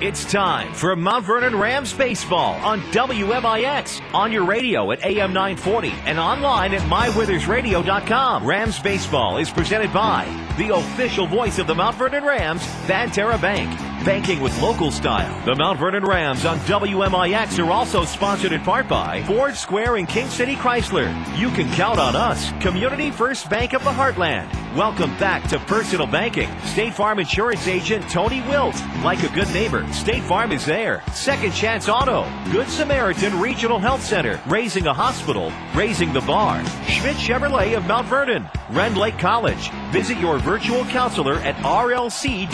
It's time for Mount Vernon Rams Baseball on WMIX, on your radio at AM 940 and online at mywithersradio.com. Rams Baseball is presented by the official voice of the Mount Vernon Rams, Banterra Bank. Banking with local style. The Mount Vernon Rams on WMIX are also sponsored in part by Ford Square and King City Chrysler. You can count on us, Community First Bank of the Heartland. Welcome back to personal banking. State Farm Insurance Agent Tony Wilt. Like a good neighbor, State Farm is there. Second Chance Auto. Good Samaritan Regional Health Center. Raising a hospital. Raising the bar. Schmidt Chevrolet of Mount Vernon. Rend Lake College. Visit your virtual counselor at rlc.edu.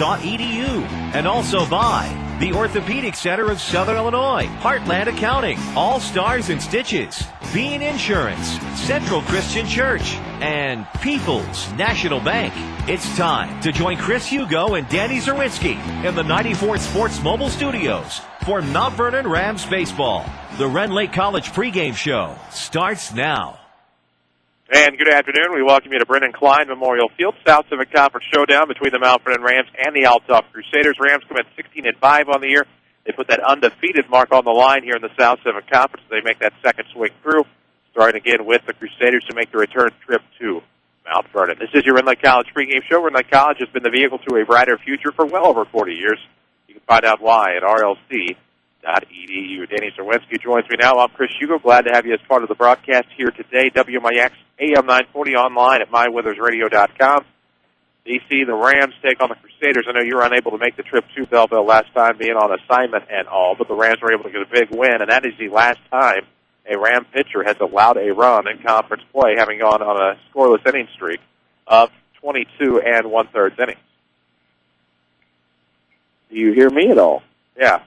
And also by the Orthopedic Center of Southern Illinois, Heartland Accounting, All Stars and Stitches, Bean Insurance, Central Christian Church, and People's National Bank. It's time to join Chris Hugo and Danny Czerwinski in the 94 Sports Mobile Studios for Mount Vernon Rams Baseball. The Rend Lake College pregame show starts now. And good afternoon. We welcome you to Brennan Klein Memorial Field, South Civic Conference showdown between the Mount Vernon Rams and the Althoff Crusaders. Rams come in 16-5 on the year. They put that undefeated mark on the line here in the South Civic Conference. They make that second swing through, starting again with the Crusaders to make the return trip to Mount Vernon. This is your Rend Lake College pregame show. Rend Lake College has been the vehicle to a brighter future for well over 40 years. You can find out why at rlc.edu. Danny Czerwinski joins me now. I'm Chris Hugo. Glad to have you as part of the broadcast here today. WMIX, AM 940, online at mywithersradio.com. DC, the Rams take on the Crusaders. I know you were unable to make the trip to Belleville last time, being on assignment and all, but the Rams were able to get a big win, and that is the last time a Ram pitcher has allowed a run in conference play, having gone on a scoreless inning streak of 22 1/3 innings. Do you hear me at all? Yeah.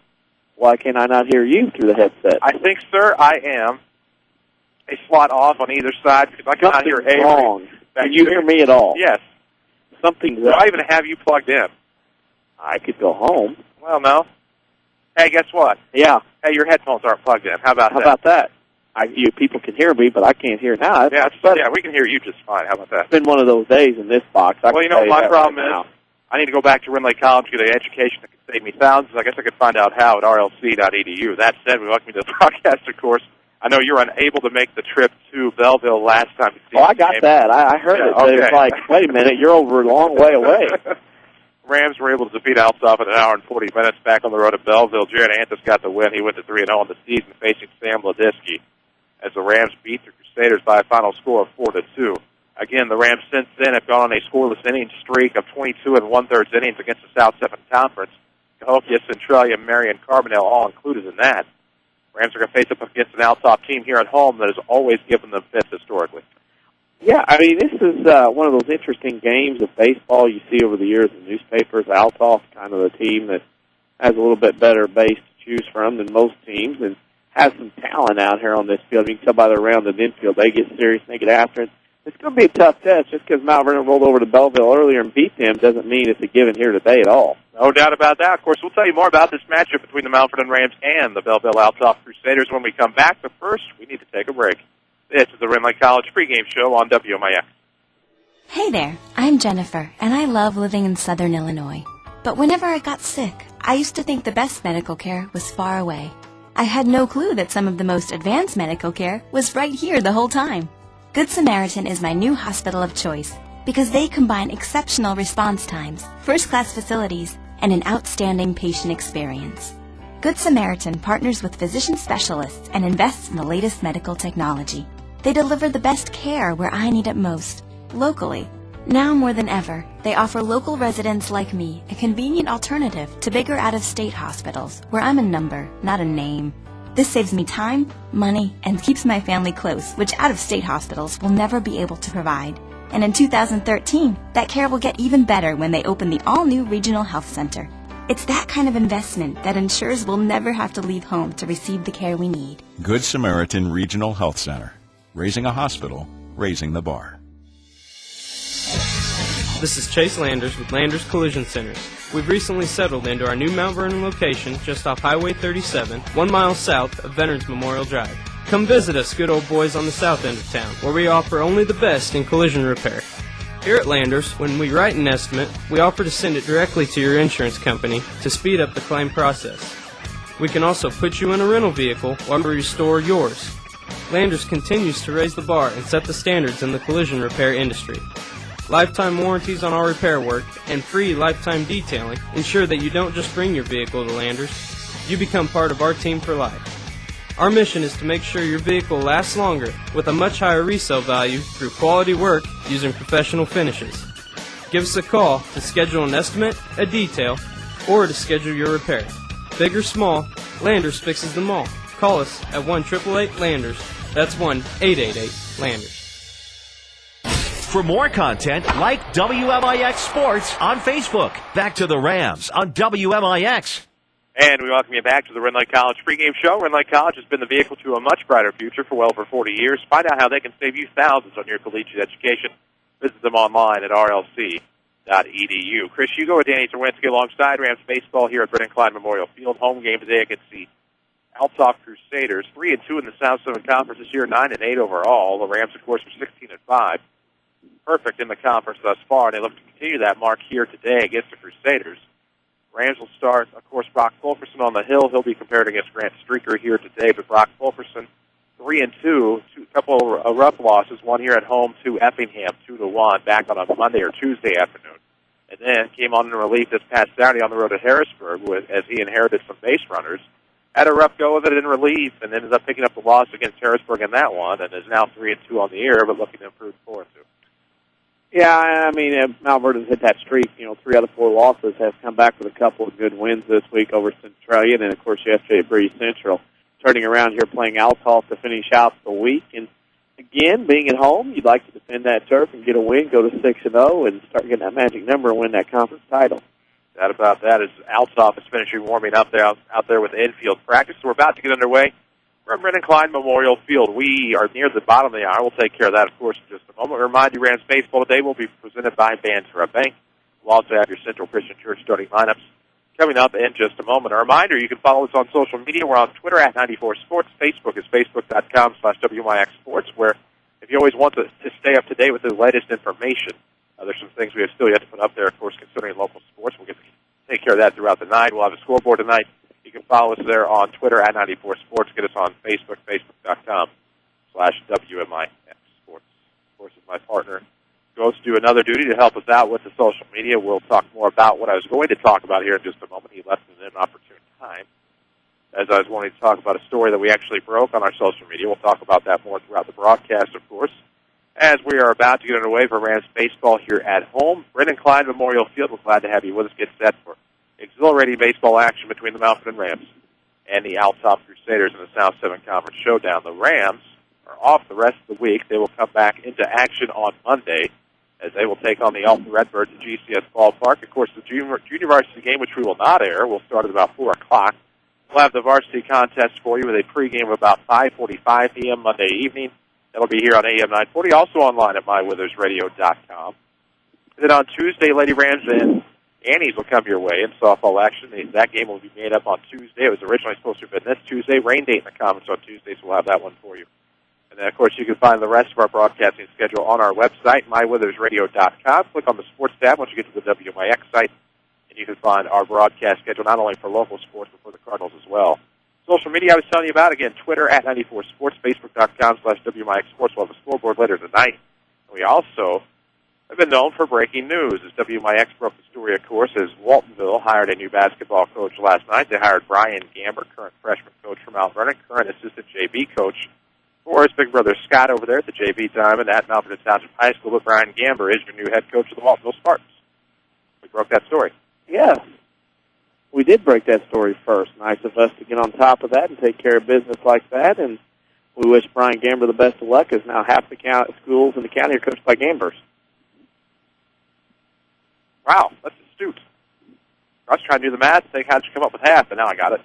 Why can I not hear you through the headset? I think, sir, I am a slot off on either side because I cannot hear Something's wrong. Can you hear me at all? Yes. Something's Do I even have you plugged in? I could go home. Well, no. Hey, guess what? Yeah. Hey, your headphones aren't plugged in. How about that? You people can hear me, but I can't hear now. Yeah, we can hear you just fine. How about that? It's been one of those days in this box. Well, you know what my problem is? I need to go back to Rend Lake College to get an education that can save me thousands. I guess I could find out how at rlc.edu. That said, we welcome you to the broadcast, of course. I know you were unable to make the trip to Belleville last time. Oh, I got that. I heard it. But it was like, wait a minute, you're over a long way away. Rams were able to defeat Althoff in an hour and 40 minutes back on the road at Belleville. Jared Anthus got the win. He went to 3-0 on the season, facing Sam Ladisky, as the Rams beat the Crusaders by a final score of 4-2. Again, the Rams since then have gone on a scoreless inning streak of 22 1/3 innings against the South Civic Conference. Cahokia, Centralia, Marion, Carbondale all included in that. Rams are going to face up against an Althoff team here at home that has always given them fits historically. Yeah, I mean, this is one of those interesting games of baseball you see over the years in newspapers. Althoff, kind of the team that has a little bit better base to choose from than most teams and has some talent out here on this field. You can tell by the rounded infield. They get serious and they get after it. It's going to be a tough test. Just because Mount Vernon rolled over to Belleville earlier and beat them doesn't mean it's a given here today at all. No doubt about that. Of course, we'll tell you more about this matchup between the Mount Vernon Rams and the Belleville Althoff Crusaders when we come back. But first, we need to take a break. This is the Rend Lake College pregame show on WMIX. Hey there, I'm Jennifer, and I love living in Southern Illinois. But whenever I got sick, I used to think the best medical care was far away. I had no clue that some of the most advanced medical care was right here the whole time. Good Samaritan is my new hospital of choice because they combine exceptional response times, first-class facilities, and an outstanding patient experience. Good Samaritan partners with physician specialists and invests in the latest medical technology. They deliver the best care where I need it most, locally. Now more than ever, they offer local residents like me a convenient alternative to bigger out-of-state hospitals where I'm a number, not a name. This saves me time, money, and keeps my family close, which out-of-state hospitals will never be able to provide. And in 2013, that care will get even better when they open the all-new Regional Health Center. It's that kind of investment that ensures we'll never have to leave home to receive the care we need. Good Samaritan Regional Health Center. Raising a hospital, raising the bar. This is Chase Landers with Landers Collision Centers. We've recently settled into our new Mount Vernon location just off Highway 37, 1 mile south of Veterans Memorial Drive. Come visit us good old boys on the south end of town, where we offer only the best in collision repair. Here at Landers, when we write an estimate, we offer to send it directly to your insurance company to speed up the claim process. We can also put you in a rental vehicle while we restore yours. Landers continues to raise the bar and set the standards in the collision repair industry. Lifetime warranties on our repair work and free lifetime detailing ensure that you don't just bring your vehicle to Landers, you become part of our team for life. Our mission is to make sure your vehicle lasts longer with a much higher resale value through quality work using professional finishes. Give us a call to schedule an estimate, a detail, or to schedule your repair. Big or small, Landers fixes them all. Call us at 1-888-LANDERS. That's 1-888-LANDERS. For more content, like WMIX Sports on Facebook. Back to the Rams on WMIX. And we welcome you back to the Red Lake College pregame show. Red Lake College has been the vehicle to a much brighter future for well over 40 years. Find out how they can save you thousands on your collegiate education. Visit them online at rlc.edu. Chris Hugo and Danny Czerwinski alongside Rams Baseball here at Vernon Klein Memorial Field. Home game today against the Althoff Crusaders. 3-2 in the South Southern Conference this year, 9-8 overall. The Rams, of course, are 16-5. Perfect in the conference thus far, and they look to continue that mark here today against the Crusaders. Rams will start, of course, Brock Fulkerson on the hill. He'll be compared against Grant Streaker here today, but Brock Fulkerson, 3-2, a couple of rough losses, one here at home to Effingham, 2-1, back on a Monday or Tuesday afternoon. And then came on in relief this past Saturday on the road to Harrisburg as he inherited some base runners. Had a rough go of it in relief and ended up picking up the loss against Harrisburg in that one, and is now 3-2 on the year, but looking to improve 4-2. Yeah, I mean, Mount Vernon's hit that streak. 3 out of 4 losses, have come back with a couple of good wins this week over Centralia, and then, of course, yesterday at Brady Central. Turning around here playing Althoff to finish out the week. And, again, being at home, you'd like to defend that turf and get a win, go to 6-0, and start getting that magic number and win that conference title. That about that is Althoff is finishing warming up there, out there with infield practice. So we're about to get underway. We're at Vernon Klein Memorial Field. We are near the bottom of the hour. We'll take care of that, of course, in just a moment. Remind you, Rams Baseball today will be presented by Banterra Bank. We'll also have your Central Christian Church starting lineups coming up in just a moment. A reminder, you can follow us on social media. We're on Twitter at 94Sports. Facebook is facebook.com/WMIX Sports, where if you always want to stay up to date with the latest information, there's some things we have still yet to put up there, of course, considering local sports. We'll get to take care of that throughout the night. We'll have a scoreboard tonight. You can follow us there on Twitter at 94Sports. Get us on Facebook, facebook.com/WMIX Sports. Of course, as my partner goes to do another duty to help us out with the social media, we'll talk more about what I was going to talk about here in just a moment. He left in an opportune time, as I was wanting to talk about a story that we actually broke on our social media. We'll talk about that more throughout the broadcast, of course, as we are about to get underway for Rams Baseball here at home. Vernon Klein Memorial Field, we're glad to have you with us. Get set for exhilarating baseball action between the Mount Vernon Rams and the Althoff Crusaders in the South 7 Conference Showdown. The Rams are off the rest of the week. They will come back into action on Monday as they will take on the Alton Redbirds at GCS Ballpark. Of course, the junior varsity game, which we will not air, will start at about 4 o'clock. We'll have the varsity contest for you with a pregame of about 5:45 p.m. Monday evening. That'll be here on AM 940, also online at mywithersradio.com. And then on Tuesday, Lady Rams and Annie's will come your way in softball action. That game will be made up on Tuesday. It was originally supposed to have been this Tuesday. Rain date in the conference on Tuesday, so we'll have that one for you. And then, of course, you can find the rest of our broadcasting schedule on our website, mywithersradio.com. Click on the sports tab once you get to the WMIX site, and you can find our broadcast schedule not only for local sports, but for the Cardinals as well. Social media I was telling you about, again, Twitter at 94Sports, Facebook.com/WMIX Sports. We'll have a scoreboard later tonight. And we also have been known for breaking news, as WMIX broke the story, of course, as Waltonville hired a new basketball coach last night. They hired Brian Gamber, current freshman coach from Mount Vernon, current assistant JV coach for his big brother Scott over there at the JV Diamond at Mount Vernon Township High School. But Brian Gamber is your new head coach of the Waltonville Spartans. We broke that story. Yes, we did break that story first. Nice of us to get on top of that and take care of business like that. And we wish Brian Gamber the best of luck, as now half the schools in the county are coached by Gambers. Wow, that's astute. I was trying to do the math and think, how'd you come up with half, but now I got it.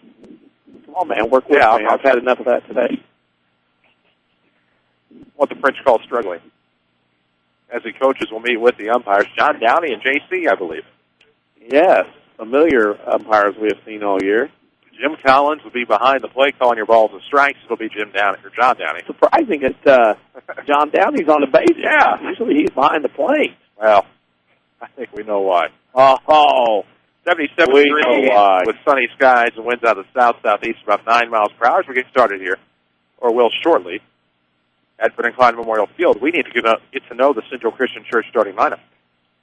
Come on, man, work with me. I've had enough of that today. What the French call struggling. As the coaches will meet with the umpires, John Downey and JC, I believe. Yes, familiar umpires we have seen all year. Jim Collins will be behind the plate calling your balls and strikes. It'll be John Downey. Surprising that John Downey's on the base. Yeah, usually he's behind the plate. Well, I think we know why. Oh, 77 degrees with sunny skies and winds out of the south-southeast about 9 miles per hour as we get started here, or will shortly, at Vernon Klein Memorial Field. We need to get to know the Central Christian Church starting lineup.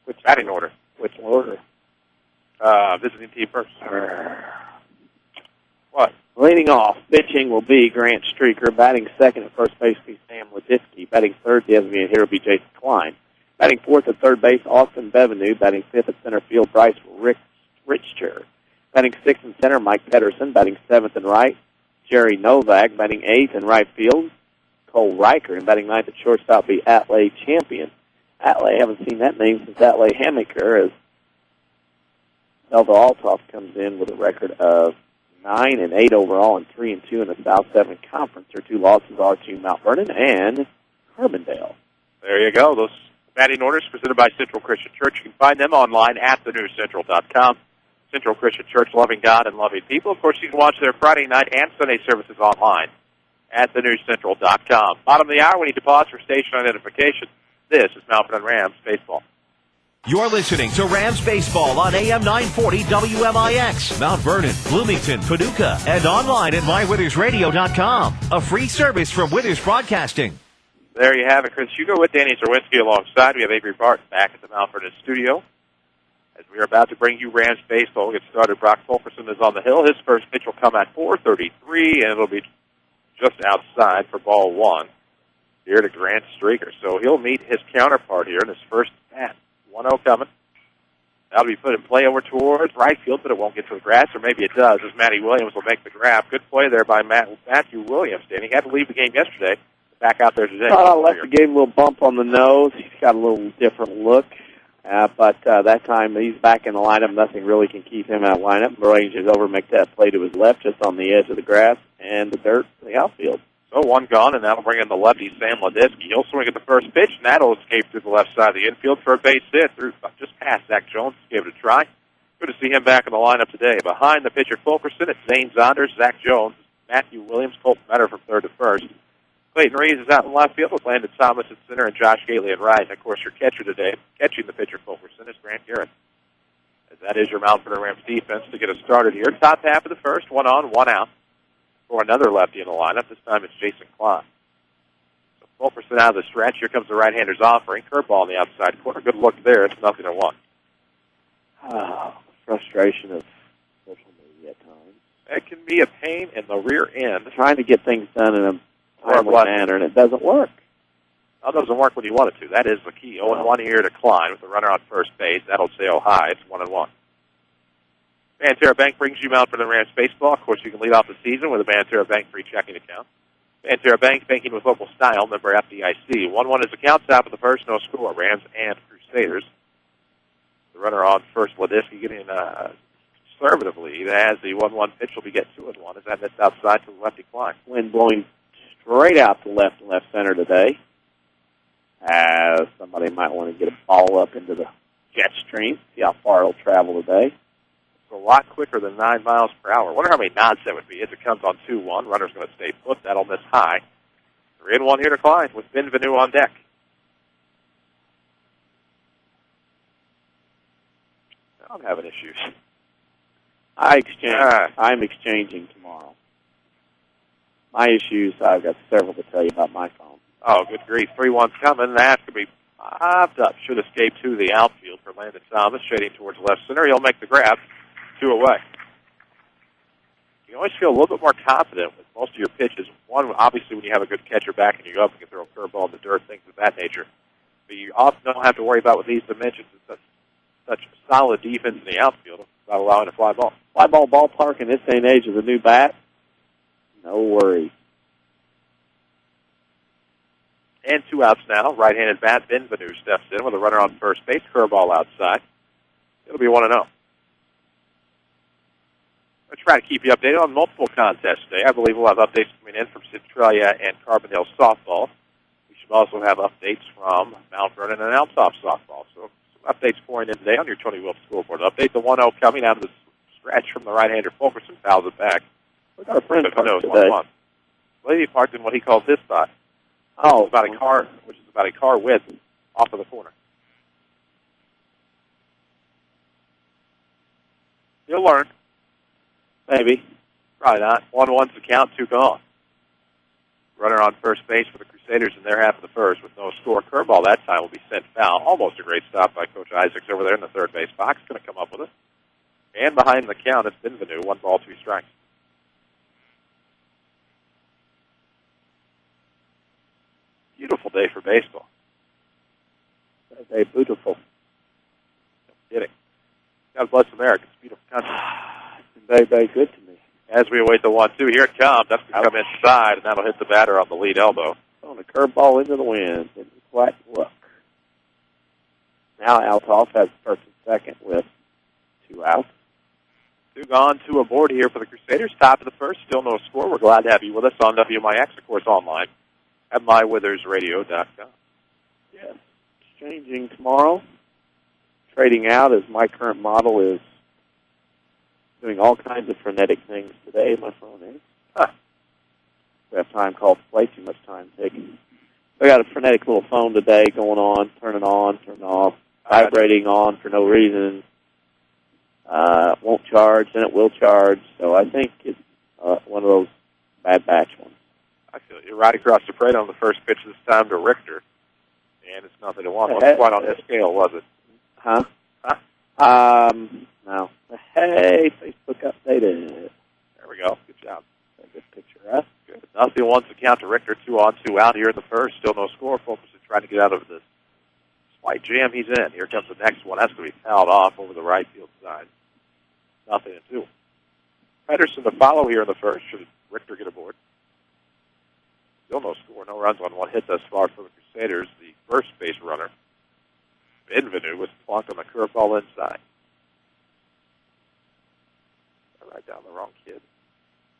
Which batting order? Which order? Visiting team first. What? Leading off, pitching will be Grant Streaker. Batting second at first base will be Sam Ledisky. Batting third, the designated hitter will be Jason Klein. Batting fourth at third base, Austin Bevenu. Batting fifth at center field, Bryce Richter. Batting sixth in center, Mike Pedersen. Batting seventh in right, Jerry Novak. Batting eighth in right field, Cole Riker. And batting ninth at shortstop will be Atley Champion. Atley, haven't seen that name since Atley Hammaker, as Elva Althoff comes in with a record of 9-8 overall and 3-2 in the South 7 Conference. Their two losses are to Mount Vernon and Carbondale. There you go. Those batting orders presented by Central Christian Church. You can find them online at thenewscentral.com. Central Christian Church, loving God and loving people. Of course, you can watch their Friday night and Sunday services online at thenewscentral.com. Bottom of the hour, we need to pause for station identification. This is Mount Vernon Rams Baseball. You're listening to Rams Baseball on AM 940 WMIX, Mount Vernon, Bloomington, Paducah, and online at mywithersradio.com. A free service from Withers Broadcasting. There you have it. Chris Hugo with Danny Czerwinski alongside. We have Avery Barton back at the Mount Vernon studio. As we are about to bring you Rams Baseball, we'll get started. Brock Fulkerson is on the hill. His first pitch will come at 4:33, and it'll be just outside for ball one here to Grant Streaker. So he'll meet his counterpart here in his first bat. 1-0 coming. That'll be put in play over towards right field, but it won't get to the grass, or maybe it does, as Matty Williams will make the grab. Good play there by Matthew Williams, and he had to leave the game yesterday. Back out there today. Left the game a little bump on the nose. He's got a little different look. But that time he's back in the lineup. Nothing really can keep him out of lineup. Ranges over, make that play to his left, just on the edge of the grass and the dirt in the outfield. So one gone, and that'll bring in the lefty, Sam Ledisky. He'll swing at the first pitch, and that'll escape through the left side of the infield for a base hit through just past Zack Jones. Gave it a try. Good to see him back in the lineup today. Behind the pitcher Fulkerson, it's Zane Zonders, Zack Jones, Matthew Williams, Colt Metter from third to first. Clayton Reeves is out in left field with Landon Thomas at center and Josh Gately at right. And, of course, your catcher today, catching the pitcher Fulkerson, is Grant Garrett. As that is your Mount Vernon Rams defense to get us started here. Top half of the first, 1 on, 1 out. For another lefty in the lineup. This time it's Jason Klein. So Fulkerson out of the stretch. Here comes the right-hander's offering. Curveball on the outside corner. Good look there. It's 0-1. Frustration of social media at times. It can be a pain in the rear end. Trying to get things done in a timely manner, and it doesn't work. Well, it doesn't work when you want it to. That is the key. 0-1 here to Klein with the runner on first base. That'll say oh high. It's 1-1. Banterra Bank brings you Mount Vernon Rams Baseball. Of course, you can lead off the season with a Banterra Bank free checking account. Banterra Bank, banking with local style, member FDIC. 1-1 is the count. Top of the first, no score. Rams and Crusaders. The runner on first, Ledisky, getting conservatively. As the 1-1 pitch will be get 2-1 as that missed outside to the lefty Klein. Wind blowing straight out to left and left center today. As somebody might want to get a ball up into the jet stream. See how far it'll travel today. A lot quicker than 9 miles per hour. Wonder how many nods that would be as it comes on 2-1. Runner's going to stay put. That'll miss high. 3-1 here to Klein with Benvenu on deck. I'm having issues. I'm exchanging tomorrow. My issues, I've got several to tell you about my phone. Oh, good grief. 3-1's coming. That could be popped up. Should escape to the outfield for Landon Thomas, shading towards left center. He'll make the grab. 2 away. You always feel a little bit more confident with most of your pitches. One, obviously, when you have a good catcher back and you go up and can throw a curveball in the dirt, things of that nature. But you often don't have to worry about with these dimensions. It's such solid defense in the outfield without allowing a fly ball. Fly ball ballpark in this day and age with a new bat, no worries. And 2 outs now. Right-handed bat, Benvenu steps in with a runner on first base. Curveball outside. It'll be 1-0. I'll try to keep you updated on multiple contests today. I believe we'll have updates coming in from Centralia and Carbondale softball. We should also have updates from Mount Vernon and Althoff softball. So some updates pouring in today on your Tony Wilkes scoreboard update. The 1-0 coming out of the stretch from the right-hander Fulkerson. Fouls it back. We got a friend today. 1-1. Lady parked in what he calls his spot. Oh, which is about a car width off of the corner. You'll learn. Maybe. Probably not. 1-1's the count, 2 gone. Runner on first base for the Crusaders in their half of the first with no score. Curveball that time will be sent foul. Almost a great stop by Coach Isaacs over there in the third base box. Going to come up with it. And behind the count, it's Benvenu. 1 ball, 2 strikes. Beautiful day for baseball. Very beautiful. No kidding. God bless America. It's a beautiful country. It's been very, very good to me. As we await the 1-2, here it comes. That's going to come inside, and that'll hit the batter on the lead elbow. On a curveball into the wind. Didn't quite look. Now Althoff has first and second with 2 outs. 2 gone, 2 aboard here for the Crusaders. Top of the first, still no score. We're glad to have you with us on WMIX, of course, online at mywithersradio.com. Yes. Exchanging tomorrow. Trading out as my current model is doing all kinds of frenetic things today. My phone is. We have time called way too much time taking. I got a frenetic little phone today going on, turning off, vibrating on for no reason. Won't charge, then it will charge. So I think it's one of those bad batch ones. I feel you. Right across the plate on the first pitch this time to Richter. And it's nothing to one. Wasn't quite on his scale, was it? Huh? No. Hey, Facebook updated. There we go. Good job. A good picture, huh? Good. Nothing wants to count to Richter. 2 on, 2 out here in the first. Still no score. Focus is trying to get out of this slight jam he's in. Here comes the next one. That's going to be fouled off over the right field side. 0-2. Pedersen to follow here in the first. Should Richter get aboard? Still no score. No runs on 1 hit thus far for the Crusaders. The first base runner, Benvenu, was plunked on the curveball inside. Right down the wrong kid.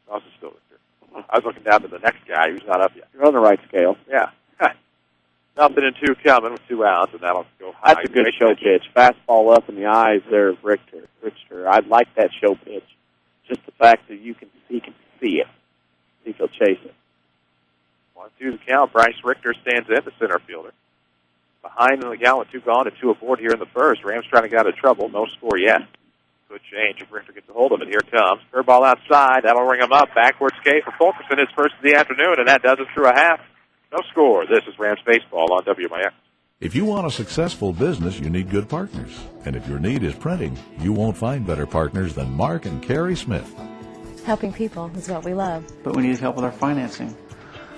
Also still Richter. I was looking down to the next guy who's not up yet. You're on the right scale. Yeah. 0-2 coming with 2 outs, and that'll go high. That's a good show pitch. Fastball up in the eyes there of Richter. I like that show pitch. Just the fact that he can see it. See if he'll chase it. 1-2 the count. Bryce Richter stands in, the center fielder. Behind in the count with 2 gone and 2 aboard here in the first. Rams trying to get out of trouble. No score yet. Good change if Richter gets a hold of it. Here it comes. Curveball outside. That'll ring him up. Backwards K for Fulkerson. His first of the afternoon, and that does it through a half. No score. This is Rams Baseball on WMIX. If you want a successful business, you need good partners. And if your need is printing, you won't find better partners than Mark and Carrie Smith. Helping people is what we love. But we need help with our financing.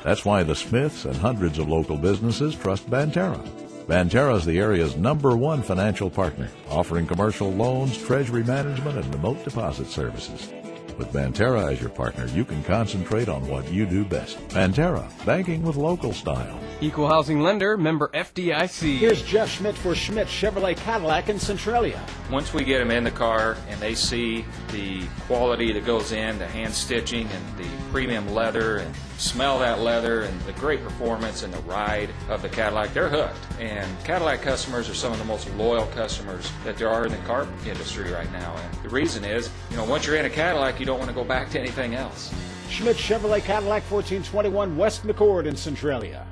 That's why the Smiths and hundreds of local businesses trust Banterra. Banterra is the area's #1 financial partner, offering commercial loans, treasury management, and remote deposit services. With Banterra as your partner, you can concentrate on what you do best. Banterra, banking with local style. Equal housing lender, member FDIC. Here's Jeff Schmidt for Schmidt Chevrolet Cadillac in Centralia. Once we get them in the car and they see the quality that goes in, the hand stitching and the premium leather, and smell that leather and the great performance and the ride of the Cadillac, they're hooked. And Cadillac customers are some of the most loyal customers that there are in the car industry right now. And the reason is, once you're in a Cadillac, you don't want to go back to anything else. Schmidt Chevrolet Cadillac, 1421 West McCord in Centralia.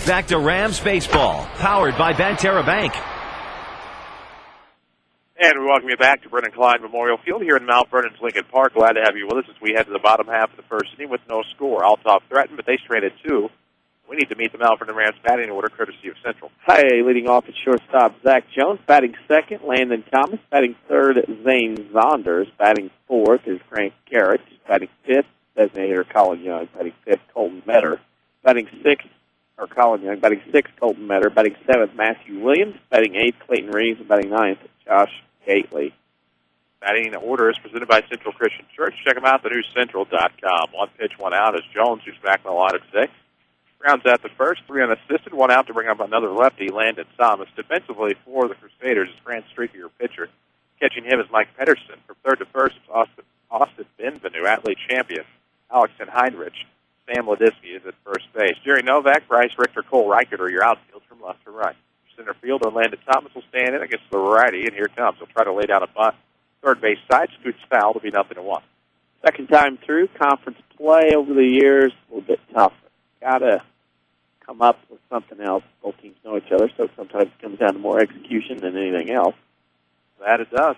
Back to Rams Baseball, powered by Banterra Bank. And we welcome you back to Brennan Klein Memorial Field here in Mount Vernon's Lincoln Park. Glad to have you with us as we head to the bottom half of the first inning with no score. Althoff threatened, but they stranded 2. We need to meet the Mount Vernon Rams batting order courtesy of Central. Hi, leading off at shortstop, Zack Jones. Batting second, Landon Thomas. Batting third, Zane Zonders. Batting fourth is Frank Garrett. Batting fifth, designator Colin Young. Batting fifth, Colton Metter. Batting sixth, Colin Young. Batting sixth, Colton Metter. Batting seventh, Matthew Williams. Batting eighth, Clayton Reeves. And batting ninth, Josh Gately. Batting order is presented by Central Christian Church. Check them out at thenewscentral.com. 1 pitch, 1 out is Jones, who's back in the lineup today. Rounds out the first, 3 unassisted, 1 out to bring up another lefty, Landon Thomas. Defensively for the Crusaders is Grant Streaker, your pitcher. Catching him is Mike Pedersen. From third to first, it's Austin Benvenu, athlete champion. Alexson Heinrich. Sam Ledisky is at first base. Jerry Novak, Bryce Richter, Cole Reichert are your outfield from left to right. Center fielder Landon Thomas will stand in against the righty, and here it comes. He'll try to lay down a bunt. Third base side, scoots foul to be 0-1. Second time through, conference play over the years, a little bit tougher. Got to come up with something else. Both teams know each other, so sometimes it comes down to more execution than anything else. That it does.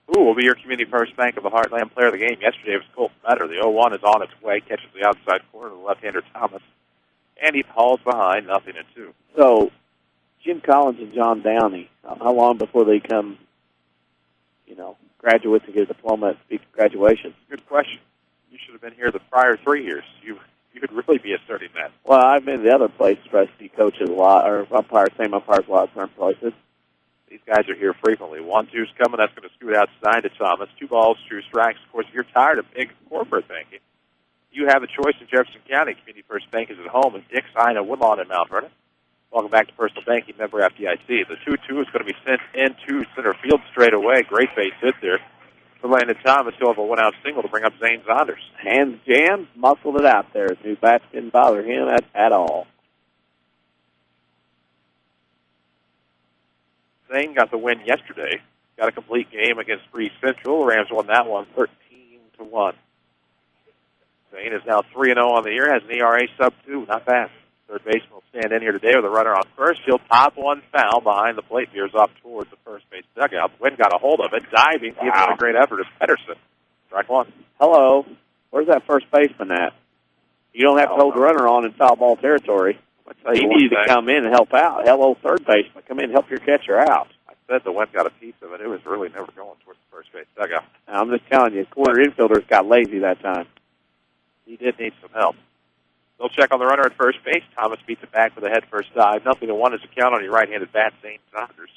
Who will be your Community First Bank of the Heartland player of the game? Yesterday it was Colt Metter. The 0-1 is on its way, catches the outside corner of the left-hander Thomas, and he falls behind 0-2. So, Jim Collins and John Downey, how long before they become, graduates and get a diploma at speaking graduation? Good question. You should have been here the prior 3 years. You could really be asserting that. Well, I've been to the other places where I see coaches a lot, or umpires a lot of certain places. These guys are here frequently. 1-2's coming. That's going to scoot outside to Thomas. 2 balls, 2 strikes. Of course, if you're tired of big corporate banking, you have a choice in Jefferson County. Community First Bank is at home in Dix, Ina, Woodlawn, and Mount Vernon. Welcome back to Personal Banking, member FDIC. The 2-2 is going to be sent into center field straight away. Great base hit there for Landon Thomas. He'll have a 1-out single to bring up Zane Saunders. Hands jammed, muscled it out there. New bats didn't bother him at all. Zane got the win yesterday. Got a complete game against Bree Central. The Rams won that one 13-1. Zane is now 3-0 on the year, has an ERA sub-2. Not bad. Third baseman will stand in here today with a runner on first. He'll pop one foul behind the plate, veers off towards the first base dugout. Wynn got a hold of it, diving, giving it a great effort as Pedersen. Strike one. Hello. Where's that first baseman at? You don't have to hold the runner on in foul ball territory. He needed to come in and help out. Hello, third baseman. Come in and help your catcher out. I said the Wynn got a piece of it. It was really never going towards the first base dugout. I'm just telling you, corner infielders got lazy that time. He did need some help. They'll check on the runner at first base. Thomas beats it back with a head-first dive. 0-1 is the count on your right-handed bat, Zane Saunders.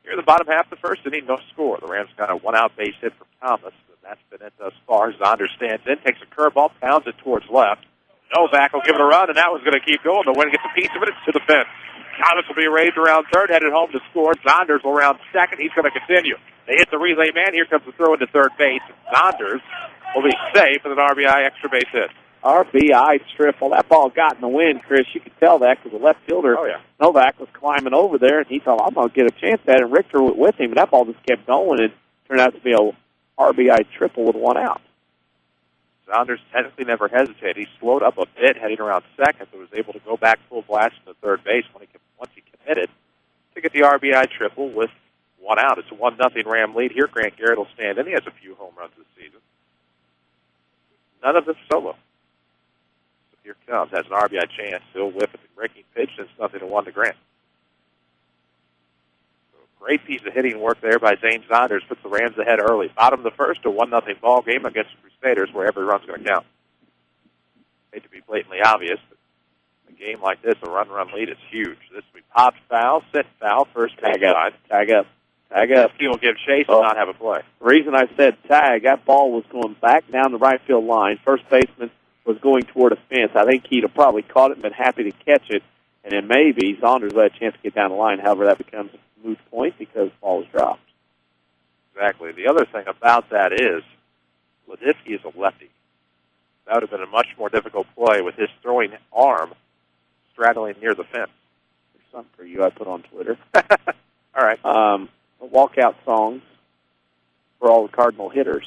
Here in the bottom half of the first inning, no score. The Rams got a 1-out base hit from Thomas, and that's been it thus far. Saunders stands in, takes a curveball, pounds it towards left. Novak will give it a run, and that one's going to keep going. The Wynn gets a piece of it. It's to the fence. Thomas will be raised around third, headed home to score. Saunders will round second. He's going to continue. They hit the relay man. Here comes the throw into third base. Saunders will be safe with an RBI extra base hit. RBI triple. That ball got in the wind, Chris. You could tell that because the left fielder, Novak, was climbing over there, and he thought, I'm going to get a chance at it. And Richter went with him, and that ball just kept going, and turned out to be a RBI triple with 1 out. Saunders technically never hesitated. He slowed up a bit, heading around second, but was able to go back full blast to third base once he committed to get the RBI triple with 1 out. It's a 1-0 Ram lead here. Grant Garrett will stand in. He has a few home runs this season. None of them solo. Here comes, has an RBI chance. He'll whip at the breaking pitch, and it's 0-1 to Grant. So great piece of hitting work there by Zane Saunders. Puts the Rams ahead early. Bottom of the first, a 1-0 ball game against the Crusaders, where every run's going to count. Hate to be blatantly obvious, but a game like this, a run lead is huge. This will be popped foul, set foul, first tag side. Tag up. He will give chase and not have a play. The reason I said tag, that ball was going back down the right field line. First baseman was going toward a fence. I think he'd have probably caught it and been happy to catch it, and then maybe Saunders had a chance to get down the line. However, that becomes a moot point because the ball was dropped. Exactly. The other thing about that is Leditsky is a lefty. That would have been a much more difficult play with his throwing arm straddling near the fence. There's something for you I put on Twitter. All right. Walkout songs for all the Cardinal hitters.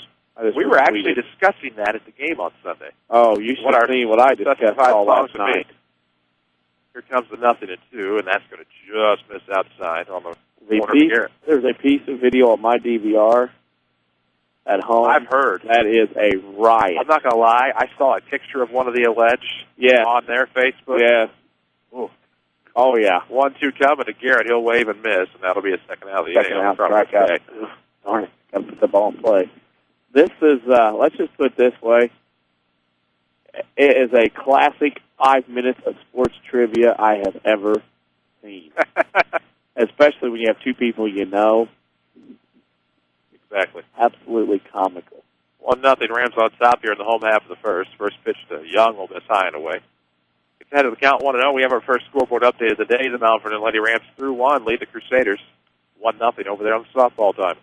We were actually discussing that at the game on Sunday. Oh, you should have seen what I discussed all last night. Here comes the 0-2, and that's going to just miss outside on the corner of Garrett. There's a piece of video on my DVR at home. I've heard. That is a riot. I'm not going to lie. I saw a picture of one of the alleged on their Facebook. Yeah. Ooh. Oh, yeah. 1-2 coming to Garrett. He'll wave and miss, and that'll be a second out of the second out, strike out. Darn it. Got to put the ball in play. This is, let's just put it this way. It is a classic 5 minutes of sports trivia I have ever seen. Especially when you have two people you know. Exactly. Absolutely comical. 1-0 Rams on top here in the home half of the first. First pitch to Young will miss high and away. It's ahead of the count 1-0. We have our first scoreboard update of the day. The Mount Vernon Lady Rams through 1 lead the Crusaders 1-0 over there on the softball time.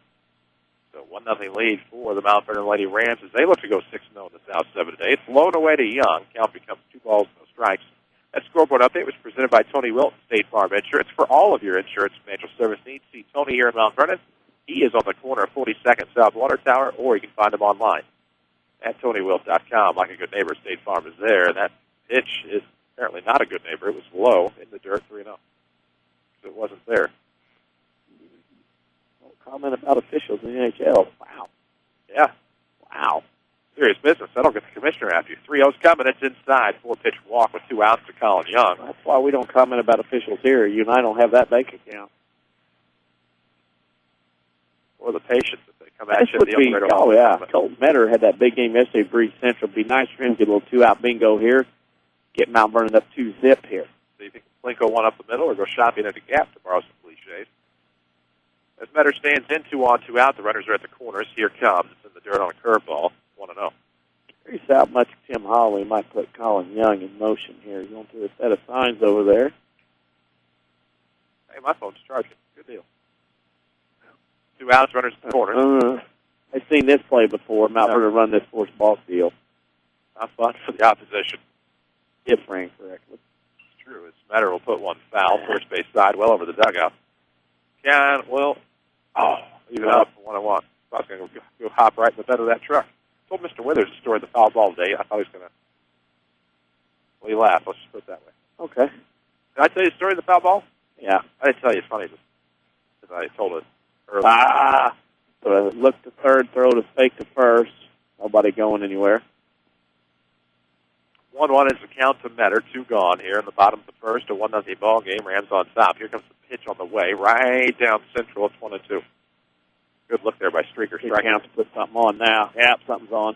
So 1-0 lead for the Mount Vernon Lady Rams as they look to go 6-0 in the South 7 today. It's blown away to Young. Count becomes 2 balls, no strikes. That scoreboard update was presented by Tony Wilton, State Farm Insurance. For all of your insurance financial service needs, see Tony here in Mount Vernon. He is on the corner of 42nd South Water Tower, or you can find him online at TonyWilton.com. Like a good neighbor, State Farm is there. And that pitch is apparently not a good neighbor. It was low in the dirt, 3-0. So it wasn't there. comment about officials in the NHL. Wow. Yeah. Wow. Serious business. That'll get the commissioner after you. 3-0's coming. It's inside. 4-pitch walk with 2 outs to Colin Young. That's why we don't comment about officials here. You and I don't have that bank account. Or the patience if they come at you. Oh, yeah. Colton Metter had that big game yesterday, Breeze Central. Be nice for him to get a little 2-out bingo here. Get Mount Vernon up 2-zip here. So you think Plinko one up the middle or go shopping at the gap to borrow some cliches? As Metter stands in 2 on, 2 out, the runners are at the corners. Here comes. It's in the dirt on a curveball. 1-0. Curious how much Tim Holloway might put Colin Young in motion here. He's going to a set of signs over there. Hey, my phone's charging. Good deal. 2 outs, runners at the corners. I've seen this play before. Mount Vernon run this forced ball steal. Not fun for the opposition. If framed correctly. It's true. As Metter will put one foul, first base side, well over the dugout. Even up for 1-1. I was going to go hop right in the bed of that truck. I told Mr. Withers the story of the foul ball today. I thought he was going to... Well, he laughed. Let's just put it that way. Okay. Did I tell you the story of the foul ball? Yeah. I didn't tell you. It's funny because I told it earlier. So look to third, throw to fake to first. Nobody going anywhere. 1-1 is the count to Metter. 2 gone here in the bottom of the first. A 1-0 ball game. Rams on top. Here comes the pitch on the way. Right down central. It's 1-2. Good look there by Streaker. He counts to put something on now. Yep, something's on.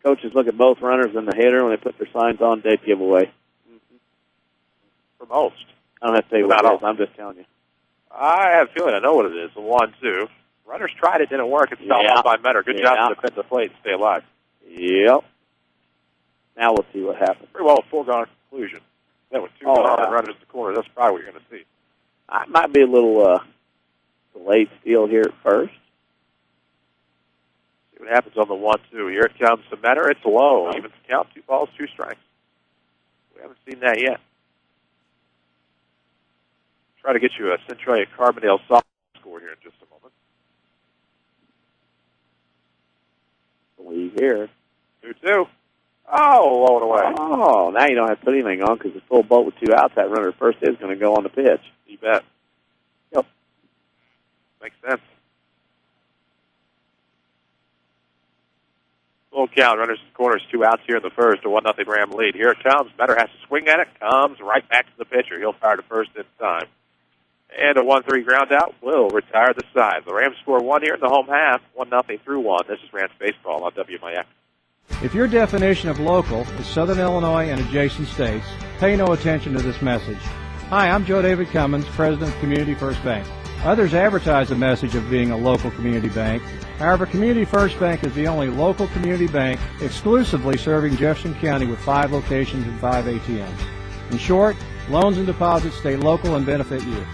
Coaches look at both runners and the hitter. When they put their signs on, dead giveaway. For most. I don't have to tell you what it is. I'm just telling you. I have a feeling I know what it is. The 1-2. Runners tried it. Didn't work. It's fouled off by Metter. Good job to defend the plate and stay alive. Yep. Now we'll see what happens. Pretty well a foregone conclusion. That was 2 gone and runners at the corner. That's probably what you're going to see. It might be a little delayed steal here at first. See what happens on the 1-2. Here it comes to Metter. It's low. Even to count. 2 balls, 2 strikes. We haven't seen that yet. Try to get you a Centralia Carbondale softball score here in just a moment. Leave here. 2-2. Oh, low and away. Oh, now you don't have to put anything on because it's full boat with 2 outs. That runner at first is going to go on the pitch. You bet. Yep. Makes sense. Full count. Runners in the corners. 2 outs here in the first. A 1-0 Ram lead. Here it comes. Metter has to swing at it. Comes right back to the pitcher. He'll fire to first in time. And a 1-3 ground out will retire the side. The Rams score 1 here in the home half. 1-0 through 1. This is Rams Baseball on WMIX. If your definition of local is Southern Illinois and adjacent states, pay no attention to this message. Hi, I'm Joe David Cummins, President of Community First Bank. Others advertise the message of being a local community bank. However, Community First Bank is the only local community bank exclusively serving Jefferson County with 5 locations and 5 ATMs. In short, loans and deposits stay local and benefit you.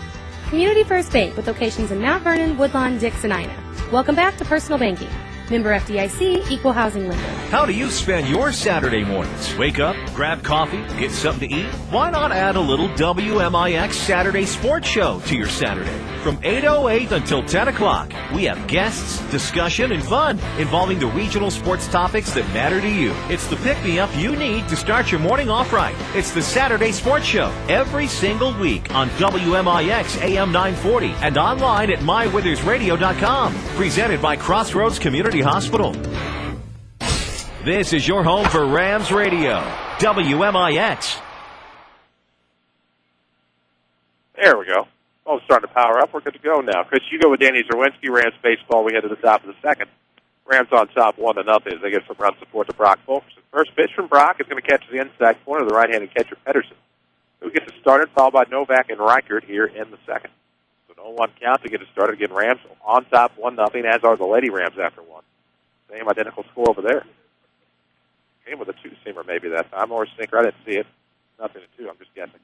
Community First Bank with locations in Mount Vernon, Woodlawn, Dix, and Ina. Welcome back to Personal Banking. Member FDIC, Equal Housing Lender. How do you spend your Saturday mornings? Wake up, grab coffee, get something to eat? Why not add a little WMIX Saturday Sports Show to your Saturday? From 8:08 until 10 o'clock, we have guests, discussion, and fun involving the regional sports topics that matter to you. It's the pick-me-up you need to start your morning off right. It's the Saturday Sports Show every single week on WMIX AM 940 and online at mywithersradio.com. Presented by Crossroads Community Hospital. This is your home for Rams Radio, WMIX. There we go. Phone's starting to power up. We're good to go now. Chris Hugo with Danny Czerwinski, Rams Baseball. We head to the top of the second. Rams on top 1-0 as they get some run support to Brock Fulkerson. First pitch from Brock is going to catch the inside corner of the right-handed catcher Pedersen, who gets it started, followed by Novak and Reichert here in the second. So 0-1 count to get it started. Again, Rams on top 1-0, as are the Lady Rams after 1. Same identical score over there. Came with a 2-seamer maybe that time, or a sinker. I didn't see it. 0-2. I'm just guessing.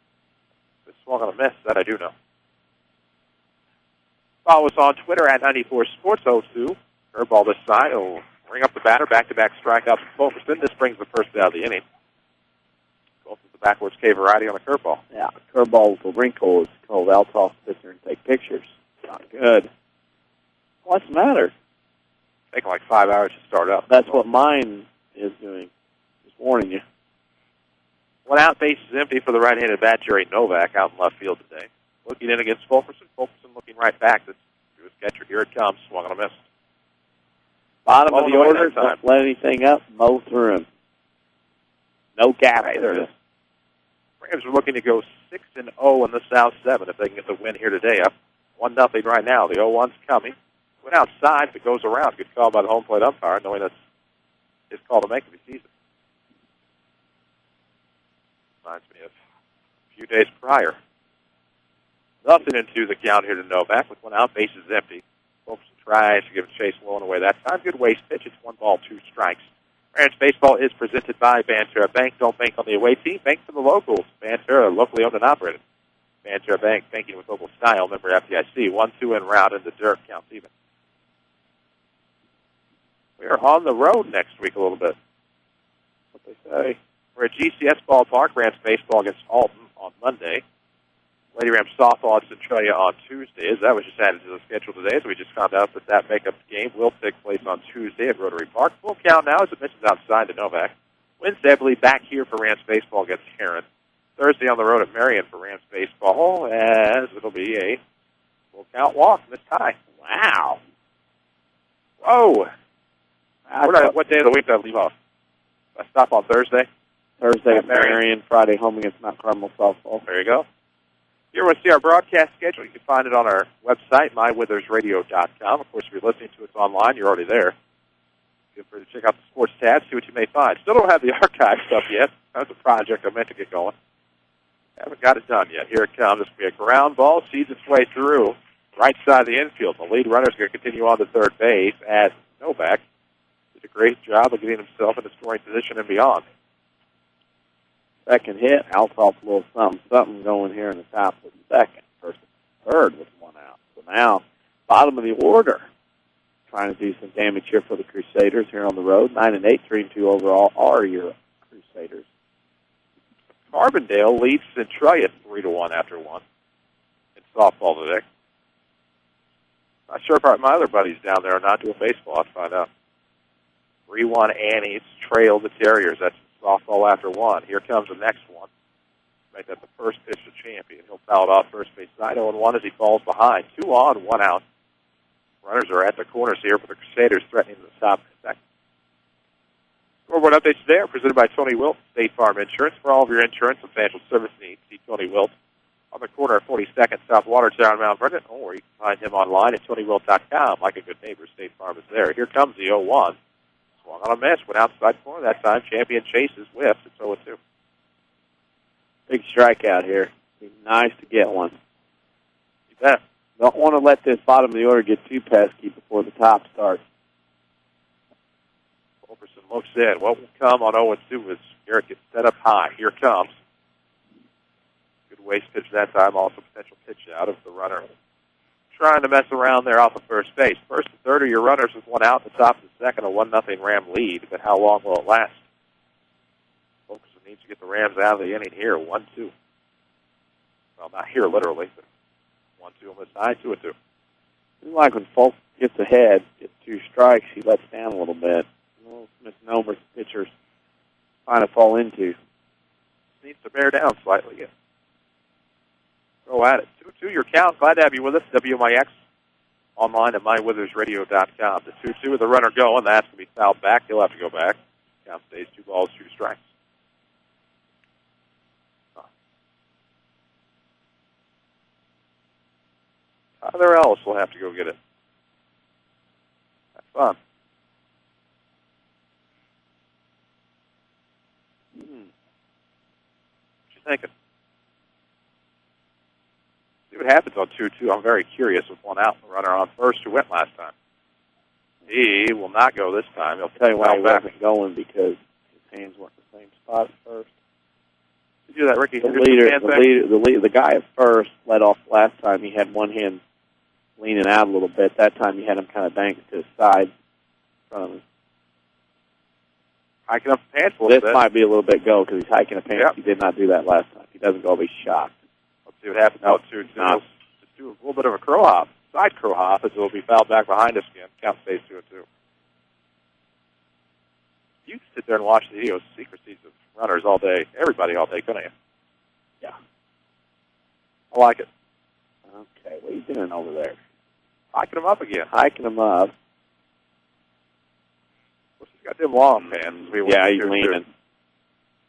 This swung on a miss. That I do know. Follow us on Twitter at 94sports02. Curveball this side. It'll ring up the batter. Back-to-back strikeouts from Fulkerson. This brings the first out of the inning. Goes with the backwards K variety on a curveball. Yeah, curveball with a wrinkle is called Althoff sit there and take pictures. Not good. What's the matter? Taking like 5 hours to start up. That's what mine is doing. Just warning you. 1 out, base is empty for the right-handed bat, Jerry Novak, out in left field today. Looking in against Fulkerson. Fulkerson looking right back to his catcher. Here it comes. Swung on a miss. Bottom of the order, don't don't let anything up, mow through him. No gap either. Rams are looking to go 6-0 in the South 7 if they can get the win here today. Up 1-0 right now. The 0-1's coming. Went outside, but goes around. Good call by the home plate umpire, knowing that's his call to make if he sees it. Reminds me of a few days prior. 0-2 the count here to Novak with one out, bases empty. Fulkerson tries to give a chase low and away that time. Good waste pitch. It's 1 ball, 2 strikes. Rams Baseball is presented by Banterra Bank. Don't bank on the away team. Bank for the locals. Banterra, locally owned and operated. Banterra Bank, banking with local style. Member FDIC. 1-2 and round in the dirt. Counts even. We are on the road next week a little bit. What they say. We're at GCS Ballpark. Rams Baseball against Alton on Monday. Lady Rams softball at Centralia on Tuesdays. That was just added to the schedule today, so we just found out that makeup game will take place on Tuesday at Rotary Park. Full count now as it misses outside to Novak. Wednesday, I believe, back here for Rams Baseball against Heron. Thursday on the road at Marion for Rams Baseball, as it'll be a full count walk this tie. Wow. Whoa. What day of the week did I leave off? I stop on Thursday? Thursday at Marion, Friday home against Mount Carmel softball. There you go. If you want to see our broadcast schedule, you can find it on our website, mywithersradio.com. Of course, if you're listening to us online, you're already there. Feel free to check out the sports tab, see what you may find. Still don't have the archive stuff yet. That's a project I meant to get going. Haven't got it done yet. Here it comes. This will be a ground ball, seeds its way through right side of the infield. The lead runner is going to continue on to third base as Novak did a great job of getting himself in a scoring position and beyond. Second hit, Althoff a little something going here in the top of the second. First and third with one out. So now, bottom of the order, trying to do some damage here for the Crusaders here on the road. 9-8, 3-2 overall are your Crusaders. Carbondale leads Centralia 3-1 after one in softball today. Not sure if my other buddies down there are not doing baseball. I'll find out. 3-1 Annie's trail the Terriers. That's softball after one. Here comes the next one. Make that the first pitch to Champion. He'll foul it off first base side. 0-1 as he falls behind. 2 on, 1 out. Runners are at the corners here for the Crusaders, threatening the stop in the second. Scoreboard updates today are presented by Tony Wilt, State Farm Insurance. For all of your insurance and financial service needs, see Tony Wilt on the corner of 42nd South Watertown in Mount Vernon, or you can find him online at TonyWilt.com. Like a good neighbor, State Farm is there. Here comes the 0-1. Swung on a miss, went outside corner that time. Champion chases, whiffs. It's 0-2. Big strikeout here. Be nice to get one. You bet. Don't want to let this bottom of the order get too pesky before the top starts. Fulkerson looks in. What will come on 0-2 as Garrett gets set up high. Here it comes. Good waste pitch that time. Also potential pitch out of the runner. Trying to mess around there off of first base. First and third are your runners with one out. The top of the second, a 1-0 Ram lead. But how long will it last? Fulkerson needs to get the Rams out of the inning here. 1-2. Well, not here literally, but 1-2 on this side. 2-2. Seems like when Fulk gets ahead, gets 2 strikes, he lets down a little bit. A little misnomer pitchers trying to fall into. Needs to bear down slightly. Yeah. Go at it. 2-2 your count. Glad to have you with us. WMIX online at mywithersradio.com. The 2-2 with the runner going. That's going to be fouled back. He'll have to go back. Count stays 2 balls, 2 strikes. Tyler Ellis will have to go get it. That's fun. What you thinking? See what happens on 2-2. I'm very curious with one out. The runner on first who went last time. He will not go this time. He'll tell you why he wasn't going, because his hands weren't the same spot at first. Did you do that, Ricky? The guy at first led off last time. He had one hand leaning out a little bit. That time he had him kind of banged to his side in front of him. Hiking up the pants a little bit. This might be a little bit go because he's hiking a pants. Yep. He did not do that last time. If he doesn't go, I'll be shocked. Let's see what happens on 2-2. Just do a little bit of a crow hop. Side crow hop as it will be fouled back behind us again. Count stays 2-2. You can sit there and watch the idiosyncrasies of runners all day, everybody all day, couldn't you? Yeah. I like it. Okay, what are you doing over there? Hiking him up again. Hiking him up. He's got them long hands. Yeah, he's leaning.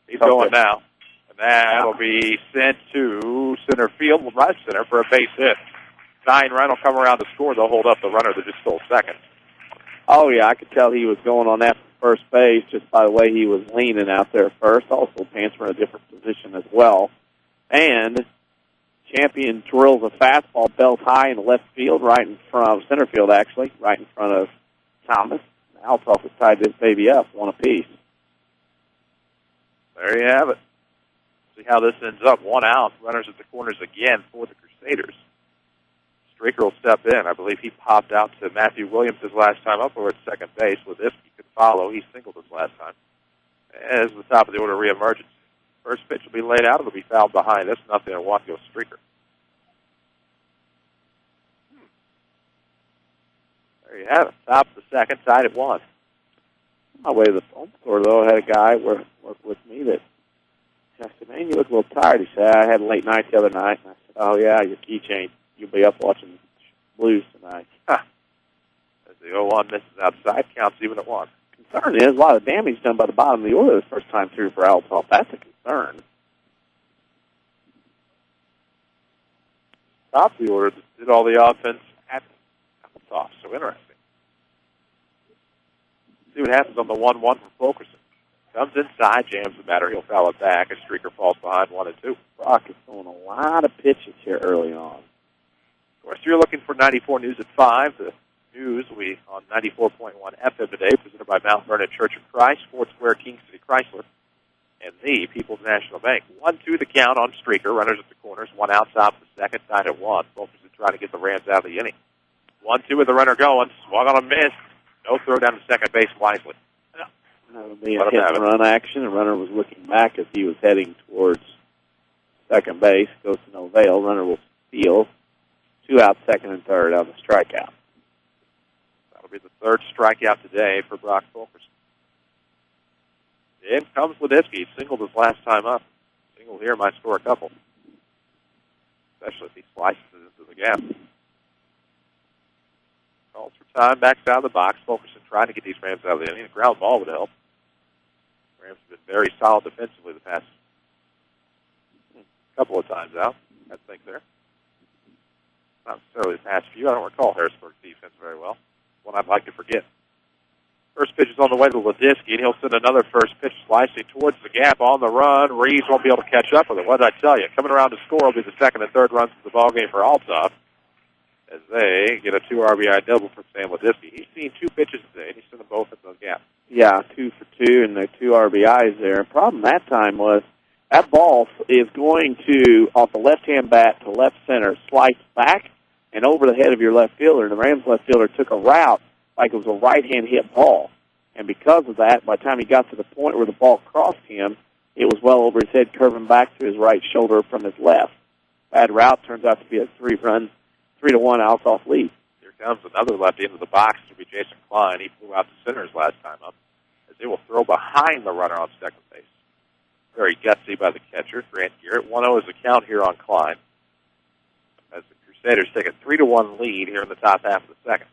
He's going now. And that'll be sent to center field, right center, for a base hit. 9 run will come around to score. They'll hold up the runner that just stole second. Oh, yeah, I could tell he was going on that first base just by the way he was leaning out there first. Also, pants were in a different position as well. And Champion drills a fastball belt high in the left field, right in front of center field, actually, right in front of Thomas. Althoff has tied this baby up, 1 apiece. There you have it. See how this ends up. 1 out. Runners at the corners again for the Crusaders. Streaker will step in. I believe he popped out to Matthew Williams his last time up over at second base. Ladisky could follow. He singled his last time. As the top of the order reemerges. First pitch will be laid out. It'll be fouled behind us. 0-1 goes Streaker. There you have it. Top of the second, tied at 1. On my way to the phone store, though, I had a guy work with me that I said, man, you look a little tired. He said, I had a late night the other night. And I said, oh, yeah, your keychain. You'll be up watching Blues tonight. Huh. As the 0-1 misses outside, counts even at 1. Concern is a lot of damage done by the bottom of the order this first time through for Althoff. That's a concern. Top of the order did all the offense at Althoff. So interesting. See what happens on the 1-1 from Fulkerson. Comes inside, jams the batter. He'll foul it back. A Streaker falls behind 1-2. Brock is throwing a lot of pitches here early on. Of course, you're looking for 94 News at 5. The news will be on 94.1 FM today, presented by Mount Vernon Church of Christ, Fort Square, King City Chrysler, and the People's National Bank. 1-2 the count on Streaker. Runners at the corners. 1 out, top of the second, tied at 1. Fulkerson trying to get the Rams out of the inning. 1-2 with the runner going. Swung on a miss. No throw down to second base wisely. That'll be a hit and run action. The runner was looking back as he was heading towards second base. Goes to no avail. Runner will steal. 2 out, second and third on the strikeout. That'll be the third strikeout today for Brock Fulkerson. In comes Ladisky. He singled his last time up. Single here might score a couple, especially if he slices it into the gap. Calls for time, backs out of the box. Fulkerson trying to get these Rams out of the inning. A ground ball would help. Rams have been very solid defensively the past couple of times out, I think there. Not necessarily the past few. I don't recall Harrisburg's defense very well. One I'd like to forget. First pitch is on the way to Ladisky, and he'll send another first pitch slicing towards the gap on the run. Reeves won't be able to catch up with it. What did I tell you? Coming around to score will be the second and third runs of the ballgame for Althoff as they get a 2 RBI double from Sam Ladisky. He's seen 2 pitches today, and he sent them both into the gap. Yeah, 2 for 2, and the 2 RBIs there. Problem that time was that ball is going to, off the left-hand bat to left center, slice back and over the head of your left fielder. And the Rams left fielder took a route like it was a right-hand hit ball. And because of that, by the time he got to the point where the ball crossed him, it was well over his head, curving back to his right shoulder from his left. Bad route turns out to be a 3-1 Althoff lead. Here comes another lefty into the box. It'll be Jason Klein. He flew out to center his last time up, as they will throw behind the runner on second base. Very gutsy by the catcher, Grant Garrett. 1-0 is the count here on Klein, as the Crusaders take a 3-1 lead here in the top half of the second.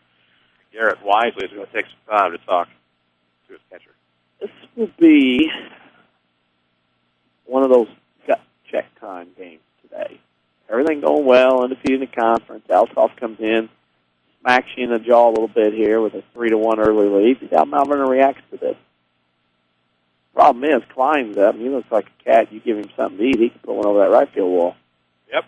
Garrett wisely is going to take some time to talk to his catcher. This will be one of those gut check time games today. Everything going well, undefeated in the conference. Althoff comes in, smacks you in the jaw a little bit here with a 3-1 early lead. See how Mount Vernon reacts to this. Problem is, Klein's up, and he looks like a cat. You give him something to eat, he can put one over that right field wall. Yep.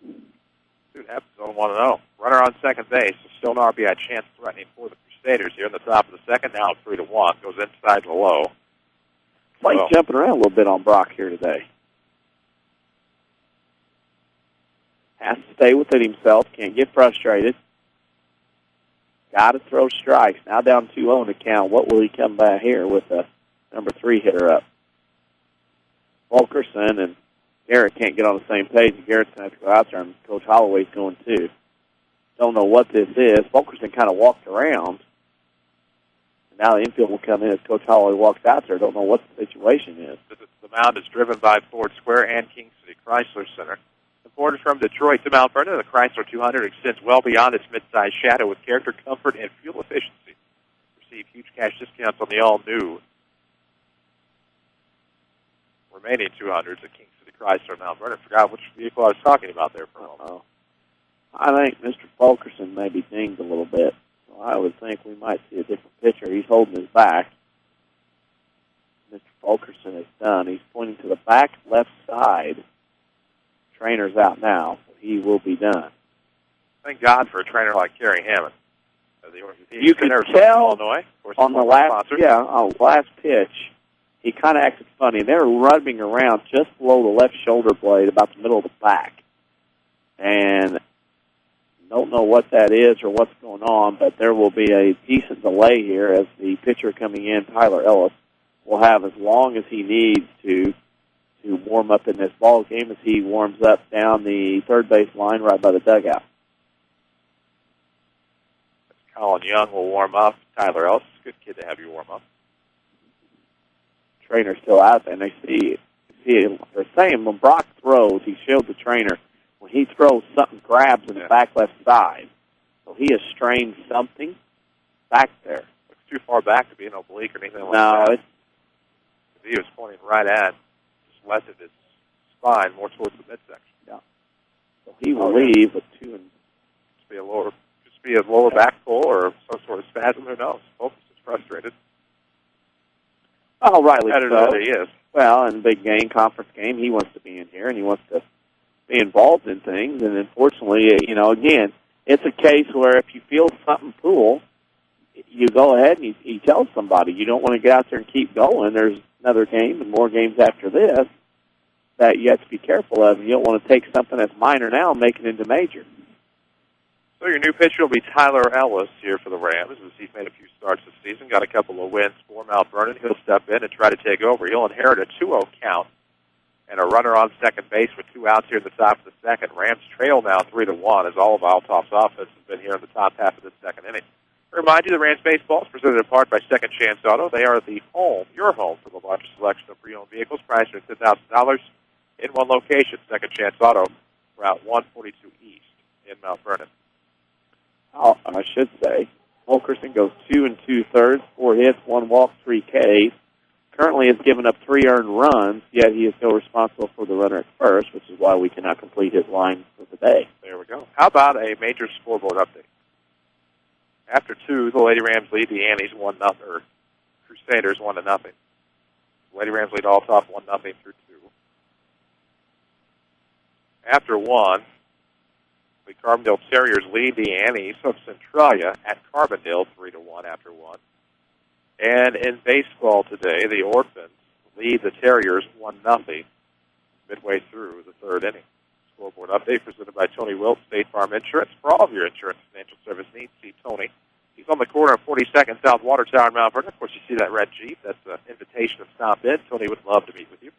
See what happens on 1-0. Runner on second base. Still an RBI chance threatening for the Crusaders here in the top of the second. Now 3-1. Goes inside the low. Play's jumping around a little bit on Brock here today. Has to stay within himself. Can't get frustrated. Got to throw strikes. Now down 2-0 in the count. What will he come back here with a number 3 hitter up? Fulkerson and Garrett can't get on the same page. Garrett's going to have to go out there, and Coach Holloway's going too. Don't know what this is. Fulkerson kind of walked around. And now the infield will come in as Coach Holloway walks out there. Don't know what the situation is. The mound is driven by Ford Square and King City Chrysler Center. Supporters from Detroit to Mount Vernon, the Chrysler 200 extends well beyond its mid-size shadow with character, comfort, and fuel efficiency. Receive huge cash discounts on the all-new remaining 200s at King City Chrysler in Mount Vernon. Forgot which vehicle I was talking about there for a moment. I think Mr. Fulkerson may be dinged a little bit. So I would think we might see a different pitcher. He's holding his back. Mr. Fulkerson is done. He's pointing to the back left side. Trainer's out now, so he will be done. Thank God for a trainer like Kerry Hammond. You could tell on the last pitch, he kind of acted funny. They were rubbing around just below the left shoulder blade, about the middle of the back. And don't know what that is or what's going on, but there will be a decent delay here as the pitcher coming in, Tyler Ellis, will have as long as he needs to warm up in this ball game as he warms up down the third base line right by the dugout. Colin Young will warm up. Tyler Ellis, good kid to have you warm up. Trainer's still out there, and they see they're saying when Brock throws, he showed the trainer, when he throws, something grabs in the back left side. So he has strained something back there. Looks too far back to be an oblique or anything like that. No, he was pointing right at just left of his spine, more towards the midsection. Yeah. So he will leave with 2 and just be a lower back pull or some sort of spasm. Who knows? Focus is frustrated. Oh, rightly so. He is. Well, in a big game, conference game, he wants to be in here and he wants to be involved in things. And unfortunately, again, it's a case where if you feel something cool, you go ahead and you tell somebody. You don't want to get out there and keep going. There's another game and more games after this that you have to be careful of. You don't want to take something that's minor now and make it into major. So your new pitcher will be Tyler Ellis here for the Rams, as he's made a few starts this season, got a couple of wins for Mount Vernon. He'll step in and try to take over. He'll inherit a 2-0 count and a runner on second base with 2 outs here at the top of the second. Rams trail now 3-1 as all of Althoff's offense has been here in the top half of the second inning. Remind you, the Rams baseball is presented in part by Second Chance Auto. They are your home for the largest selection of pre-owned vehicles, priced at $10,000 in one location. Second Chance Auto, Route 142 East in Mount Vernon. I should say, Fulkerson goes 2 2/3, 4 hits, 1 walk, 3 Ks. Currently has given up 3 earned runs, yet he is still responsible for the runner at first, which is why we cannot complete his line for the day. There we go. How about a major scoreboard update? After 2, the Lady Rams lead the Annies 1-0, or Crusaders 1-0. Lady Rams lead Althoff 1-0 through 2. After 1, the Carbondale Terriers lead the Annies of Centralia at Carbondale 3-1 after 1. And in baseball today, the Orphans lead the Terriers 1-0 midway through the third inning. Scoreboard update presented by Tony Wilt, State Farm Insurance. For all of your insurance financial service needs, see Tony. He's on the corner of 42nd South Water Tower in Mount Vernon. Of course, you see that red Jeep. That's an invitation to stop in. Tony would love to meet with you.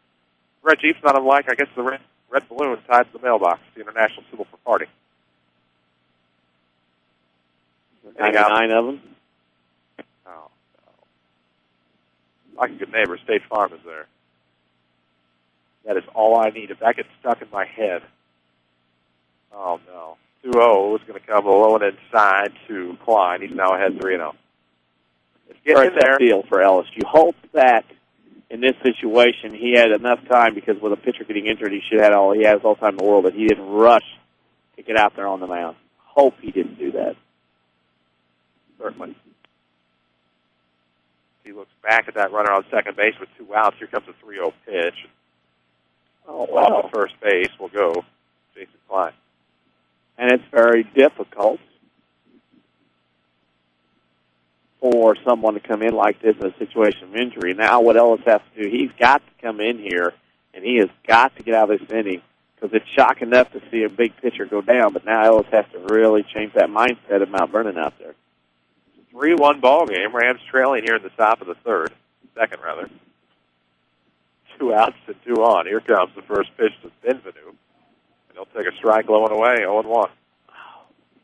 Red Jeep's not unlike, I guess, the red balloon tied to the mailbox, the International Symbol for Party. 99 of them? Oh, no. Like a good neighbor, State Farm is there. That is all I need. If that gets stuck in my head. Oh, no. 2-0 is going to come low and inside to Klein. He's now ahead 3-0. It's getting in there. Deal for Ellis. You hope that in this situation he had enough time, because with a pitcher getting injured, he has all the time in the world, that he didn't rush to get out there on the mound. Hope he didn't do that. Certainly. He looks back at that runner on second base with 2 outs. Here comes a 3-0 pitch. Oh, wow. Off the first base will go Jason Klein. And it's very difficult for someone to come in like this in a situation of injury. Now what Ellis has to do, he's got to come in here, and he has got to get out of this inning, because it's shock enough to see a big pitcher go down, but now Ellis has to really change that mindset of Mount Vernon out there. 3-1 ball game. Rams trailing here in the top of the second. 2 outs and 2 on. Here comes the first pitch to Benvenu. And he'll take a strike low and away, 0-1.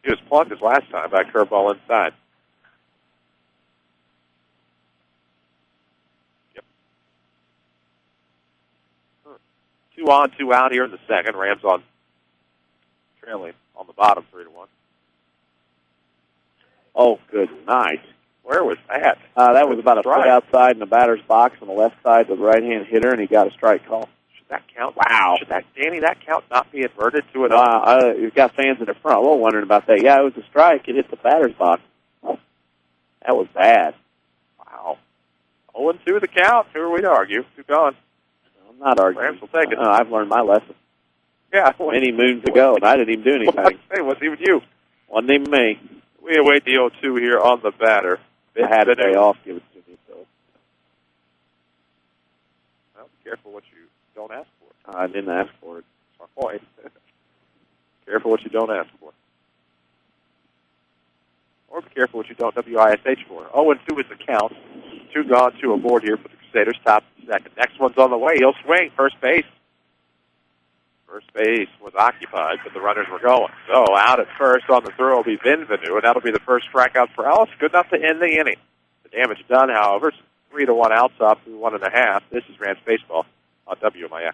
He was plugged his last time by curveball inside. Yep. 2 on, 2 out here in the second. Rams on trailing on the bottom 3-1. Oh, good night. Where was that? That was about a foot outside in the batter's box on the left side to the right-hand hitter, and he got a strike call. Should that count? Wow. Should that count not be inverted to an You've got fans in the front row wondering about that. Yeah, it was a strike. It hit the batter's box. That was bad. Wow. 0-2 the count. Who are we to argue? Keep going. I'm not arguing. Rams will take it. I've learned my lesson. Yeah. Many moons ago, and I didn't even do anything. It wasn't even you. Wasn't even me. We await the 0-2 here on the batter. I had a day off. Give it to me, so. Well, be careful what you don't ask for. I didn't ask for it. That's my point. Careful what you don't ask for. Or be careful what you don't WISH for. 0-2 is the count. 2 gone, 2 aboard here for the Crusaders. Top of the second. Next one's on the way. He'll swing. First base. First base was occupied, but the runners were going. So out at first on the throw will be Benvenu, and that'll be the first strikeout for Ellis. Good enough to end the inning. The damage done, however, 3-1 Althoff through 1.5. This is Rams Baseball on WMIX.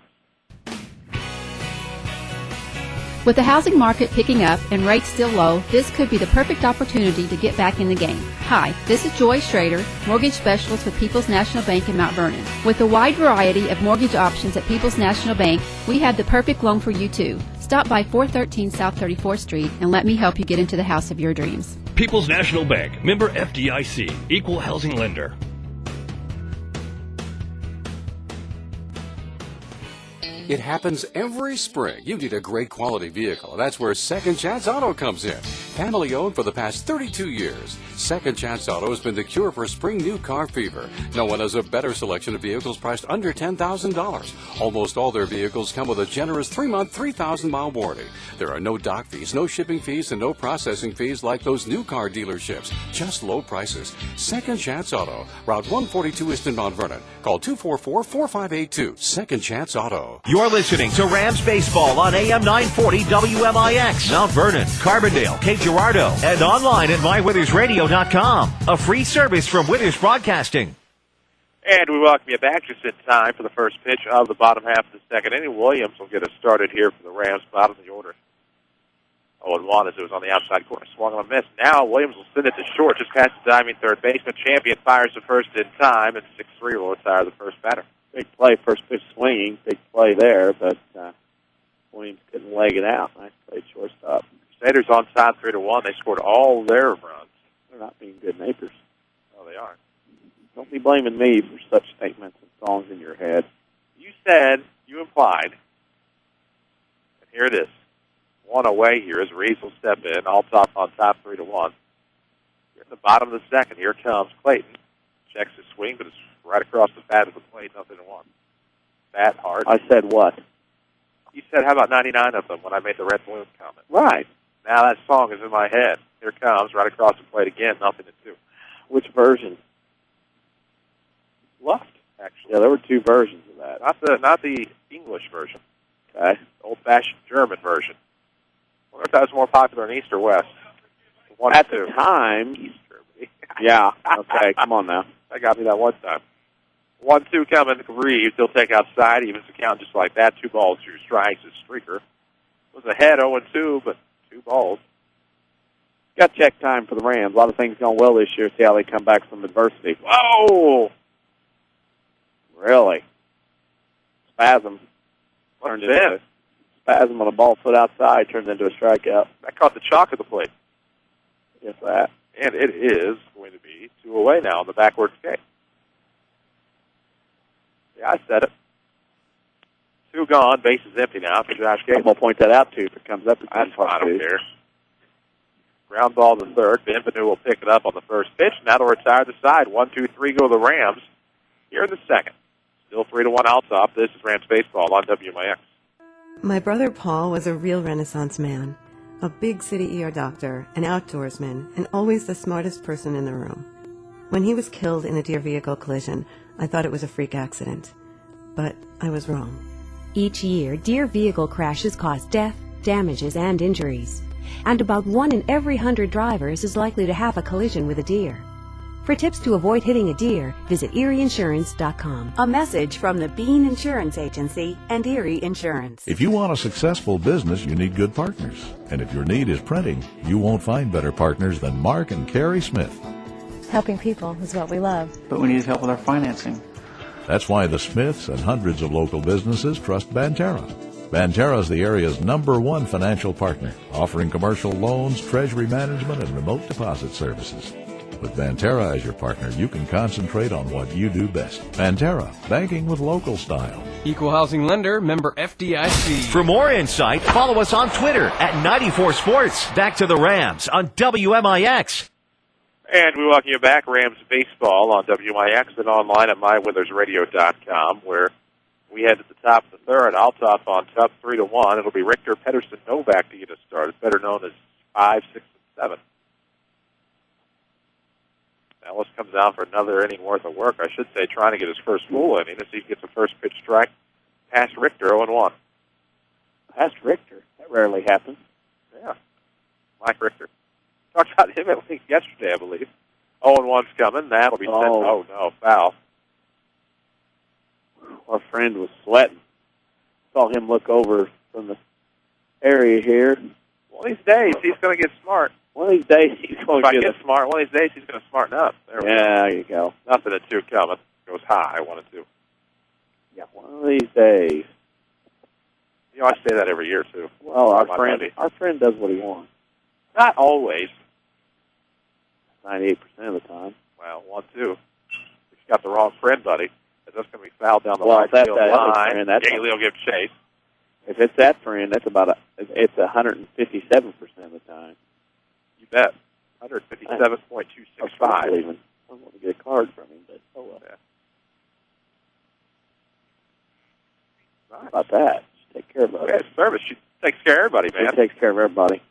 With the housing market picking up and rates still low, this could be the perfect opportunity to get back in the game. Hi, this is Joy Schrader, mortgage specialist with People's National Bank in Mount Vernon. With a wide variety of mortgage options at People's National Bank, we have the perfect loan for you too. Stop by 413 South 34th Street and let me help you get into the house of your dreams. People's National Bank, member FDIC, equal housing lender. It happens every spring. You need a great quality vehicle. That's where Second Chance Auto comes in. Family owned for the past 32 years. Second Chance Auto has been the cure for spring new car fever. No one has a better selection of vehicles priced under $10,000. Almost all their vehicles come with a generous 3-month, 3,000-mile warranty. There are no dock fees, no shipping fees, and no processing fees like those new car dealerships. Just low prices. Second Chance Auto. Route 142 East in Mount Vernon. Call 244-4582. Second Chance Auto. You're listening to Rams Baseball on AM 940 WMIX, Mount Vernon, Carbondale, Cape Girardeau, and online at mywithersradio.com. A free service from Withers Broadcasting. And we welcome you back just in time for the first pitch of the bottom half of the second inning. Williams will get us started here for the Rams, bottom of the order. 0-1 as it was on the outside corner. Swung on a miss. Now Williams will send it to short, just past the diving third baseman. Champion fires the first in time, and 6-3 will retire the first batter. Big play, first pitch swinging, big play there, but Williams couldn't leg it out. Nice play, shortstop. Crusaders on side 3-1. They scored all their runs. They're not being good neighbors. Oh, they are. Don't be blaming me for such statements and songs in your head. You said, you implied, and here it is. One away here as Reeves will step in. Althoff on top 3-1. Here at the bottom of the second, here comes Clayton. Checks his swing, but it's right across the bat of the plate, 0-1. Bat hard. I said what? You said, how about 99 of them when I made the Red Balloon comment? Right. Now that song is in my head. Here it comes, right across the plate again, 0-2. Which version? Left, actually. Yeah, there were 2 versions of that. Not the English version. Okay. The old-fashioned German version. I wonder if that was more popular in East or West. At the time. East Germany. Yeah. Okay, come on now. That got me that one time. 1-2 coming to Reeves. He'll take outside. He evens the count just like that. 2 balls, 2 strikes. His streaker was ahead 0-2, but 2 balls. Got check time for the Rams. A lot of things going well this year. See how they come back from adversity. Whoa! Really? Spasm. What's that? Spasm on a ball foot outside turns into a strikeout. That caught the chalk of the plate. Yes, that. And it is going to be 2 away now on the backward skate. Yeah, I said it. 2 gone, base is empty now for Josh Gable. I'll point that out to you if it comes up. I don't care. Ground ball to third. Benvenu will pick it up on the first pitch, and that'll retire the side. 1-2-3 go the Rams here in the second. Still 3-1 Althoff. This is Rams Baseball on WMIX. My brother Paul was a real Renaissance man, a big city ER doctor, an outdoorsman, and always the smartest person in the room. When he was killed in a Deere vehicle collision, I thought it was a freak accident, but I was wrong. Each year, Deere vehicle crashes cause death, damages, and injuries. And about 1 in every 100 drivers is likely to have a collision with a Deere. For tips to avoid hitting a deer, visit EerieInsurance.com. A message from the Bean Insurance Agency and Erie Insurance. If you want a successful business, you need good partners. And if your need is printing, you won't find better partners than Mark and Carrie Smith. Helping people is what we love. But we need help with our financing. That's why the Smiths and hundreds of local businesses trust Banterra. Banterra is the area's #1 financial partner, offering commercial loans, treasury management, and remote deposit services. With Banterra as your partner, you can concentrate on what you do best. Banterra, banking with local style. Equal housing lender, member FDIC. For more insight, follow us on Twitter at 94 Sports. Back to the Rams on WMIX. And we welcome you back, Rams Baseball on WMIX and online at mywithersradio.com, where we head to the top of the third. Althoff on top 3-1. It'll be Richter, Pedersen, Novak to get us started, better known as 5, 6, and 7. Ellis comes out for another inning worth of work, I should say, trying to get his first full inning as he gets a first pitch strike past Richter, 0-1. Past Richter? That rarely happens. Yeah. Mike Richter. Talked about him at least yesterday, I believe. 0-1's coming. That'll be sent. Oh, no, foul. Our friend was sweating. Saw him look over from the area here. One of these days, he's going to get smart. One of these days, he's going to get smart. One of these days, he's going to smarten up. There you go. Nothing at 2 coming. Goes high, 1-2. Yeah, one of these days. You know, I say that every year, too. Well, our friend does what he wants. Not always. 98% of the time. Well, 1-2. If you got the wrong friend, buddy, that's going to be fouled down the right field line. Gailey will give chase. If it's that friend, that's it's 157% of the time. You bet. 157.265. I don't want to get a card from him, but oh well. Yeah. How about that? Just take care of everybody. Okay, service. She takes care of everybody, man. She takes care of everybody.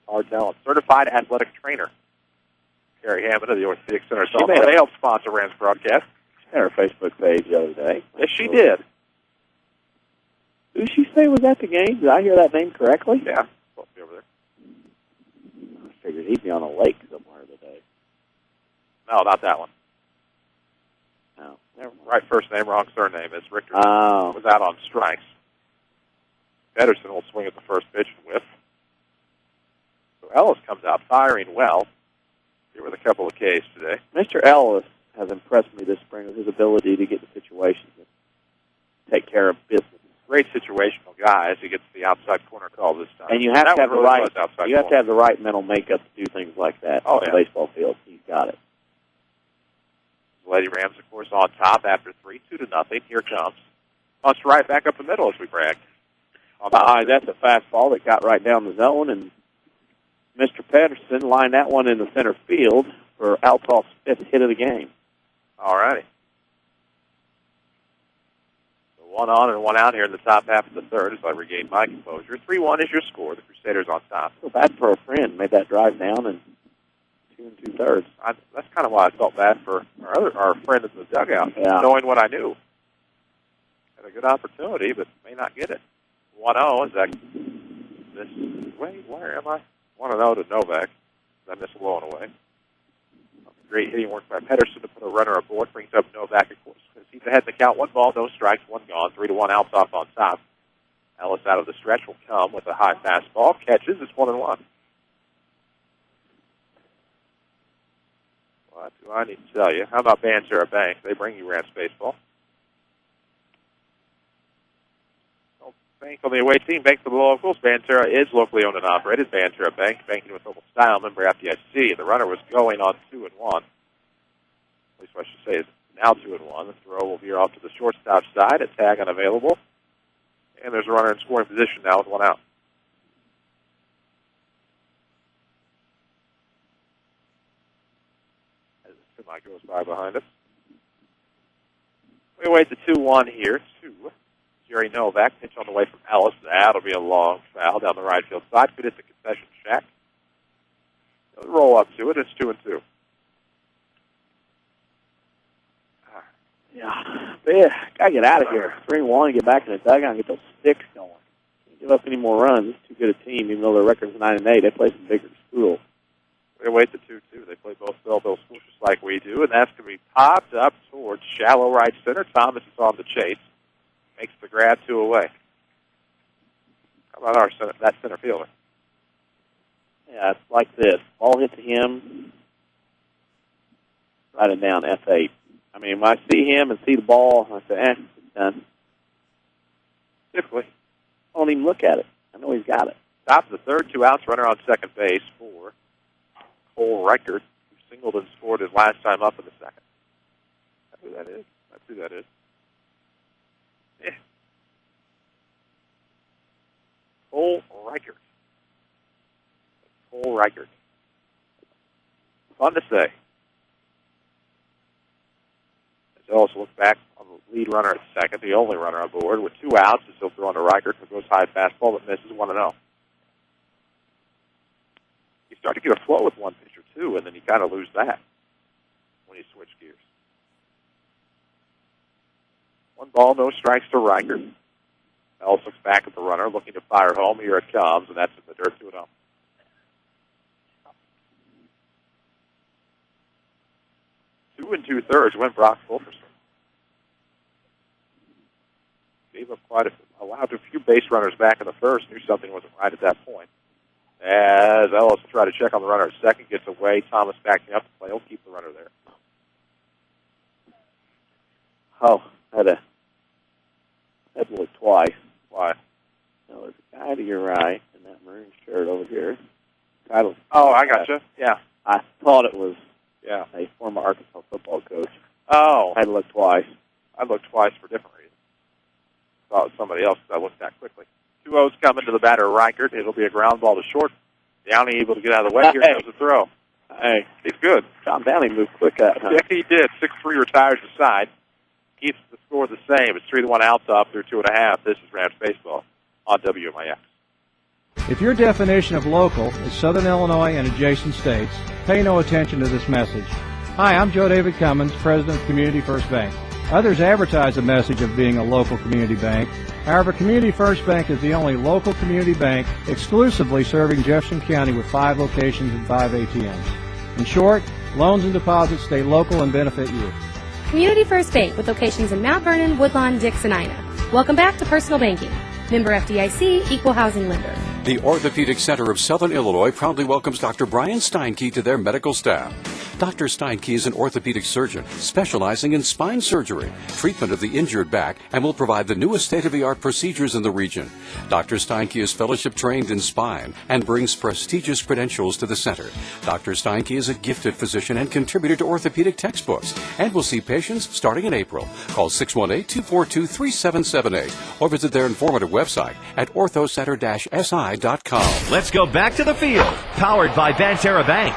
Hard talent. Certified athletic trainer. Carrie Hammond of the Orthopedic Center. They help sponsor Rams broadcast. She had her Facebook page the other day. Yes, she did. Who did she say was at the game? Did I hear that name correctly? Yeah. Supposed to be over there. I figured he'd be on a lake somewhere today. No, not that one. No. Never mind. Right first name, wrong surname. It's Richter. Oh. Was out on strikes. Pedersen will swing at the first pitch and whiff. So Ellis comes out firing well. Here with a couple of Ks today. Mr. Ellis has impressed me this spring with his ability to get in situations and take care of business. Great situational guy as he gets the outside corner call this time. And you have to have the right mental makeup to do things like that on the baseball field. He's got it. Lady Rams, of course, on top after 3, 2-0. Here comes. Punts right back up the middle as we brag. That's a fastball that got right down the zone, and Mr. Pedersen lined that one in the center field for Althoff's 5th hit of the game. All righty. So 1 on and 1 out here in the top half of the third as I regain my composure. 3-1 is your score. The Crusaders on top. So bad for a friend. Made that drive down in 2 2/3. That's kind of why I felt bad for our friend in the dugout, knowing what I knew. Had a good opportunity, but may not get it. 1-0 is that this? Wait, where am I? 1-0 to Novak. I missed a low and away. Great hitting work by Pedersen to put a runner aboard. Brings up Novak, of course. He's ahead in the count. 1 ball, no strikes, 1 gone. 3-1 Althoff on top. Ellis out of the stretch will come with a high fastball. Catches. It's 1-1. What do I need to tell you? How about Banterra Bank? They bring you Rams baseball. Bank on the away team, bank for the locals. Banterra is locally owned and operated. Banterra Bank, banking with local style, member FDIC. The runner was going on 2-1. At least what I should say is now 2-1. The throw will veer off to the shortstop side. A tag unavailable. And there's a runner in scoring position now with 1 out. As the semi goes by behind us. We await the 2-1 here. 2. Jerry Novak, pitch on the way from Ellis. That'll be a long foul down the right field side. Could hit the concession shack. They'll roll up to it. It's 2-2. Yeah, gotta get out of here. 3-1, get back in the dugout and get those sticks going. Can't give up any more runs. It's too good a team, even though their record's 9-8. They play some bigger schools. They wait the 2-2. They play both Belleville schools just like we do, and that's going to be popped up towards shallow right center. Thomas is on the chase. Makes the grab 2 away. How about that center fielder? Yeah, it's like this. Ball hit to him. Write it down, F8. I mean, when I see him and see the ball, I say, it's done. Typically. I don't even look at it. I know he's got it. Top of the third, 2 outs, runner on second base for Cole Reichert, who singled and scored his last time up in the second. That's who that is. That's who that is. Yeah. Cole Reichert. Cole Reichert. Fun to say. As Ellis looks back on the lead runner at second, the only runner on board, with 2 outs, as he'll throw on to Reichert, who goes high fastball but misses 1-0. You start to get a flow with one pitcher, too, and then you kind of lose that when you switch gears. 1 ball, no strikes to Reichert. Ellis looks back at the runner, looking to fire home. Here it comes, and that's in the dirt, 2-0. Two and 2/3 went Brock Fulkerson. Gave up allowed a few base runners back in the first. Knew something wasn't right at that point. As Ellis will try to check on the runner at second, gets away. Thomas backing up the play. He'll keep the runner there. Oh, I had to look twice. Why? No, there's a guy to your right in that maroon shirt over here. Oh, I gotcha. Yeah. I thought it was a former Arkansas football coach. Oh. I had to look twice. I looked twice for different reasons. Thought it was somebody else because I looked that quickly. 2-0's coming to the batter, Reichert. It'll be a ground ball to short. Downey able to get out of the way. Here comes the throw. Hey. He's good. John Downey moved quick out. Huh? Yeah, he did. 6-3 retires the side. Keeps the score the same. It's 3-1 Althoff through 2.5. This is Rams Baseball on WMIX. If your definition of local is Southern Illinois and adjacent states, pay no attention to this message. Hi, I'm Joe David Cummins, President of Community First Bank. Others advertise the message of being a local community bank. However, Community First Bank is the only local community bank exclusively serving Jefferson County with 5 locations and 5 ATMs. In short, loans and deposits stay local and benefit you. Community First Bank with locations in Mount Vernon, Woodlawn, Dix, and Ina. Welcome back to Personal Banking. Member FDIC, Equal Housing Lender. The Orthopedic Center of Southern Illinois proudly welcomes Dr. Brian Steinke to their medical staff. Dr. Steinke is an orthopedic surgeon specializing in spine surgery, treatment of the injured back, and will provide the newest state-of-the-art procedures in the region. Dr. Steinke is fellowship trained in spine and brings prestigious credentials to the center. Dr. Steinke is a gifted physician and contributor to orthopedic textbooks and will see patients starting in April. Call 618-242-3778 or visit their informative website at orthocenter-si.com. Let's go back to the field, powered by Banterra Bank.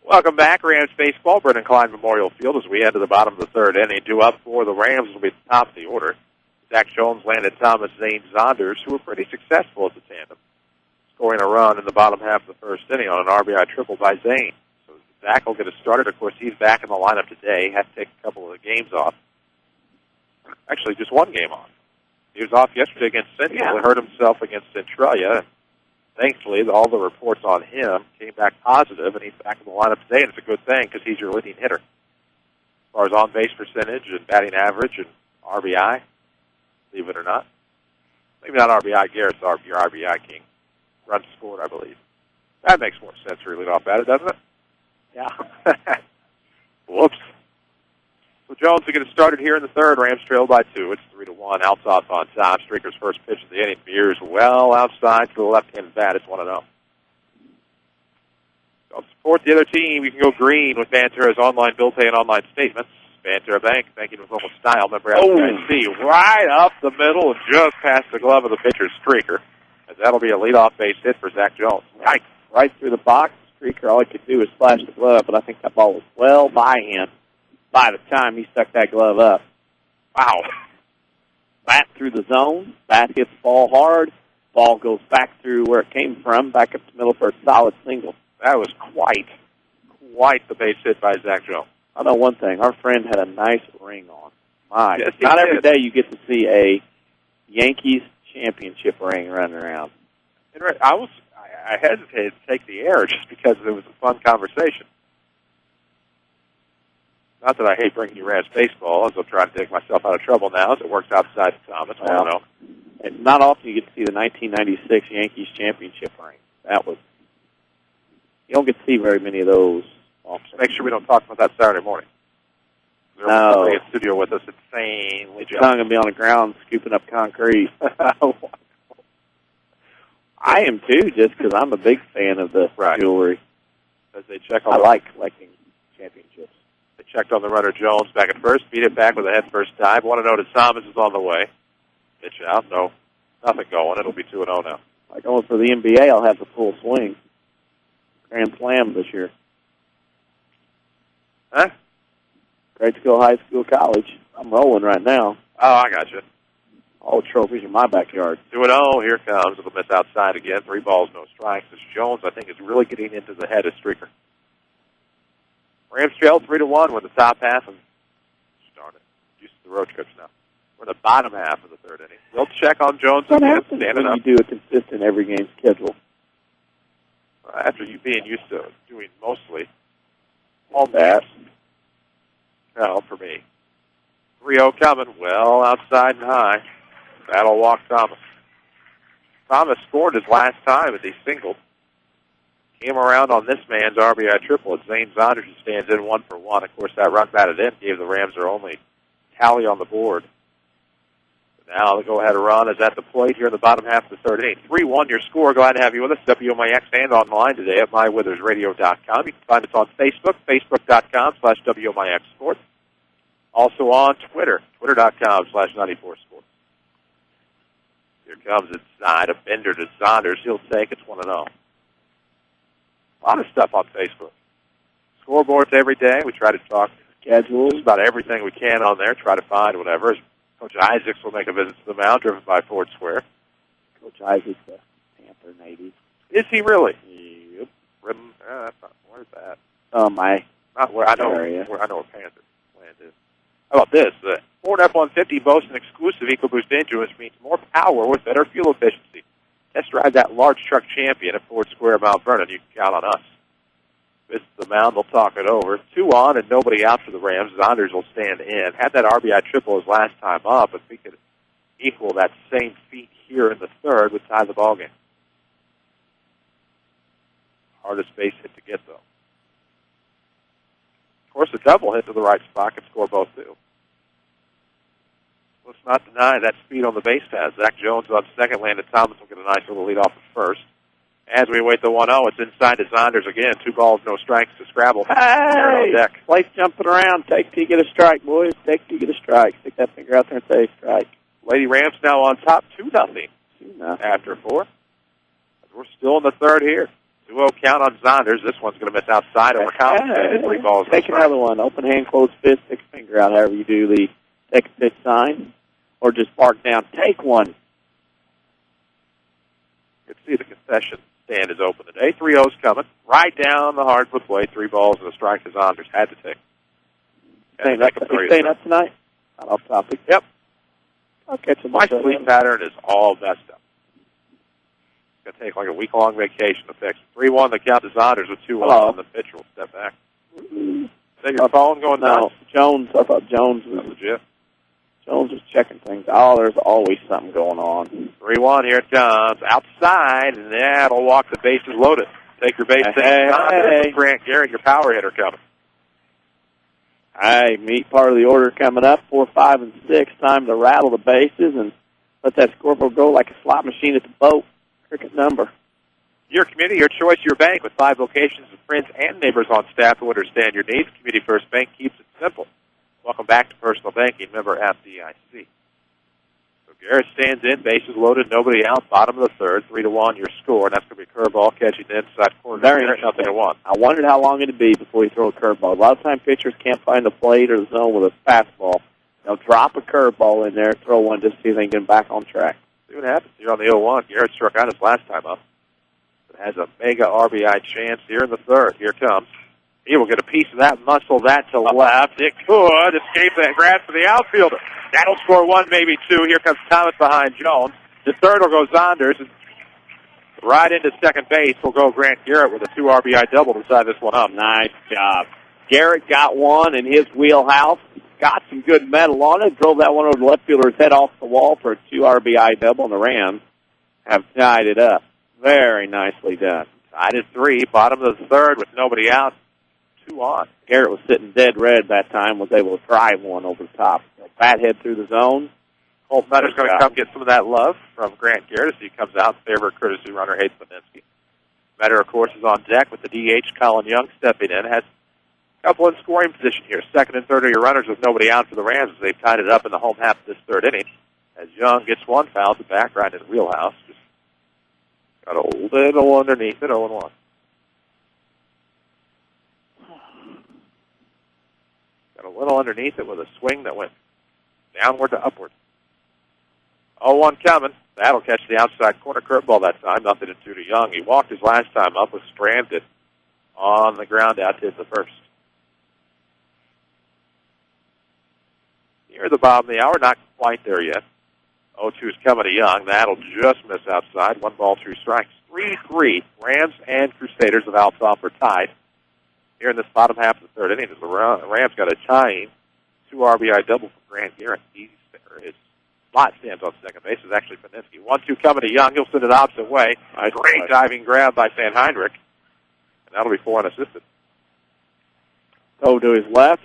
Welcome back, Rams Baseball, Brennan Klein Memorial Field, as we head to the bottom of the third inning. 2 up for the Rams will be at the top of the order. Zack Jones, Landon Thomas, Zane Zonders, who were pretty successful as a tandem, scoring a run in the bottom half of the first inning on an RBI triple by Zane. So Zack will get us started. Of course, he's back in the lineup today. Had to take a couple of the games off. Actually, just one game off. He was off yesterday against Central. He hurt himself against Centralia. Thankfully, all the reports on him came back positive, and he's back in the lineup today, and it's a good thing because he's your leading hitter. As far as on-base percentage and batting average and RBI, believe it or not. Maybe not RBI, Garrett's your RBI king. Runs scored, I believe. That makes more sense for your leadoff batter, doesn't it? Yeah. Whoops. So Jones will get it started here in the third. Rams trail by 2. It's 3-1. Althoff on top. Streaker's first pitch of the inning veers well outside to the left-hand bat. It's 1-0. To support the other team, you can go green with Banterra's online bill pay and online statements. Banterra Bank, banking with local style. Member FDIC, right up the middle and just past the glove of the pitcher, Streaker. As that'll be a leadoff base hit for Zack Jones. Right through the box. Streaker, all he could do was flash the glove, but I think that ball was well by him by the time he stuck that glove up. Wow. Bat through the zone. Bat hits the ball hard. Ball goes back through where it came from, back up the middle for a solid single. That was quite the base hit by Zack Jones. I know one thing. Our friend had a nice ring on. My, yes, not every day you get to see a Yankees championship ring running around. I I hesitated to take the air just because it was a fun conversation. Not that I hate bringing you Rams baseball, as I'm trying to take myself out of trouble now, as it works outside of Thomas. I don't know. And not often you get to see the 1996 Yankees championship ring. That was, you don't get to see very many of those. Just make sure we don't talk about that Saturday morning. There's somebody in the studio with us insanely jealous. I'm going to be on the ground scooping up concrete. I am too, just because I'm a big fan of the jewelry. As they check I like collecting championships. They checked on the runner Jones back at first, beat it back with a head first dive. Want to know that Thomas is on the way. Pitch out, no, nothing going. It'll be 2-0 now. Like going for the NBA, I'll have the full swing. Grand Slam this year. Huh? Grade school, high school, college. I'm rolling right now. Oh, I got you. All the trophies in my backyard. 2-0, here comes. It'll miss outside again. 3 balls, no strikes. As Jones, I think, is really getting into the head of Streaker. Rams trail 3-1. We're in the top half. And darn it, used to the road trips now. We're in the bottom half of the third inning. We'll check on Jones. What happens when you do a consistent every game schedule? After you being used to doing mostly all that. No, for me. 3-0 coming. Well, outside and high. That'll walk Thomas. Thomas scored his last time as he singled. Came around on this man's RBI triple. It's Zane Zonders who stands in 1-for-1. Of course, that run batted in gave the Rams their only tally on the board. But now the go-ahead run is at the plate here in the bottom half of the third inning. 3-1 your score. Glad to have you with us. WMIX and online today at mywithersradio.com. You can find us on Facebook, facebook.com/WMIX Sports. Also on Twitter, twitter.com/94sports. Here comes inside, a bender to Zonders. He'll take it. 1-0. A lot of stuff on Facebook. Scoreboards every day. We try to talk schedules, just about everything we can on there. Try to find whatever. Coach Isaacs will make a visit to the mound, driven by Ford Square. Coach Isaacs, the Panther native. Is he really? Yep. Where's that? Not where I know. I know where Panther land is. How about this? The Ford F-150 boasts an exclusive EcoBoost engine, which means more power with better fuel efficiency. Test drive that large truck champion at Ford Square, Mount Vernon. You can count on us. Visit the mound. They'll talk it over. 2 on and nobody out for the Rams. Zonders will stand in. Had that RBI triple his last time up. If we could equal that same feat here in the third, would tie the ballgame. Hardest base hit to get, though. Of course, a double hit to the right spot can score both, too. Let's not deny that speed on the base pass. Zack Jones on second. Landon Thomas will get a nice little lead off at first. As we await the 1-0, it's inside to Zonders again. 2 balls, no strikes to Scrabble. Hey! Deck. Place jumping around. Take till you get a strike, boys. Take till you get a strike. Stick that finger out there and say strike. Lady Rams now on top, 2-0 after 4. We're still in the third here. 2-0 count on Zonders. This one's going to miss outside over Collins. 3 balls, Take another one. Open hand, closed fist, stick a finger out, however you do the take a pitch sign. Or just bark down, take one. You can see the concession stand is open today. 3-0's coming. Right down the hardwood plate. 3 balls and a strike to Zonders. Had to take. Staying up tonight? Not off topic. Yep. I'll catch My sleep pattern is all messed up. It's going to take like a week-long vacation to fix it. 3-1 the count to Zonders with 2 on the pitcher will step back. Is that your phone going nuts? Jones. I thought Jones was legit. Jones was checking things. Oh, there's always something going on. 3-1, here it comes. Outside, and that'll walk the bases loaded. Take your base. Hey. Grant Garrett, your power hitter coming. Hey, meet part of the order coming up. 4, 5, and 6. Time to rattle the bases and let that scoreboard go like a slot machine at the boat. Cricket number. Your community, your choice, your bank, with 5 locations of friends and neighbors on staff who understand your needs. Community First Bank keeps it simple. Welcome back to Personal Banking, member FDIC. So Garrett stands in, bases loaded, nobody out, bottom of the third, 3-1 your score, and that's going to be a curveball catching the inside corner. Very nothing to 1. I wondered how long it'd be before you throw a curveball. A lot of times pitchers can't find the plate or the zone with a fastball. They'll drop a curveball in there, throw one just to see if they can get them back on track. See what happens here on the 0-1. Garrett struck out his last time up. It has a mega RBI chance here in the third. Here comes. He will get a piece of that, muscle that to left. It could escape that grab for the outfielder. That'll score 1, maybe 2. Here comes Thomas behind Jones. The third will go Zonders. Right into second base will go Grant Garrett with a 2 RBI double to tie this one up. Nice job. Garrett got one in his wheelhouse. Got some good metal on it. Drove that one over the left fielder's head off the wall for a 2 RBI double, and the Rams have tied it up. Very nicely done. Tied at 3, bottom of the third with nobody out. 2 on. Garrett was sitting dead red that time, was able to drive one over the top. Bat head through the zone. Colt Metter's going to come get some of that love from Grant Garrett as he comes out in favor of courtesy runner Hayes Beninsky. Metter, of course, is on deck with the DH. Colin Young stepping in. Has a couple in scoring position here. Second and third are your runners with nobody out for the Rams as they've tied it up in the home half of this third inning. As Young gets one, fouls it back right in the wheelhouse. Just got a little underneath it, 0-1. Got a little underneath it with a swing that went downward to upward. 0-1 coming. That'll catch the outside corner curveball that time. 0-2 to Young. He walked his last time up, was stranded on the ground out to the first. Near the bottom of the hour, not quite there yet. 0-2 is coming to Young. That'll just miss outside. 1 ball, 2 strikes. 3-3. Rams and Crusaders of Althoff are tied. Here in this bottom half of the third inning, the Rams got a tying 2 RBI double from Grant Garrett. His slot stands on second base is actually Beninsky. 1-2 coming to Young. He'll send it opposite way. Great diving grab by Van Heinrich. And that'll be 4 unassisted. Go to his left.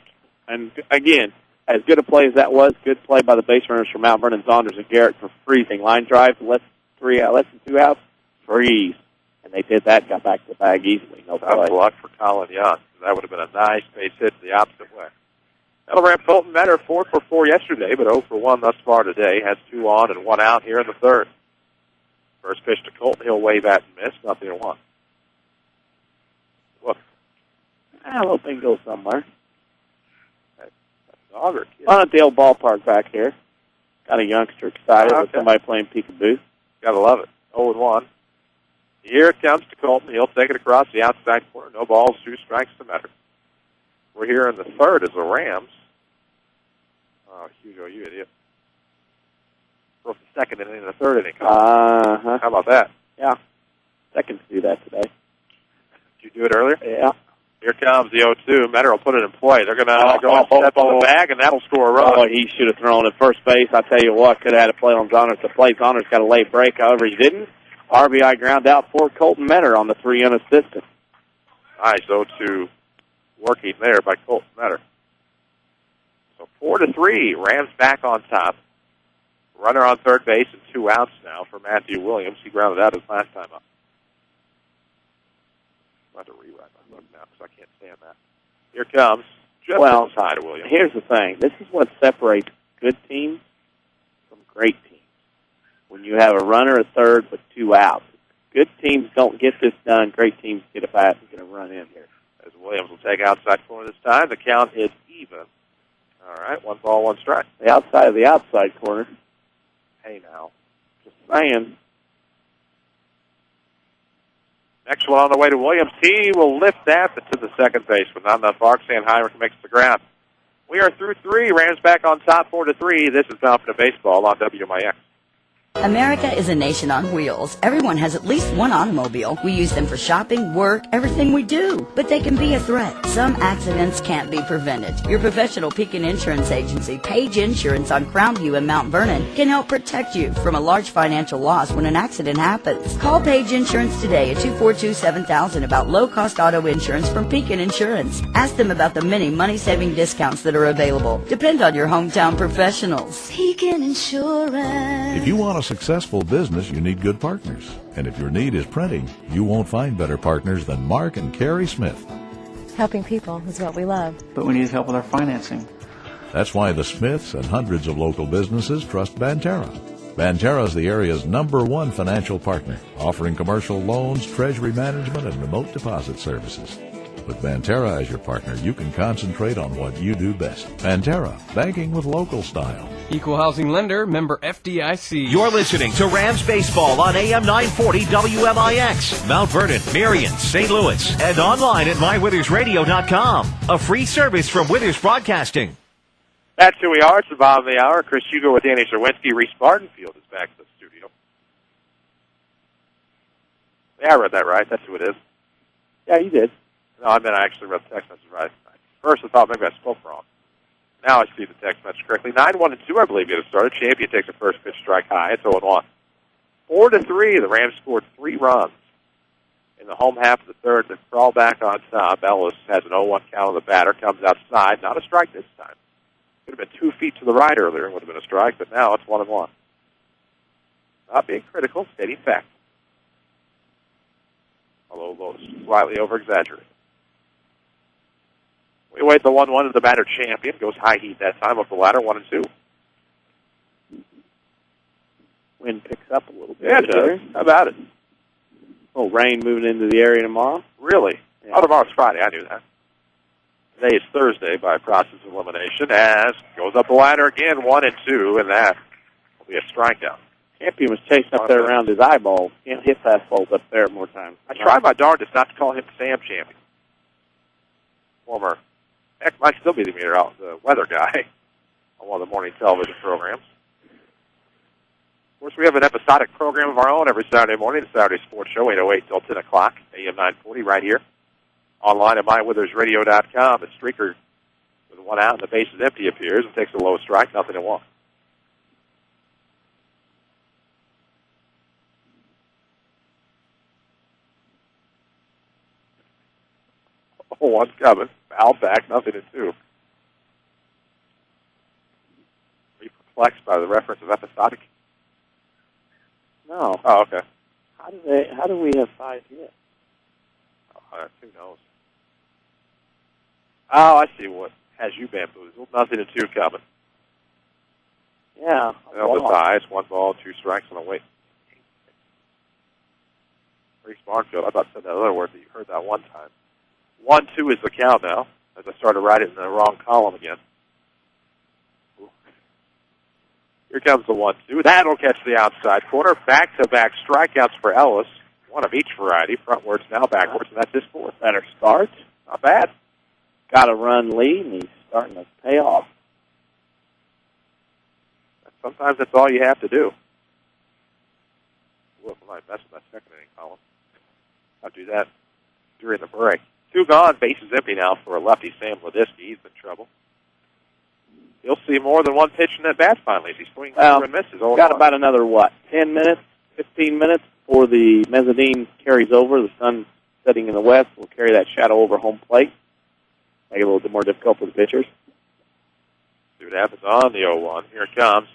And again, as good a play as that was, good play by the base runners from Mount Vernon, Saunders and Garrett for freezing. Line drive, less than 2 outs, freeze. And they did that, got back to the bag easily. No play. That was luck for Colin Young. That would have been a nice base hit the opposite way. That'll ramp Colton Metter 4 for 4 yesterday, but 0 for 1 thus far today. Has 2 on and 1 out here in the third. First pitch to Colton. He'll wave at and miss. 0-1. Look. I hope he goes somewhere. Auger kid. On at the old ballpark back here. Got a youngster excited with somebody playing peekaboo. Gotta love it. 0-1. Here it comes to Colton. He'll take it across the outside corner. No balls, 2 strikes to Metter. We're here in the third as the Rams. Oh, Hugo, you idiot. Both the second inning and the third inning. How about that? Yeah. Seconds do that today. Did you do it earlier? Yeah. Here comes the 0-2. Metter will put it in play. They're going to go and step on the bag, and that'll score a run. Oh, he should have thrown at first base. I tell you what, could have had a play on Zonners to play. Zonners got a late break. However, he didn't. RBI ground out for Colton Metter on the 3 unassisted. Nice 0-2 working there by Colton Metter. So 4-3. Rams back on top. Runner on third base and 2 outs now for Matthew Williams. He grounded out his last time up. I'm about to rewrite my book now because I can't stand that. Here comes just inside of Williams. Here's the thing. This is what separates good teams from great teams. When you have a runner at third with 2 outs. Good teams don't get this done. Great teams get a bat and get a run in here. As Williams will take outside corner this time. The count is even. All right, 1 ball, 1 strike. The outside of the outside corner. Hey, now. Just saying. Next one on the way to Williams. He will lift that to the second base, but not enough arc. Van Heinrich makes the ground. We are through 3. Rams back on top 4-3. This is Confident Baseball on WMIX. America is a nation on wheels. Everyone has at least one automobile. We use them for shopping, work, everything we do. But they can be a threat. Some accidents can't be prevented. Your professional Pekin Insurance Agency, Page Insurance on Crown View and Mount Vernon, can help protect you from a large financial loss when an accident happens. Call Page Insurance today at 242-7000 about low-cost auto insurance from Pekin Insurance. Ask them about the many money-saving discounts that are available. Depend on your hometown professionals. Pekin Insurance. If you want a successful business, you need good partners. And if your need is printing, you won't find better partners than Mark and Carrie Smith. Helping people is what we love. But we need help with our financing. That's why the Smiths and hundreds of local businesses trust Banterra. Banterra is the area's #1 financial partner, offering commercial loans, treasury management, and remote deposit services. With Banterra as your partner, you can concentrate on what you do best. Banterra, banking with local style. Equal housing lender, member FDIC. You're listening to Rams Baseball on AM 940 WMIX, Mount Vernon, Marion, St. Louis, and online at mywithersradio.com. A free service from Withers Broadcasting. That's who we are. It's the bottom of the hour. Chris Hugo with Danny Czerwinski. Reese Bartonfield is back to the studio. Yeah, I read that right. That's who it is. Yeah, you did. No, I meant I actually read the text message right. First, I thought maybe I spoke wrong. Now I see the text message correctly. 9-1-2, I believe, you started. Champion takes a first pitch strike high. It's 0-1. 4-3, the Rams scored 3 runs. In the home half of the third, they crawl back on top. Ellis has an 0-1 count on the batter, comes outside. Not a strike this time. Could have been 2 feet to the right earlier and would have been a strike, but now it's 1-1. Not being critical, stating fact. Although slightly over-exaggerated. We wait the 1-1 of the batter champion. Goes high heat that time up the ladder, 1-2. Wind picks up a little bit. Yeah, it does. How about it? Oh, rain moving into the area tomorrow? Really? Yeah. Oh, tomorrow's Friday. I knew that. Today is Thursday by process of elimination. As goes up the ladder again, 1-2, and that will be a strikeout. Champion was chasing up there around his eyeball. Can't hit fastballs up there more times. I tried my darndest not to call him Sam Champion. Former, heck, might still be the weather guy on one of the morning television programs. Of course, we have an episodic program of our own every Saturday morning, the Saturday Sports Show, 8:08 till 10 o'clock, AM 940, right here. Online at mywithersradio.com. The streaker with 1 out and the base is empty appears and takes a low strike, 0-1. Oh, one's coming. Foul back, 0-2. Are you perplexed by the reference of episodic? No. Oh, okay. How do we have 5 hits? Who knows? Oh, I see what has you bamboozled. 0-2 coming. Yeah. The ties, 1 ball, 2 strikes on the way. Reese Barnfield, I thought said that other word that you heard that one time. 1-2 is the count now, as I started writing in the wrong column again. Ooh. Here comes the 1-2. That'll catch the outside corner. Back-to-back strikeouts for Ellis. One of each variety. Frontwards, now backwards, and that's his 4th. Better start. Not bad. Got a run lead, and he's starting to pay off. Sometimes that's all you have to do. Look, I might mess with that second inning column. I'll do that during the break. 2 gone, bases empty now for a lefty, Sam Ledisky. He's in trouble. He'll see more than one pitch in that bat finally as he swings through and misses. Got about another, 10 minutes, 15 minutes before the mezzanine carries over. The sun setting in the west will carry that shadow over home plate. Make it a little bit more difficult for the pitchers. See what happens on the 0-1. Here it comes.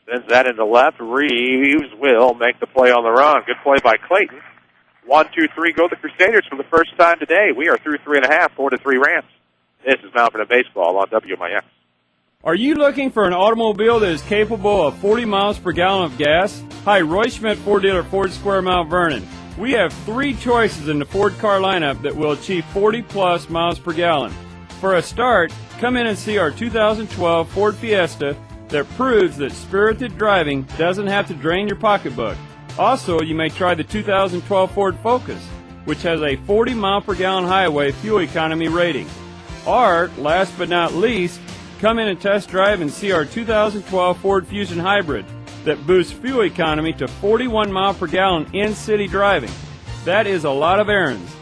Sends that into left. Reeves will make the play on the run. Good play by Clayton. 1-2-3, go the Crusaders for the first time today. We are through 3.5, 4-3 Rams. This is Mount Vernon Baseball on WMIX. Are you looking for an automobile that is capable of 40 miles per gallon of gas? Hi, Roy Schmidt, Ford dealer, Ford Square, Mount Vernon. We have 3 choices in the Ford car lineup that will achieve 40-plus miles per gallon. For a start, come in and see our 2012 Ford Fiesta that proves that spirited driving doesn't have to drain your pocketbook. Also, you may try the 2012 Ford Focus, which has a 40-mile-per-gallon highway fuel economy rating. Or, last but not least, come in and test drive and see our 2012 Ford Fusion Hybrid that boosts fuel economy to 41 miles per gallon in city driving. That is a lot of errands.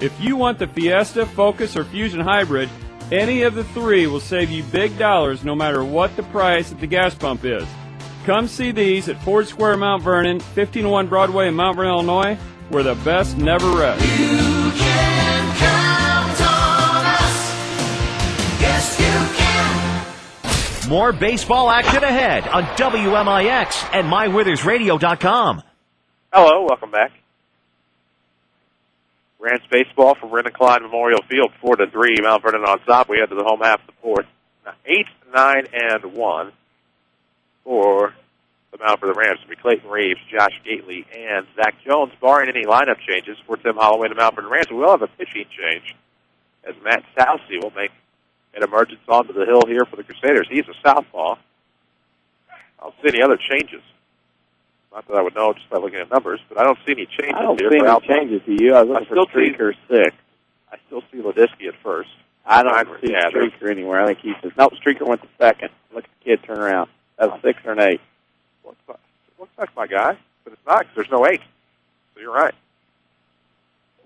If you want the Fiesta, Focus, or Fusion Hybrid, any of the 3 will save you big dollars no matter what the price at the gas pump is. Come see these at Ford Square, Mount Vernon, 1501 Broadway in Mount Vernon, Illinois, where the best never rest. You can count on us. Yes, you can. More baseball action ahead on WMIX and mywithersradio.com. Hello, welcome back. Rams baseball from Vernon Klein Memorial Field, 4-3. Mount Vernon on top. We head to the home half of the 4th. 8, 9, and 1 for the Mount Vernon Rams. It'll be Clayton Reeves, Josh Gately, and Zack Jones, barring any lineup changes for Tim Holloway and the Mount Vernon Rams. We will have a pitching change as Matt Sousey will make an emergence onto the hill here for the Crusaders. He's a southpaw. I don't see any other changes. Not that I would know just by looking at numbers, but I don't see any changes here. I don't see any changes to you. I was looking for Streaker 6. I still see Ledisky at first. I don't see Streaker anywhere. I think he says, nope, Streaker went to second. Look at the kid turn around. That's a 6 or an 8. Looks like my guy, but it's not because there's no 8. So you're right.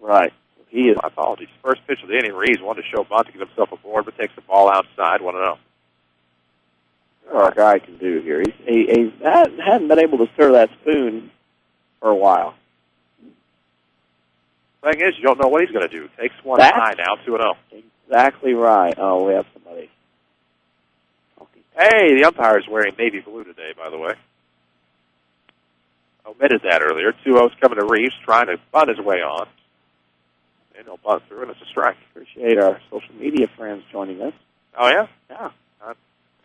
Right. He is. My apologies. First pitch of the inning, Reeves wanted to show bunt to get himself aboard, but takes the ball outside. 1-0. What our guy can do here. He hadn't been able to stir that spoon for a while. Thing is, you don't know what he's going to do. Takes one high now, 2-0. Exactly right. Oh, we have somebody. Hey, the umpire is wearing navy blue today, by the way. Omitted that earlier. 2-0's coming to Reeves, trying to bunt his way on. And he'll bunt through, and it's a strike. Appreciate our social media friends joining us. Oh, yeah? Yeah.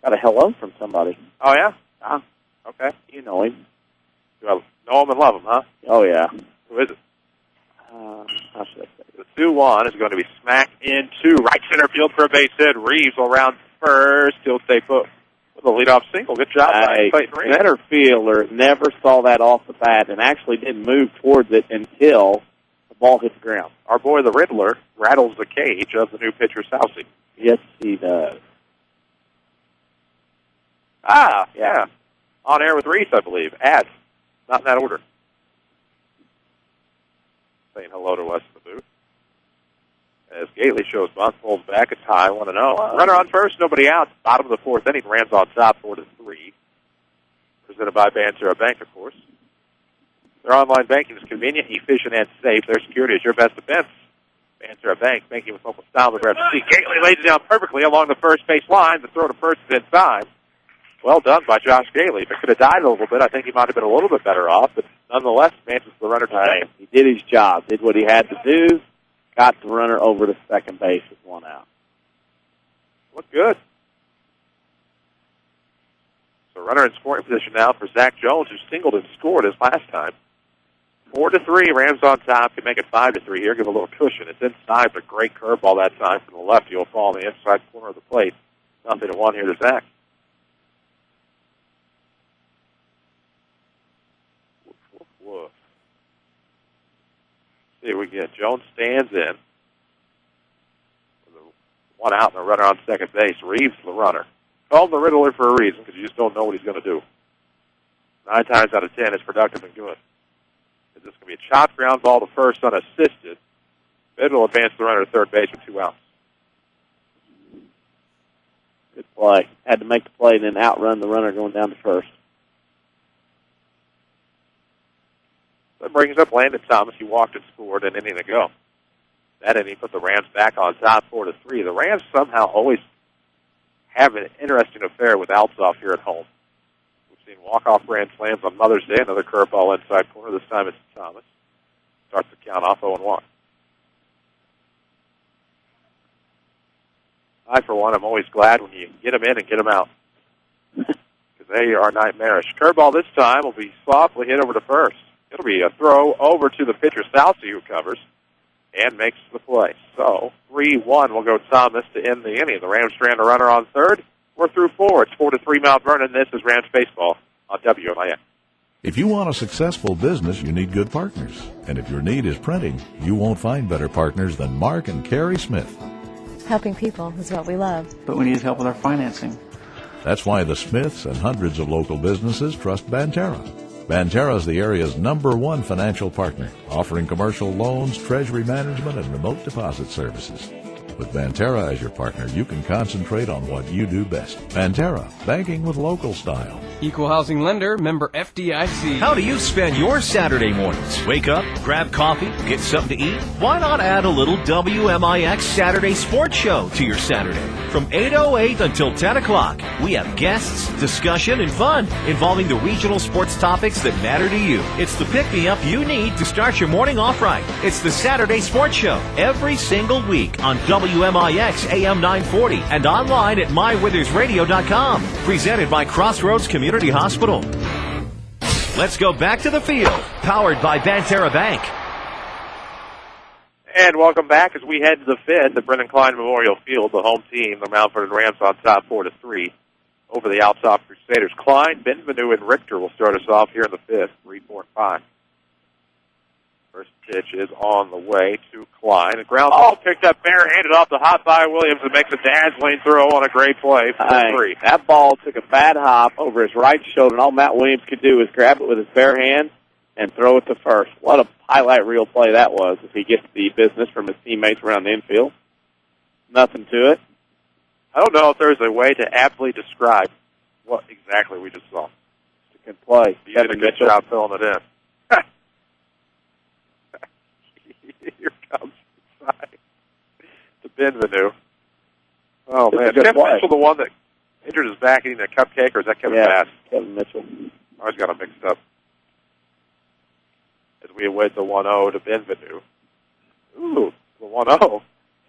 Got a hello from somebody. Oh, yeah? Ah. Okay. You know him. Do I know him and love him, huh? Oh, yeah. Who is it? How should I say? The 2-1 is going to be smacked into right center field for a base hit. Reeves will round first. He'll stay put with a leadoff single. Good job by Clayton Reeves. Center fielder never saw that off the bat and actually didn't move towards it until the ball hit the ground. Our boy, the Riddler, rattles the cage of the new pitcher, Sousey. Yes, he does. Ah, yeah. On air with Reese, I believe. Ads. Not in that order. Saying hello to us in the booth. As Gately shows bunt, pulls back, a tie, 1-0. Runner on first, nobody out. Bottom of the fourth inning, Rams on top, 4-3. Presented by Banterra Bank, of course. Their online banking is convenient, efficient, and safe. Their security is your best defense. Banterra Bank, banking with local style. We're to see Gately lays it down perfectly along the first base line. The throw to first is in time. Well done by Josh Gately. If it could have died a little bit, I think he might have been a little bit better off, but nonetheless, manages the runner to save. He did his job, did what he had to do, got the runner over to second base with one out. Looked good. So runner in scoring position now for Zack Jones, who singled and scored his last time. 4-3, Rams on top. Can make it 5-3 here, give a little cushion. It's inside, but great curveball that time from the left. He'll fall on the inside corner of the plate. 0-1 here to Zack. Woof. See what we get. Jones stands in. One out and a runner on second base. Reeves the runner. Call him the Riddler for a reason, because you just don't know what he's going to do. 9 times out of 10, it's productive and good. Is this going to be a chopped ground ball to first unassisted? It will advance the runner to third base with 2 outs. Good play. Had to make the play and then outrun the runner going down to first. That brings up Landon Thomas. He walked and scored an inning ago. That inning put the Rams back on top 4-3. The Rams somehow always have an interesting affair with Althoff here at home. We've seen walk-off grand slams on Mother's Day. Another curveball inside corner. This time it's Thomas. Starts the count off 0-1. I, for one, am always glad when you get them in and get them out. Because they are nightmarish. Curveball this time will be softly hit over to first. It'll be a throw over to the pitcher, Sousey, who covers and makes the play. So 3-1 will go Thomas to end the inning. The Rams strand a runner on third. We're through 4. It's 4-3 Mount Vernon. This is Rams Baseball on WMIX. If you want a successful business, you need good partners. And if your need is printing, you won't find better partners than Mark and Carrie Smith. Helping people is what we love. But we need help with our financing. That's why the Smiths and hundreds of local businesses trust Banterra. Banterra is the area's #1 financial partner, offering commercial loans, treasury management, and remote deposit services. With Banterra as your partner, you can concentrate on what you do best. Banterra, banking with local style. Equal housing lender, member FDIC. How do you spend your Saturday mornings? Wake up, grab coffee, get something to eat? Why not add a little WMIX Saturday Sports Show to your Saturday? From 8:08 until 10 o'clock, we have guests, discussion, and fun involving the regional sports topics that matter to you. It's the pick-me-up you need to start your morning off right. It's the Saturday Sports Show every single week on WMIX AM 940 and online at mywithersradio.com. Presented by Crossroads Community Hospital. Let's go back to the field. Powered by Banterra Bank. And welcome back as we head to the 5th at Brendan Klein Memorial Field. The home team, the Mount Vernon Rams, on top 4-3 over the Althoff Crusaders. Klein, Benvenu, and Richter will start us off here in the 5th, 3, 4, and 5. First pitch is on the way to Klein. The ground ball picked up barehanded off the hop by Williams and makes a dazzling throw on a great play for 3. That ball took a bad hop over his right shoulder, and all Matt Williams could do was grab it with his bare hand and throw it to first. What a highlight reel play that was if he gets the business from his teammates around the infield. Nothing to it. I don't know if there's a way to aptly describe what exactly we just saw. It's a good play. You did a good job filling it in. Here comes to Benvenu. Oh, man. Is Kevin Mitchell the one that injured his back eating a cupcake, or is that Kevin Bass? Kevin Mitchell. I always got them mixed up. As we await the 1-0 to Benvenu. Ooh, the 1-0.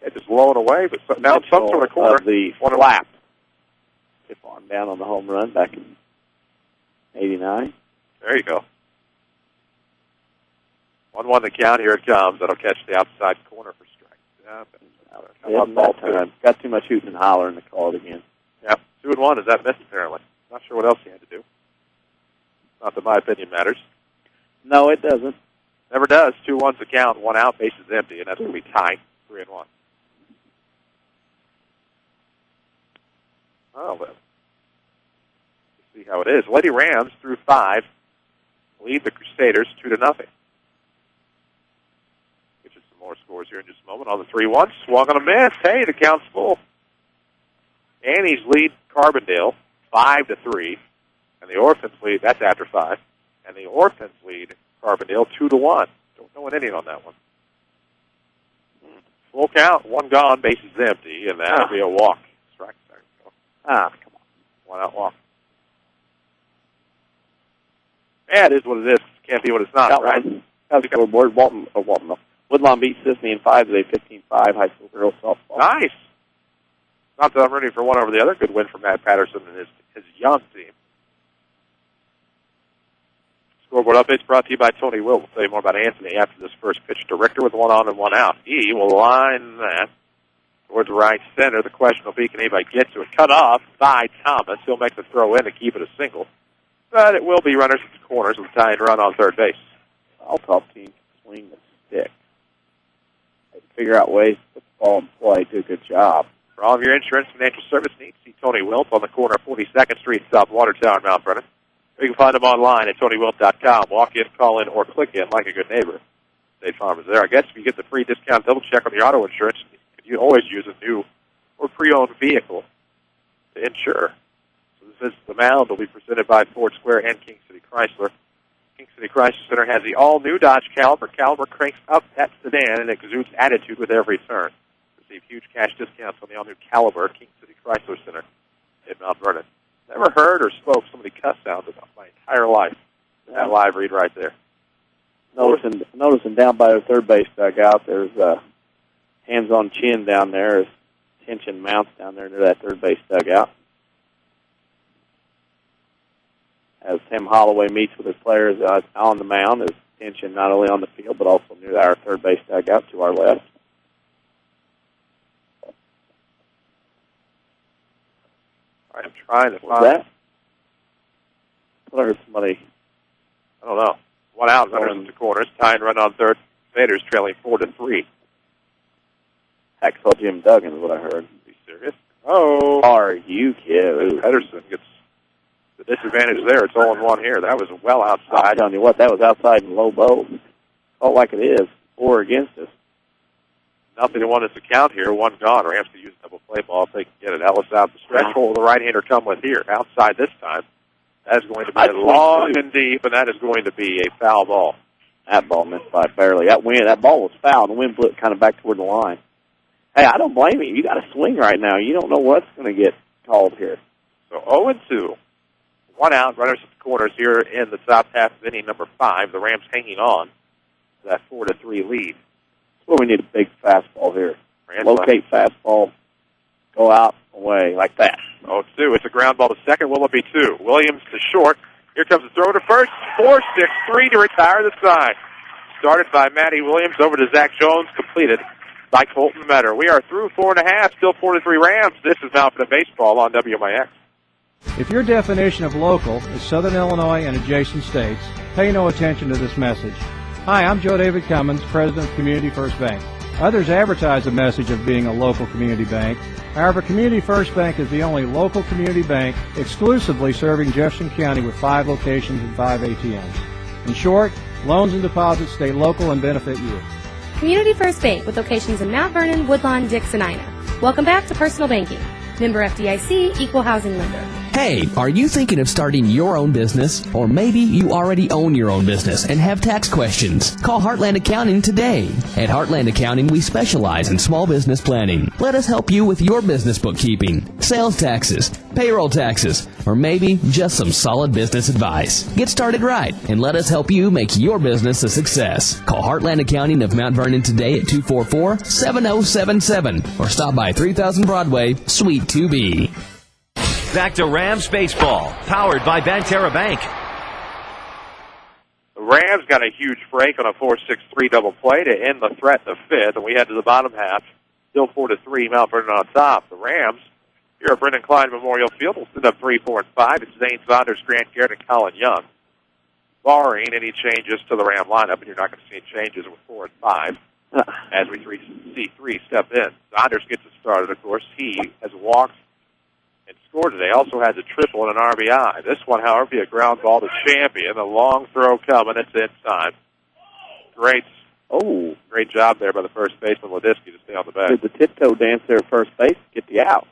It just blowing away, but now it's some sort of corner. The flap. Tip on down on the home run back in 89. There you go. 1-1 the count. Here it comes. That'll catch the outside corner for strike. Got too much hooting and hollering to call it again. Yeah, 2-1. Is that missed apparently? Not sure what else he had to do. Not that my opinion matters. No, it doesn't. Never does. 2-1's the count. 1 out, bases empty, and that's going to be tight. 3-1. Oh, well. Let's see how it is. Lady Rams through 5 lead the Crusaders 2-0. Get you some more scores here in just a moment. On the 3-1, swung on a miss. Hey, the count's full. Annie's lead Carbondale 5-3, and the Orphans lead. That's after 5, and the Orphans lead Carbondale 2-1. Don't know an inning on that one. Full count, 1 gone, bases empty, and that'll be a walk. Strike. Come on. 1 out walk. Yeah, it is what it is. Can't be what it's not, right? How's the scoreboard? Woodlawn beats Sisney in 5 today, 15-5, high school girls softball. Nice. Not that I'm rooting for one over the other. Good win for Matt Patterson and his young team. Scoreboard updates brought to you by Tony Will. We'll tell you more about Anthony after this first pitch to Richter with 1 on and 1 out. He will line that towards right center. The question will be, can anybody get to it? Cut off by Thomas. He'll make the throw in to keep it a single. But it will be runners at the corners with a tying run on third base. Althoff team can swing the stick. They figure out ways to put the ball in play. Do a good job. For all of your insurance financial service needs, see Tony Wilt on the corner of 42nd Street, South Watertown, Mount Vernon. You can find him online at TonyWilt.com. Walk in, call in, or click in like a good neighbor. State Farm is there. I guess if you get the free discount double check on the auto insurance, you always use a new or pre-owned vehicle to insure. So this is the mound. Will be presented by Ford Square and King City Chrysler. King City Chrysler Center has the all-new Dodge Caliber. Caliber cranks up that sedan and exudes attitude with every turn. Receive huge cash discounts on the all-new Caliber, King City Chrysler Center in Mount Vernon. Never heard or spoke so many cuss sounds about my entire life. That live read right there. Noticing down by the third base dugout, there's hands on chin down there as tension mounts down there near that third base dugout. As Tim Holloway meets with his players on the mound, there's tension not only on the field but also near our third base dugout to our left. I'm trying to find that. I heard somebody. I don't know. 1 out, runners at the corners. Tying run on third. Crusaders trailing 4-3. Hacksaw Jim Duggan is what I heard. Be serious? Oh. Are you kidding? Pedersen gets the disadvantage there. It's 0-1 here. That was well outside. I'm telling you what, that was outside in low bow. Felt like it is. 4 against us. 0-1 is the count here. 1 gone. Rams to use double play ball if they can get it. Ellis out the stretch. What will the right-hander come with here? Outside this time. That is going to be long and deep, and that is going to be a foul ball. That ball missed by barely. That ball was foul. The wind blew it kind of back toward the line. Hey, I don't blame you. You got to swing right now. You don't know what's going to get called here. So 0-2. 1 out. Runners at the corners here in the top half of inning number 5. The Rams hanging on to that 4-3 lead. Well, we need a big fastball here. Locate fastball, go out, away, like that. 0-2. It's a ground ball to second. Will it be 2? Williams to short. Here comes the throw to first. 4-6-3 to retire the side. Started by Matty Williams over to Zack Jones. Completed by Colton Metter. We are through 4.5. Still 4-3 Rams. This is Mount Vernon Baseball on WMIX. If your definition of local is Southern Illinois and adjacent states, pay no attention to this message. Hi, I'm Joe David Cummins, President of Community First Bank. Others advertise the message of being a local community bank. However, Community First Bank is the only local community bank exclusively serving Jefferson County with 5 locations and 5 ATMs. In short, Loans and deposits stay local and benefit you. Community First Bank with locations in Mount Vernon, Woodlawn, Dix, and Ina. Welcome back to Personal Banking. Member FDIC, Equal Housing Lender. Hey, are you thinking of starting your own business? Or maybe you already own your own business and have tax questions? Call Heartland Accounting today. At Heartland Accounting, we specialize in small business planning. Let us help you with your business bookkeeping, sales taxes, payroll taxes, or maybe just some solid business advice. Get started right and let us help you make your business a success. Call Heartland Accounting of Mount Vernon today at 244-7077 or stop by 3000 Broadway, Suite 2B. Back to Rams baseball, powered by Banterra Bank. The Rams got a huge break on a 4-6-3 double play to end the threat in the fifth, and we head to the bottom half. Still 4-3, Mount Vernon on top. The Rams, here at Brendan Klein Memorial Field, will sit up 3, 4, and 5. It's Zane Saunders, Grant Garrett, and Colin Young. Barring any changes to the Ram lineup, and you're not going to see any changes with 4 and 5, as we see 3 step in. Saunders gets it started, of course. He has walked and scored today. Also has a triple and an RBI. This one, however, be a ground ball to Champion. A long throw coming. It's inside. Great job there by the first baseman, Ledisky, to stay on the bag. Did the tiptoe dance there at first base to get the out?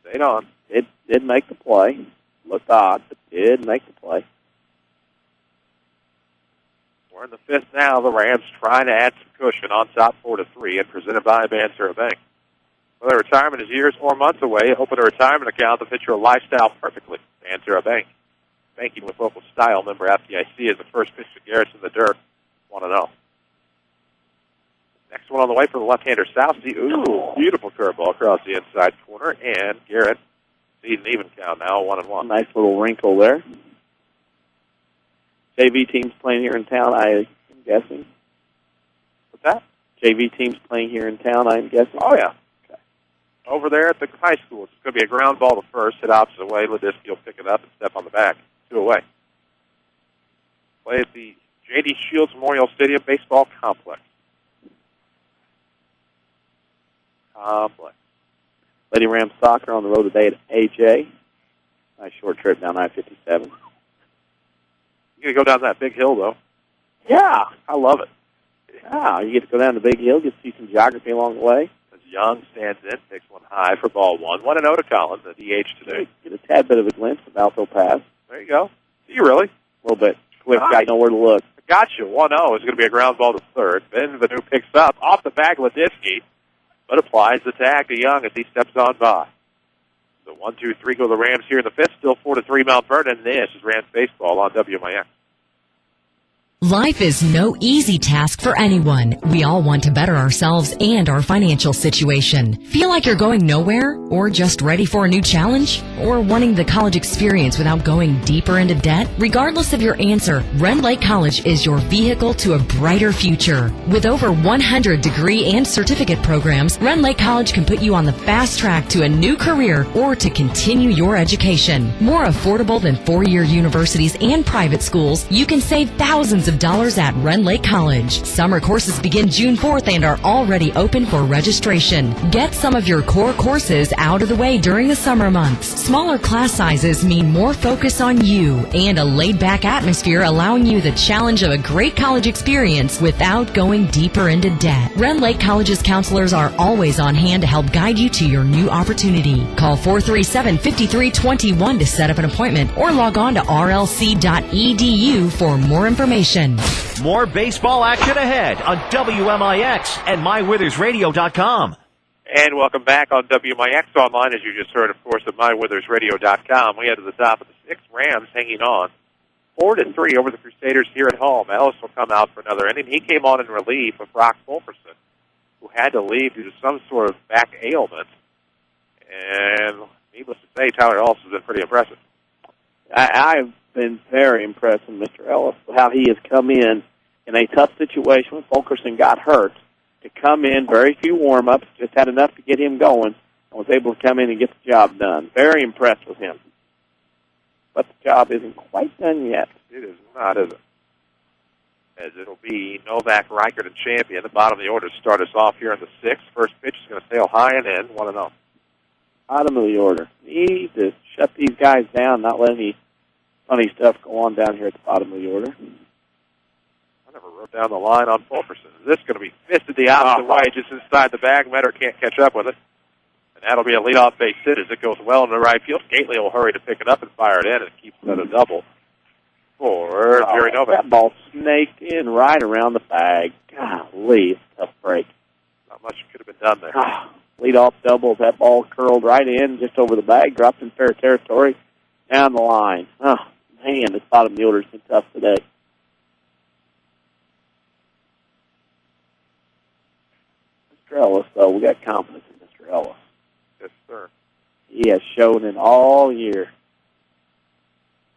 Stayed on. It did make the play. Looked odd, but did make the play. We're in the fifth now. The Rams trying to add some cushion on top 4-3 and presented by Banterra Bank. Whether retirement is years or months away, open a retirement account to fit your lifestyle perfectly. Banterra Bank. Banking with local style. Member FDIC is the first pitch to Garrett's in the dirt. 1-0. Next one on the way for the left-hander Southsea. Ooh, beautiful curveball across the inside corner. And Garrett sees an even count now, 1-1. Nice little wrinkle there. JV teams playing here in town, I'm guessing. What's that? JV teams playing here in town, I'm guessing. Oh, yeah. Okay. Over there at the high school, it's going to be a ground ball to first, hit opposite way. Ledisky will pick it up and step on the back. 2 away. Play at the J.D. Shields Memorial Stadium Baseball Complex. Lady Rams soccer on the road today at AJ. Nice short trip down I-57. You got to go down that big hill, though. Yeah. I love it. Yeah, you get to go down the big hill, get to see some geography along the way. As Young stands in, takes one high for ball 1. 1-0 to Collins, the DH today. Get a tad bit of a glimpse of Alto Pass. There you go. See you really? A little bit. Cliff got nowhere to look. I got you. 1-0 is going to be a ground ball to third. Benvenu picks up off the back of Ledisky, but applies the tag to Young as he steps on by. So 1-2-3 go the Rams here in the fifth. Still 4-3 Mount Vernon. This is Rams baseball on WMIX. Life is no easy task for anyone. We all want to better ourselves and our financial situation. Feel like you're going nowhere? Or just ready for a new challenge? Or wanting the college experience without going deeper into debt? Regardless of your answer, Rend Lake College is your vehicle to a brighter future. With over 100 degree and certificate programs, Rend Lake College can put you on the fast track to a new career or to continue your education. More affordable than four-year universities and private schools, you can save thousands of dollars at Rend Lake College. Summer courses begin June 4th and are already open for registration. Get some of your core courses out of the way during the summer months. Smaller class sizes mean more focus on you and a laid-back atmosphere allowing you the challenge of a great college experience without going deeper into debt. Rend Lake College's counselors are always on hand to help guide you to your new opportunity. Call 437-5321 to set up an appointment or log on to rlc.edu for more information. More baseball action ahead on WMIX and MyWithersRadio.com. And welcome back on WMIX online, as you just heard, of course, at MyWithersRadio.com. We head to the top of the sixth. Rams hanging on 4-3 over the Crusaders here at home. Ellis will come out for another inning. He came on in relief of Brock Fulkerson, who had to leave due to some sort of back ailment. And needless to say, Tyler Ellis has been pretty impressive. I've been very impressed with Mr. Ellis, how he has come in a tough situation when Fulkerson got hurt, to come in, very few warm-ups, just had enough to get him going, and was able to come in and get the job done. Very impressed with him. But the job isn't quite done yet. It is not, is it? As it'll be Novak, Reichert, and Champion. The bottom of the order to start us off here in the sixth. First pitch is going to sail high and in, 1-0. Bottom of the order. Need to shut these guys down, not let any funny stuff go on down here at the bottom of the order. I never wrote down the line on Fulkerson. Is this going to be fisted the opposite way, just inside the bag? Metter can't catch up with it. And that'll be a leadoff base hit as it goes well in the right field. Gately will hurry to pick it up and fire it in and keeps it at a double for Jerry Novak. That ball snaked in right around the bag. Golly, it's a tough break. Not much could have been done there. Leadoff double. That ball curled right in, just over the bag, dropped in fair territory, down the line. Oh, man, this bottom of the order's been tough today. Mr. Ellis, though, we got confidence in Mr. Ellis. Yes, sir. He has shown it all year.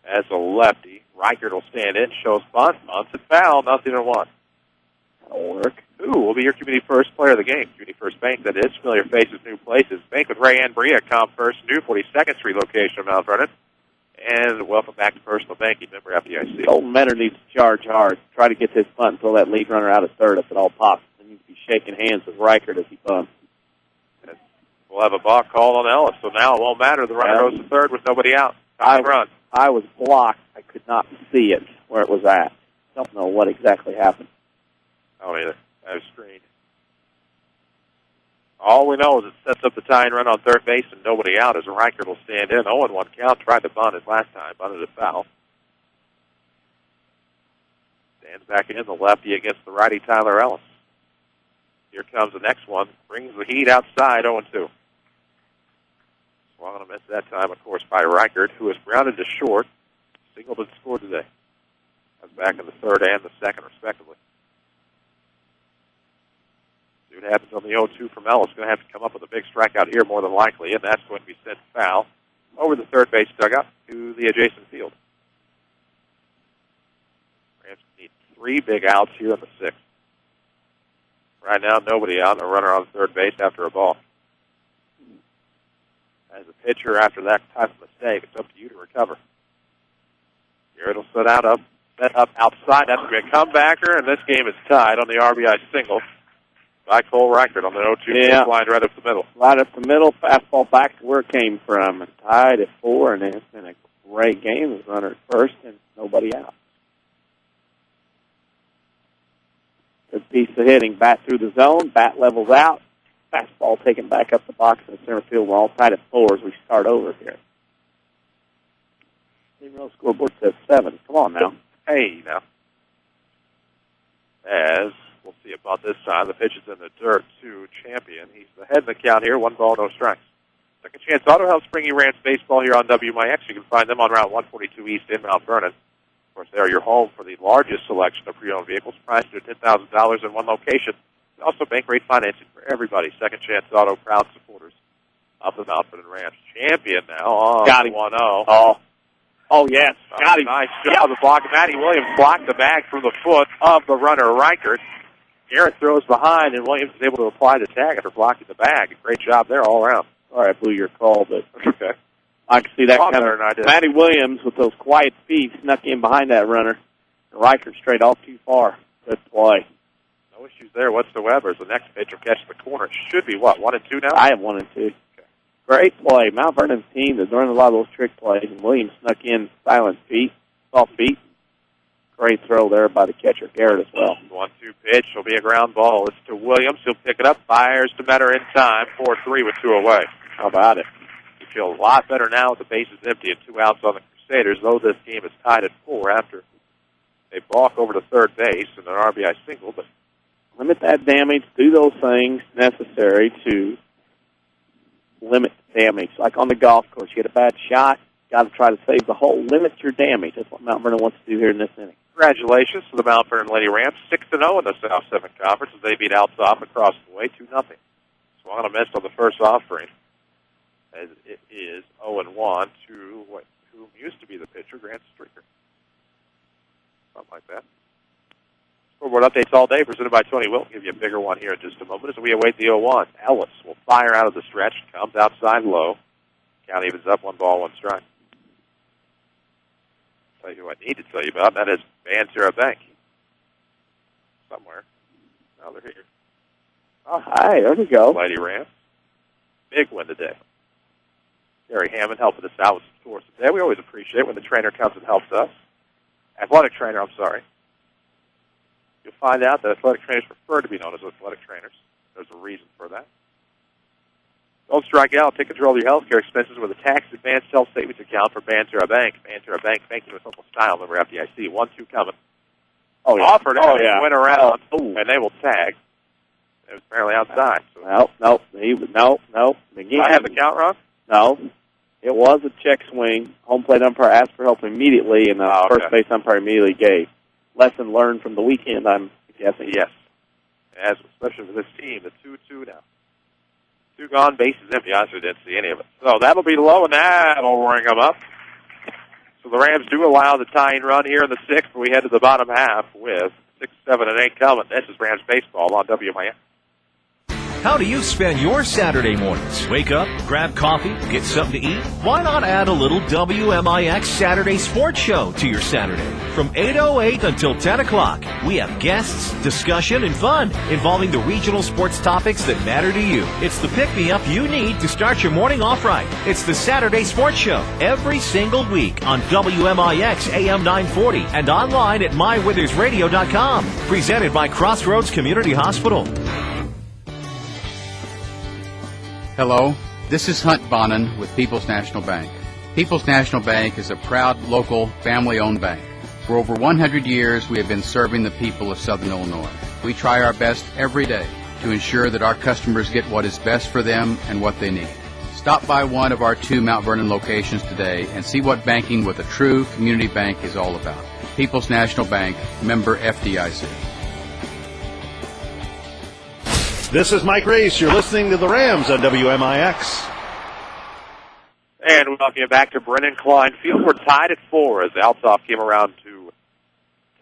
As a lefty, Reichert will stand in, shows bunt, bunts and foul, 0-1. That'll work. Who will be your Community First player of the game? Community First Bank, that is. Familiar faces, new places. Bank with Ray Ann Bria, Comp First, new 42nd Street location of Mount Vernon. And welcome back to Personal Banking, member FDIC. Colton Metter needs to charge hard. Try to get this bunt and throw that lead runner out of third if at all possible. He needs to be shaking hands with Reichert as he bunts. And we'll have a balk called on Ellis, so now it won't matter. The runner goes to third with nobody out. I was blocked. I could not see it where it was at. Don't know what exactly happened. I don't either. I was screened. All we know is it sets up the tying run on third base and nobody out as Reichert will stand in. 0-1 count. Tried to bunt it last time. Bunted it foul. Stands back in the lefty against the righty Tyler Ellis. Here comes the next one. Brings the heat outside. 0-2. Swung on a miss that time, of course, by Reichert, who has grounded to short. Singled and scored today. Comes back in the third and the second, respectively. See what happens on the 0-2 from Ellis. Going to have to come up with a big strikeout here, more than likely, and that's going to be sent foul over the third base dugout to the adjacent field. Rams need 3 big outs here in the 6th. Right now, nobody out, and a runner on third base after a ball. As a pitcher, after that type of mistake, it's up to you to recover. Here it'll set up outside. That's going to be a comebacker, and this game is tied on the RBI single by Cole Reichert on the 0-2 line right up the middle. Right up the middle, fastball back to where it came from. And tied at 4, and it's been a great game. There's runner at first and nobody out. Good piece of hitting. Bat through the zone. Bat levels out. Fastball taken back up the box in the center field. We're all tied at 4 as we start over here. The scoreboard says 7. Come on now. Hey, now. As we'll see about this time, the pitch is in the dirt to Champion. He's the head of the count here. 1 ball, no strikes. Second Chance Auto Health Springy Rams Baseball here on WMIX. You can find them on Route 142 East in Mount Vernon. Of course, they are your home for the largest selection of pre-owned vehicles, priced at $10,000 in one location. Also, bank rate financing for everybody. Second Chance Auto, proud supporters of the Mount Vernon Rams. Champion now on 1-0. Oh, yes. Got him. Nice job of the block. Matty Williams blocked the bag from the foot of the runner, Reichert. Garrett throws behind, and Williams is able to apply the tag after blocking the bag. Great job there all around. Sorry, I blew your call, but okay. I can see that coming. Better than I did. Matty Williams, with those quiet feet, snuck in behind that runner. Reichert straight off too far. Good play. No issues there whatsoever. As the next pitch will catch the corner. It should be, 1-2 now? I have 1-2. Okay. Great play. Mount Vernon's team has learned a lot of those trick plays, and Williams snuck in silent feet, soft feet. Great throw there by the catcher, Garrett, as well. 1-2 pitch will be a ground ball. It's to Williams. He'll pick it up. Fires to Metter in time. 4-3 with 2 away. How about it? You feel a lot better now with the bases empty and 2 outs on the Crusaders, though this game is tied at 4 after they balk over to third base and an RBI single. But limit that damage. Do those things necessary to limit damage. Like on the golf course, you get a bad shot, got to try to save the hole. Limit your damage. That's what Mount Vernon wants to do here in this inning. Congratulations to the Mount Vernon Lady Rams, 6-0 in the South 7 Conference as they beat Althoff across the way, 2-0. Swung on a miss on the first offering, as it is 0-1 to who used to be the pitcher, Grant Streaker. Something like that. Scoreboard updates all day, presented by Tony Wilt. Give you a bigger one here in just a moment as we await the 0-1. Ellis will fire out of the stretch, comes outside low. Count evens up, 1 ball, 1 strike. Tell you who I need to tell you about. That is Banterra Bank. Somewhere. Now they're here. Oh, hi. There we go. Lady Rams. Big win today. Gary Hammond helping us out with some scores today. We always appreciate it when the trainer comes and helps us. Athletic trainer, I'm sorry. You'll find out that athletic trainers prefer to be known as athletic trainers. There's a reason for that. Don't strike out. Take control of your health care expenses with a tax-advanced self-savings account for Banterra Bank. Banterra Bank, banking with local style. Member FDIC. 1-2 coming. Oh, yeah. Offered it. Went around, Oh. and they will tag. It was apparently outside. So. No. Again, I have the count wrong? No. It was a check swing. Home plate umpire asked for help immediately, and the first base umpire immediately gave. Lesson learned from the weekend, I'm guessing. Yes. As especially with this team, the 2-2 now. 2 gone, bases empty. I didn't see any of it. So that'll be low, and that'll ring them up. So the Rams do allow the tying run here in the 6th. We head to the bottom half with 6, 7, and 8 coming. This is Rams Baseball on WMIX. How do you spend your Saturday mornings? Wake up, grab coffee, get something to eat? Why not add a little WMIX Saturday Sports Show to your Saturday? From 8:08 until 10 o'clock, we have guests, discussion, and fun involving the regional sports topics that matter to you. It's the pick-me-up you need to start your morning off right. It's the Saturday Sports Show every single week on WMIX AM 940 and online at mywithersradio.com. Presented by Crossroads Community Hospital. Hello, this is Hunt Bonin with People's National Bank. People's National Bank is a proud, local, family-owned bank. For over 100 years, we have been serving the people of Southern Illinois. We try our best every day to ensure that our customers get what is best for them and what they need. Stop by one of our 2 Mount Vernon locations today and see what banking with a true community bank is all about. People's National Bank, member FDIC. This is Mike Reese. You're listening to the Rams on WMIX. And we welcome you back to Brennan Klein Field. We're tied at 4 as Althoff came around to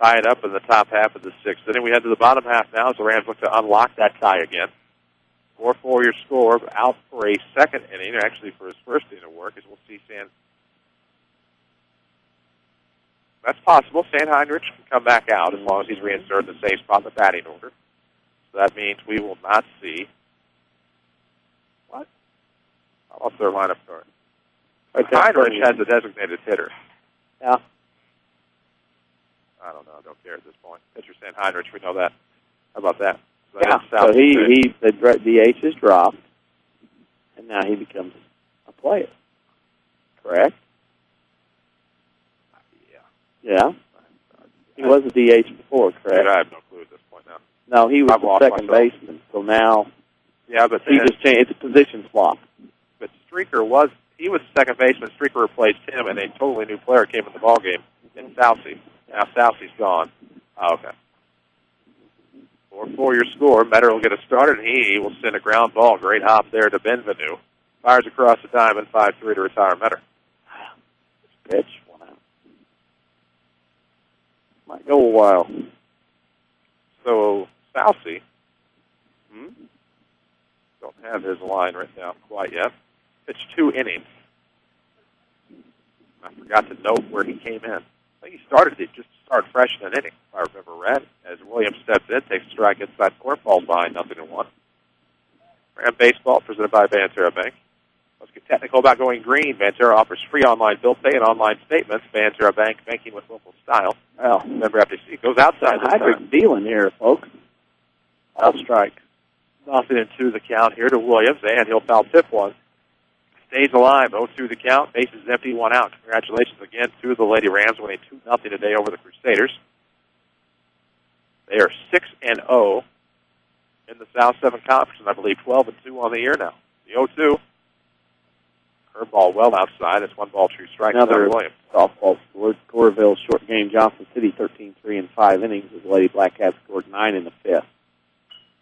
tie it up in the top half of the 6th. And then we head to the bottom half now as the Rams look to unlock that tie again. 4-4 your score, out for a second inning, or actually for his first inning of work, as we'll see That's possible. Stan Heinrich can come back out as long as he's reinserted in the same spot in the batting order. So that means we will not see. What? How else their lineup start? Heinrich has a designated hitter. Yeah. I don't know. I don't care at this point. Pitcher Stan Heinrich, we know that. How about that? So the DH is dropped, and now he becomes a player. Correct? Yeah. He was a DH before, correct? I have no clue at this point now. No, he was the second baseman, so now but he just changed. It's a position swap. But Streaker was second baseman. Streaker replaced him, and a totally new player came in the ballgame in Southsea. Now Southsea's gone. Oh, okay. 4-4 your score. Metter will get us started, and he will send a ground ball. Great hop there to Benvenu. Fires across the diamond, 5-3 to retire Metter. Pitch, 1 out. Might go a while. So Southsea don't have his line written down quite yet. Pitched 2 innings. I forgot to note where he came in. I think he started fresh in an inning, if I remember right. As Williams steps in, takes a strike inside the court, falls behind 0-1. Ram Baseball presented by Banterra Bank. Let's get technical about going green. Banterra offers free online bill pay and online statements. Banterra Bank, banking with local style. Well, remember FDC goes outside. Hydrick dealing here, folks. I'll strike. 0-2 the count here to Williams, and he'll foul tip one. Stays alive, 0-2 the count. Bases empty, 1 out. Congratulations again to the Lady Rams, winning 2-0 today over the Crusaders. They are 6-0 in the South 7 Conference, and I believe 12-2 on the year now. The 0-2. Curveball well outside. It's 1 ball, 2 strikes. Another Williams. softball scored. Corville short game. Johnson City 13-3 in 5 innings as the Lady Black Cats scored 9 in the 5th.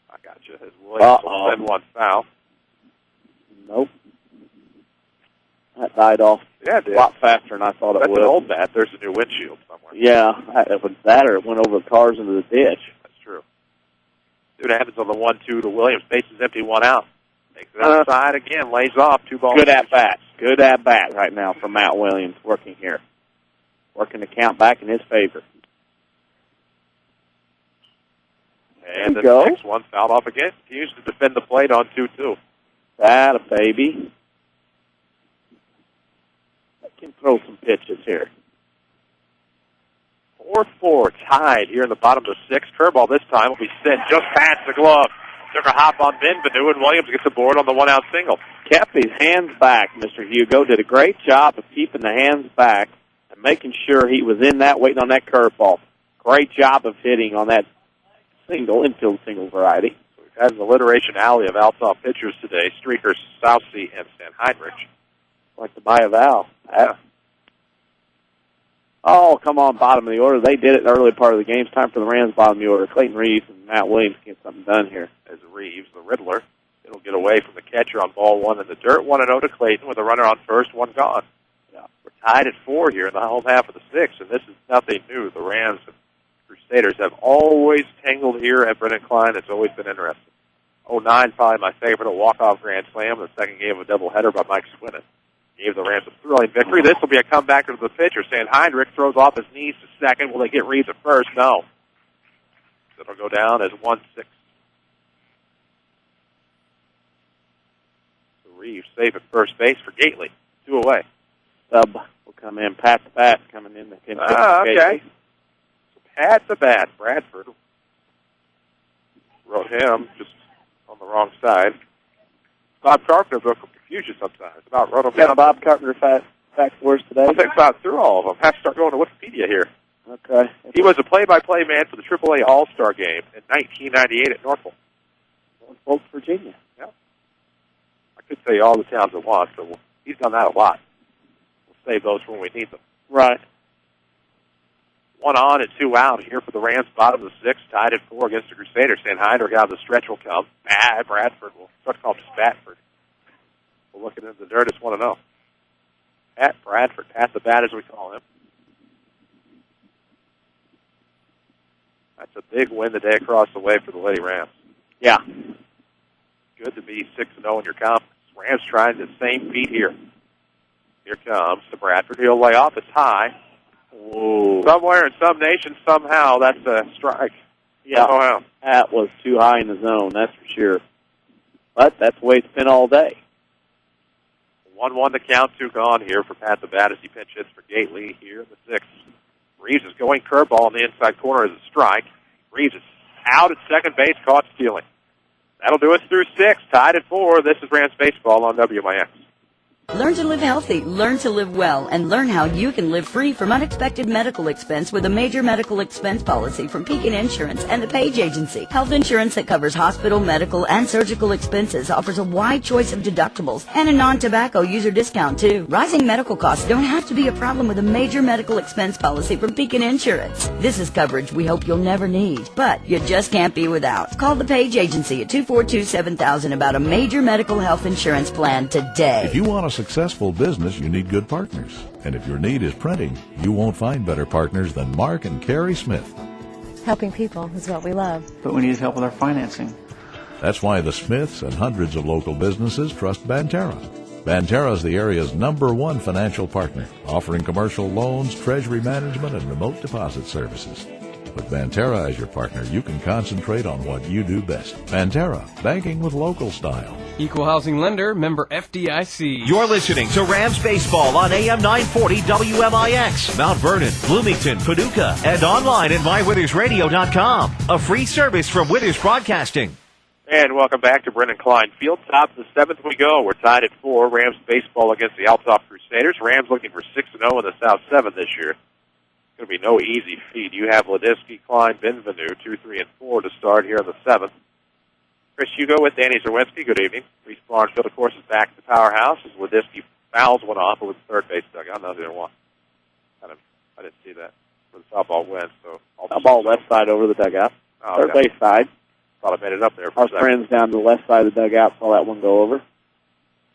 I got you. As Williams will send 1 foul. Nope. That died off a lot faster than I thought it would. That's an old bat. There's a new windshield somewhere. Yeah, it was that or it went over the cars into the ditch. That's true. See what happens on the 1-2 to Williams. Bases empty, 1 out. Takes it outside again, lays off, 2 balls. Good at bat. Good at bat right now for Matt Williams working here. Working the count back in his favor. And the next one fouled off again. Continues to defend the plate on 2-2. That a baby. can throw some pitches here. 4-4 tied here in the bottom of the sixth. Curveball this time will be sent just past the glove. Took a hop on Benvenu, and Williams gets aboard on the one-out single. Kept his hands back, Mr. Hugo. Did a great job of keeping the hands back and making sure he was in that, waiting on that curveball. Great job of hitting on that single, infield single variety. So we've had an alliteration alley of Althoff pitchers today, Streaker, Southsea, and Stan Heinrich. Like to buy a vowel. Yeah. Oh, come on, bottom of the order. They did it in the early part of the game. It's time for the Rams bottom of the order. Clayton Reeves and Matt Williams get something done here. As Reeves, the Riddler, it'll get away from the catcher on ball one in the dirt. 1-0 to Clayton with a runner on first, one gone. Yeah. We're tied at 4 here in the home half of the sixth, and this is nothing new. The Rams and Crusaders have always tangled here at Brennan Klein. It's always been interesting. 09, probably my favorite, a walk-off grand slam, the second game of a doubleheader by Mike Swinnen. Gave the Rams a thrilling victory. This will be a comeback to the pitcher. Stan Heinrich throws off his knees to second. Will they get Reeves at first? No. It'll go down as 1-6. So Reeves safe at first base for Gately. 2 away. Sub will come in. Pat the Bat coming in. Okay. So Pat the Bat. Bradford wrote him just on the wrong side. Bob Carpenter book will confuse you sometimes. About wrote him Got a Bob Carpenter fact for us today? I think about through all of them. Have to start going to Wikipedia here. Okay. He was a play-by-play man for the AAA All-Star Game in 1998 at Norfolk. Norfolk, Virginia. Yeah. I could say all the towns at once, so he's done that a lot. We'll save those for when we need them. Right. 1 on and 2 out here for the Rams, bottom of the sixth, tied at 4 against the Crusaders. Stan Heinrich out of the stretch will come. Bradford will start to call him Spatford. We're looking into the dirt. It's 1-0. Pat Bradford, Pat the Bat as we call him. That's a big win today across the way for the Lady Rams. Yeah. Good to be 6-0 in your conference. Rams trying the same feat here. Here comes to Bradford. He'll lay off. It's high. Whoa. Somewhere in some nation, somehow, that's a strike. Yeah. Somehow. That was too high in the zone, that's for sure. But that's the way it's been all day. 1-1 to count, 2 gone here for Pat the Bat as he pinch hits for Gately here in the sixth. Reeves is going curveball in the inside corner as a strike. Reeves is out at second base, caught stealing. That'll do us through 6, tied at 4. This is Rams Baseball on WMIX. Learn to live healthy, learn to live well, and learn how you can live free from unexpected medical expense with a major medical expense policy from Pekin Insurance and the Page Agency. Health insurance that covers hospital, medical, and surgical expenses offers a wide choice of deductibles and a non-tobacco user discount, too. Rising medical costs don't have to be a problem with a major medical expense policy from Pekin Insurance. This is coverage we hope you'll never need, but you just can't be without. Call the Page Agency at 242-7000 about a major medical health insurance plan today. If you want a successful business, you need good partners. And if your need is printing, you won't find better partners than Mark and Carrie Smith. Helping people is what we love. But we need help with our financing. That's why the Smiths and hundreds of local businesses trust Banterra. Banterra is the area's #1 financial partner, offering commercial loans, treasury management, and remote deposit services. With Banterra as your partner, you can concentrate on what you do best. Banterra, banking with local style. Equal housing lender, member FDIC. You're listening to Rams Baseball on AM 940 WMIX, Mount Vernon, Bloomington, Paducah, and online at mywithersradio.com. A free service from Withers Broadcasting. And welcome back to Brennan Klein Field. Top of the seventh we go. We're tied at 4. Rams baseball against the Althoff Crusaders. Rams looking for 6-0 in the South 7 this year. It's going to be no easy feat. You have Ledisky, Klein, Benvenu, 2, 3, and 4 to start here in the 7th. Chris Hugo with Danny Czerwinski. Good evening. Reese Barnesfield, of course, is back at the powerhouse as Ledisky fouls one off with the third base dugout. Neither one. I didn't see that. For the foul ball wins. So foul ball left side over the dugout. Oh, third base side. Thought I made it up there for Our a second. friends down to the left side of the dugout saw that one go over.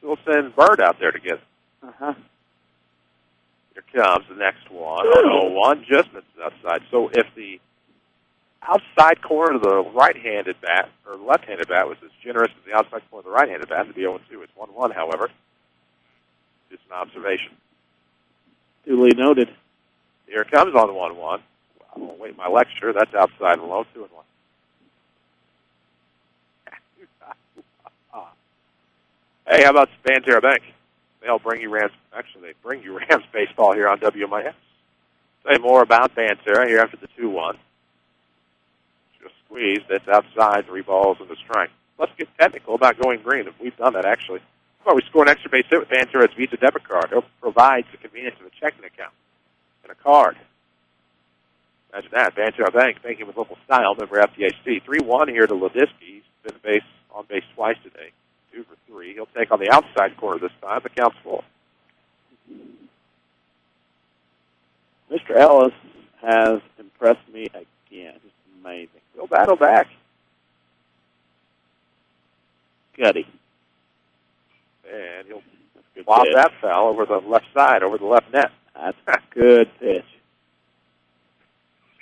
So we'll send Bird out there to get it. Uh-huh. Here comes the next one. 0-1, just missed the outside. So if the outside corner of the right-handed bat, or left-handed bat, was as generous as the outside corner of the right-handed bat, it'd be 0-2. It's 1-1, however. Just an observation. Duly noted. Here it comes on 1-1. I won't wait my lecture. That's outside and low, 2-1. Hey, how about Banterra Bank? They'll bring you Rams. Actually, they bring you Rams baseball here on WMIX. Say more about Pantera here after the 2-1. Just squeeze. That's outside. 3 balls and a strike. Let's get technical about going green. We've done that, actually. Well, we score an extra base hit with Pantera's Visa debit card. It provides the convenience of a checking account and a card. Imagine that. Pantera Bank, banking with local style. Member FDIC. 3-1 here to Ledisky. He's been on base twice today. 2 for 3. He'll take on the outside corner this time. The count's full. Mr. Ellis has impressed me again. Just amazing. He'll battle back. Gutty. And he'll flop that foul over the left side, over the left net. That's a good pitch.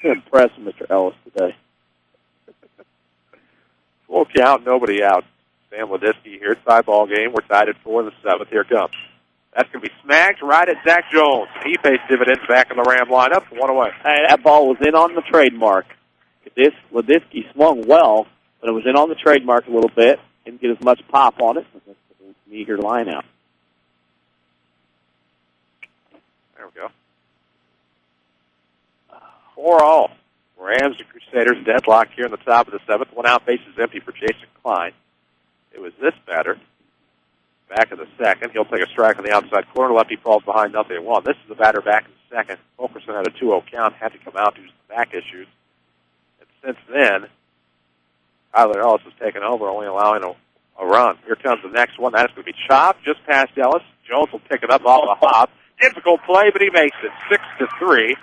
Just impressed Mr. Ellis today. Full count, nobody out. Sam Ledisky here, tie ball game. We're tied at 4 in the 7th. Here it comes. That's going to be smacked right at Zack Jones. He faced dividends back in the Ram lineup. 1 away. Hey, that ball was in on the trademark. Ledisky swung well, but it was in on the trademark a little bit. Didn't get as much pop on it. Meager line out. There we go. 4-all. Rams and Crusaders deadlock here in the top of the 7th. 1 out, bases empty for Jason Klein. It was this batter. Back in the 2nd. He'll take a strike on the outside corner. Lefty falls behind 0-1. This is the batter back in the 2nd. Fulkerson had a 2-0 count. Had to come out due to some back issues. And since then, Tyler Ellis has taken over, only allowing a run. Here comes the next one. That is going to be chopped just past Ellis. Jones will pick it up off the hop. Difficult play, but he makes it. 6-3.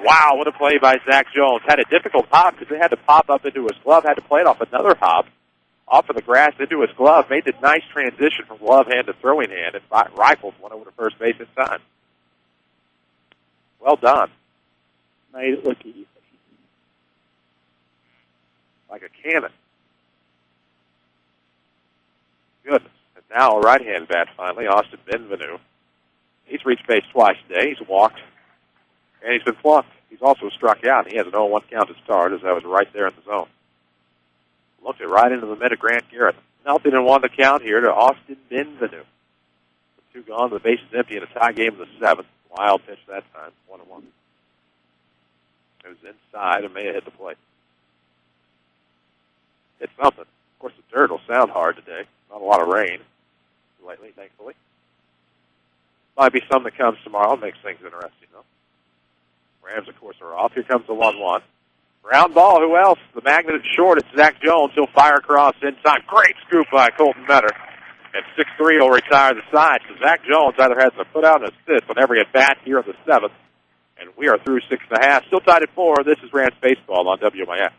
Wow, what a play by Zack Jones. Had a difficult hop because it had to pop up into his glove. Had to play it off another hop. Off of the grass into his glove. Made the nice transition from glove hand to throwing hand. And rifled one over to first base in time. Well done. Made it look easy. Like a cannon. Goodness. And now a right-hand bat finally, Austin Benvenu. He's reached base twice today. He's walked, and he's been plucked. He's also struck out. He has an 0-1 count to start, as I was right there in the zone. Looked it right into the mid of Grant Garrett. Nothing and 1 to count here to Austin Benvenu. With 2 gone, the base is empty in a tie game in the 7th. Wild pitch that time, 1-1. It was inside and may have hit the plate. It's something. Of course, the dirt will sound hard today. Not a lot of rain lately, thankfully. Might be some that comes tomorrow. Makes things interesting, though. Rams, of course, are off. Here comes the 1-1. Ground ball. Who else? The magnet is short. It's Zack Jones. He'll fire across in time. Great scoop by Colton Metter. And 6-3 will retire the side. So Zack Jones either has a put out and assist on every at-bat here in the 7th. And we are through 6.5. Still tied at 4. This is Rams Baseball on WMIX.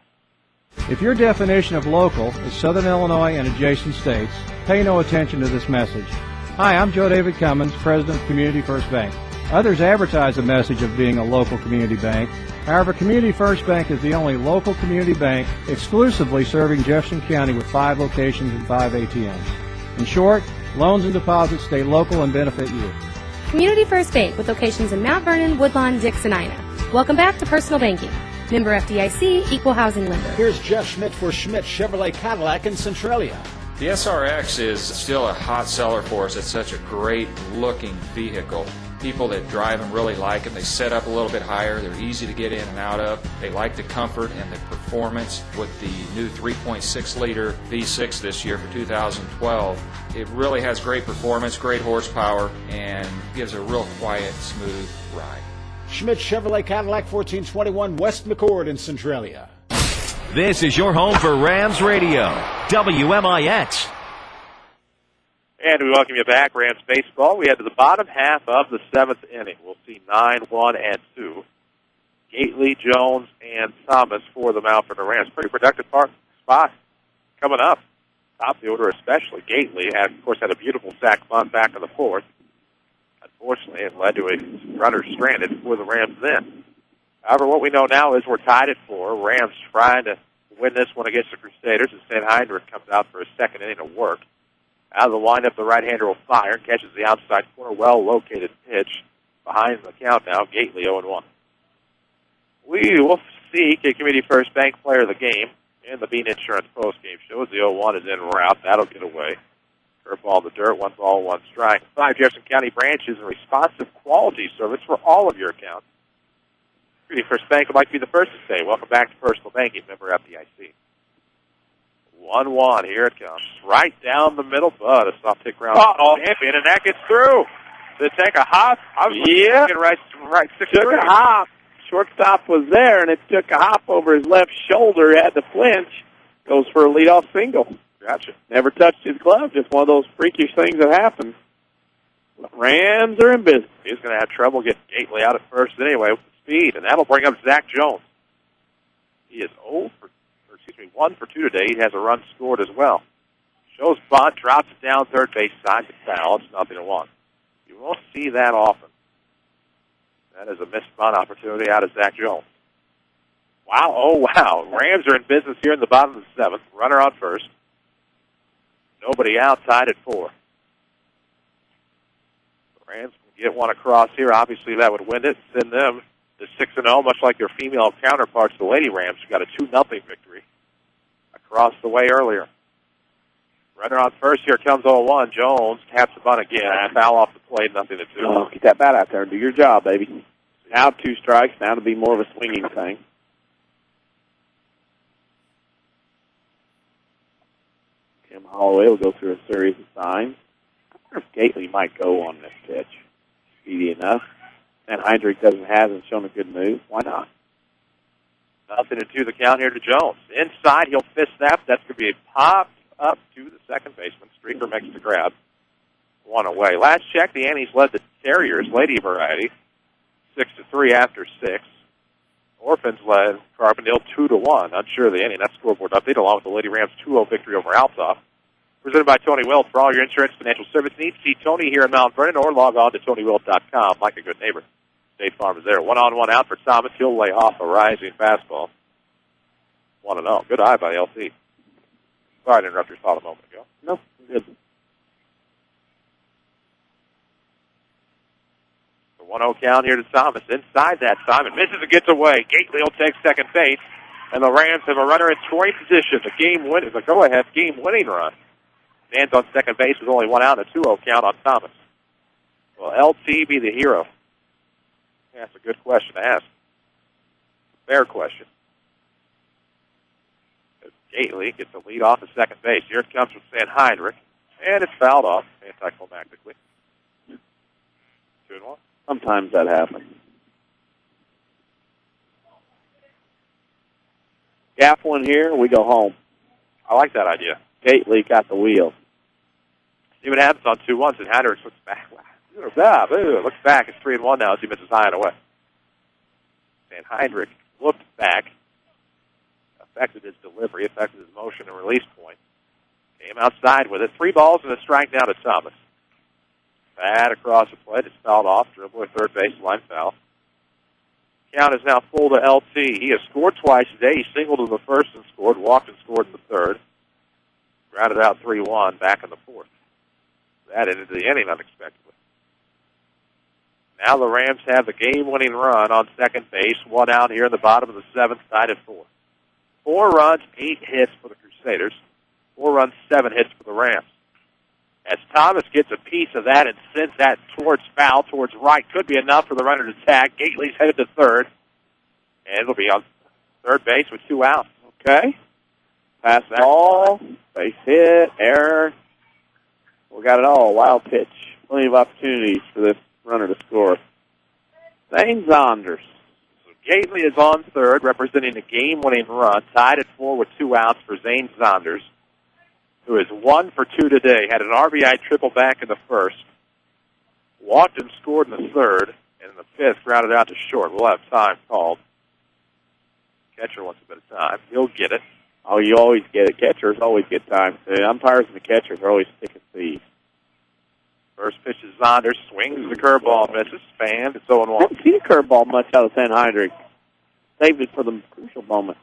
If your definition of local is Southern Illinois and adjacent states, pay no attention to this message. Hi, I'm Joe David Cummins, President of Community First Bank. Others advertise the message of being a local community bank. However, Community First Bank is the only local community bank exclusively serving Jefferson County with 5 locations and 5 ATMs. In short, loans and deposits stay local and benefit you. Community First Bank with locations in Mount Vernon, Woodlawn, Dixon, Ina. Welcome back to Personal Banking. Member FDIC, Equal Housing Lender. Here's Jeff Schmidt for Schmidt Chevrolet Cadillac in Centralia. The SRX is still a hot seller for us. It's such a great looking vehicle. People that drive them really like them. They set up a little bit higher. They're easy to get in and out of. They like the comfort and the performance with the new 3.6-liter V6 this year for 2012. It really has great performance, great horsepower, and gives a real quiet, smooth ride. Schmidt Chevrolet Cadillac, 1421 West McCord in Centralia. This is your home for Rams Radio, WMIX. And we welcome you back, Rams Baseball. We head to the bottom half of the 7th inning. We'll see 9, 1, and 2. Gately, Jones, and Thomas for the Mount Vernon Rams. Pretty productive spot coming up. Top of the order especially. Gately, of course, had a beautiful sac bunt back in the 4th. Unfortunately, it led to a runner stranded for the Rams then. However, what we know now is we're tied at 4. Rams trying to win this one against the Crusaders, and St. Heinrich comes out for a second inning of work. Out of the windup, the right-hander will fire, catches the outside corner, well-located pitch. Behind the count now, Gately 0-1. We will seek a Community First Bank player of the game in the Bean Insurance postgame show as the 0-1 is en route. That'll get away. Curveball in the dirt, 1 ball, 1 strike. 5 Jefferson County branches and responsive quality service for all of your accounts. Community First Bank would like to be the first to say, welcome back to Personal Banking, member FDIC. 1-1, here it comes. Right down the middle, but a soft hit ground. Champion, and that gets through. Did it take a hop? Yeah. Right 6-3. Took a hop. Shortstop was there, and it took a hop over his left shoulder. Had to flinch. Goes for a leadoff single. Gotcha. Never touched his glove. Just one of those freakish things that happen. Rams are in business. He's going to have trouble getting Gately out at first anyway with the speed, and that'll bring up Zack Jones. He is 1 for 2 today. He has a run scored as well. Shows bunt, drops it down third base side to foul. It's 0-1. You won't see that often. That is a missed bunt opportunity out of Zack Jones. Wow, oh wow. Rams are in business here in the bottom of the 7th. Runner on first. Nobody outside at 4. The Rams can get one across here. Obviously that would win it. Send them to 6-0, much like their female counterparts, the Lady Rams, who got a 2-0 victory across the way earlier. Runner on first, here comes 0-1. Jones taps the bunt again. Foul off the plate, 0-2. Oh, get that bat out there and do your job, baby. Now 2 strikes, now to be more of a swinging thing. Tim Holloway will go through a series of signs. I wonder if Gately might go on this pitch. Speedy enough. And Heinrich hasn't shown a good move. Why not? 0-2 the count here to Jones. Inside, he'll fist that. That's going to be a pop up to the second baseman. Streaker makes the grab. 1 away. Last check, the Annies led the Terriers, Lady variety, 6-3 after 6. Orphans led Carbondale 2-1. Unsure of the inning. That scoreboard update along with the Lady Rams 2-0 victory over Althoff. Presented by Tony Wilt. For all your insurance financial service needs, see Tony here in Mount Vernon or log on to TonyWilt.com. Like a good neighbor. State Farm is there. 1-on-1 out for Thomas. He'll lay off a rising fastball. 1-0. Good eye by LT. Sorry to interrupt your thought a moment ago. No, good. The 1-0 count here to Thomas. Inside that, Simon misses and gets away. Gately will take second base, and the Rams have a runner in scoring position. The go-ahead game-winning run. Stands on second base with only 1 out and a 2-0 count on Thomas. Will LT be the hero? That's a good question to ask. Fair question. Gately gets the lead off at second base. Here it comes from San Heinrich, and it's fouled off anticlimactically. 2-1. Sometimes that happens. Gap one here, we go home. I like that idea. Gately got the wheel. See what happens on 2-1. And Heinrich looks back. Looks back. It's 3-1 now as he misses high and away. San Heinrich looked back. Affected his delivery, affected his motion and release point. Came outside with it. 3 balls and a strike now to Thomas. Bat across the plate. It's fouled off. Dribbler, third base, line foul. Count is now full to LT. He has scored twice today. He singled in the first and scored, walked and scored in the third. Grounded out 3-1 back in the fourth. That ended the inning unexpectedly. Now the Rams have the game-winning run on second base. 1 out here in the bottom of the 7th, tied at 4. 4 runs, 8 hits for the Crusaders. 4 runs, 7 hits for the Rams. As Thomas gets a piece of that and sends that towards foul, towards right, could be enough for the runner to tag. Gately's headed to third, and it'll be on third base with 2 outs. Okay. Pass ball, base hit, error. We got it all. Wild pitch. Plenty of opportunities for this runner to score. Zane Zonders. Gately is on third, representing the game-winning run, tied at 4 with 2 outs for Zane Zonders, who is 1 for 2 today. Had an RBI triple back in the first, walked and scored in the third, and in the 5th grounded out to short. We'll have time called. Catcher wants a bit of time. He'll get it. Oh, you always get it. Catchers always get time. The umpires and the catchers are always picking thieves. First pitch is Zonders. Swings the curveball, misses. Fanned. It's 0-1. Didn't see a curveball much out of San Heinrich. Saved it for the crucial moment.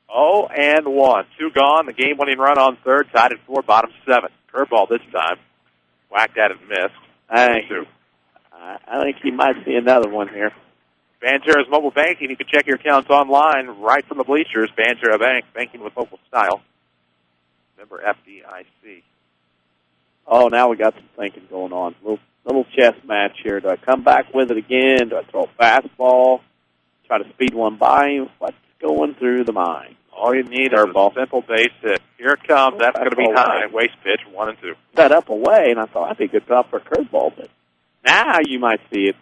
0-1. 2 gone. The game-winning run on third. Tied at 4. Bottom 7. Curveball this time. Whacked at and missed. I think he might see another one here. Banterra's Mobile Banking. You can check your accounts online right from the bleachers. Banterra Bank. Banking with local style. member FDIC. Oh, now we got some thinking going on. Little chess match here. Do I come back with it again? Do I throw a fastball? Try to speed one by him? What's going through the mind? All you need is a simple base hit. Here it comes. That's going to be high. Waste pitch, 1-2. Set up away, and I thought that'd be a good drop for a curveball, but now you might see it.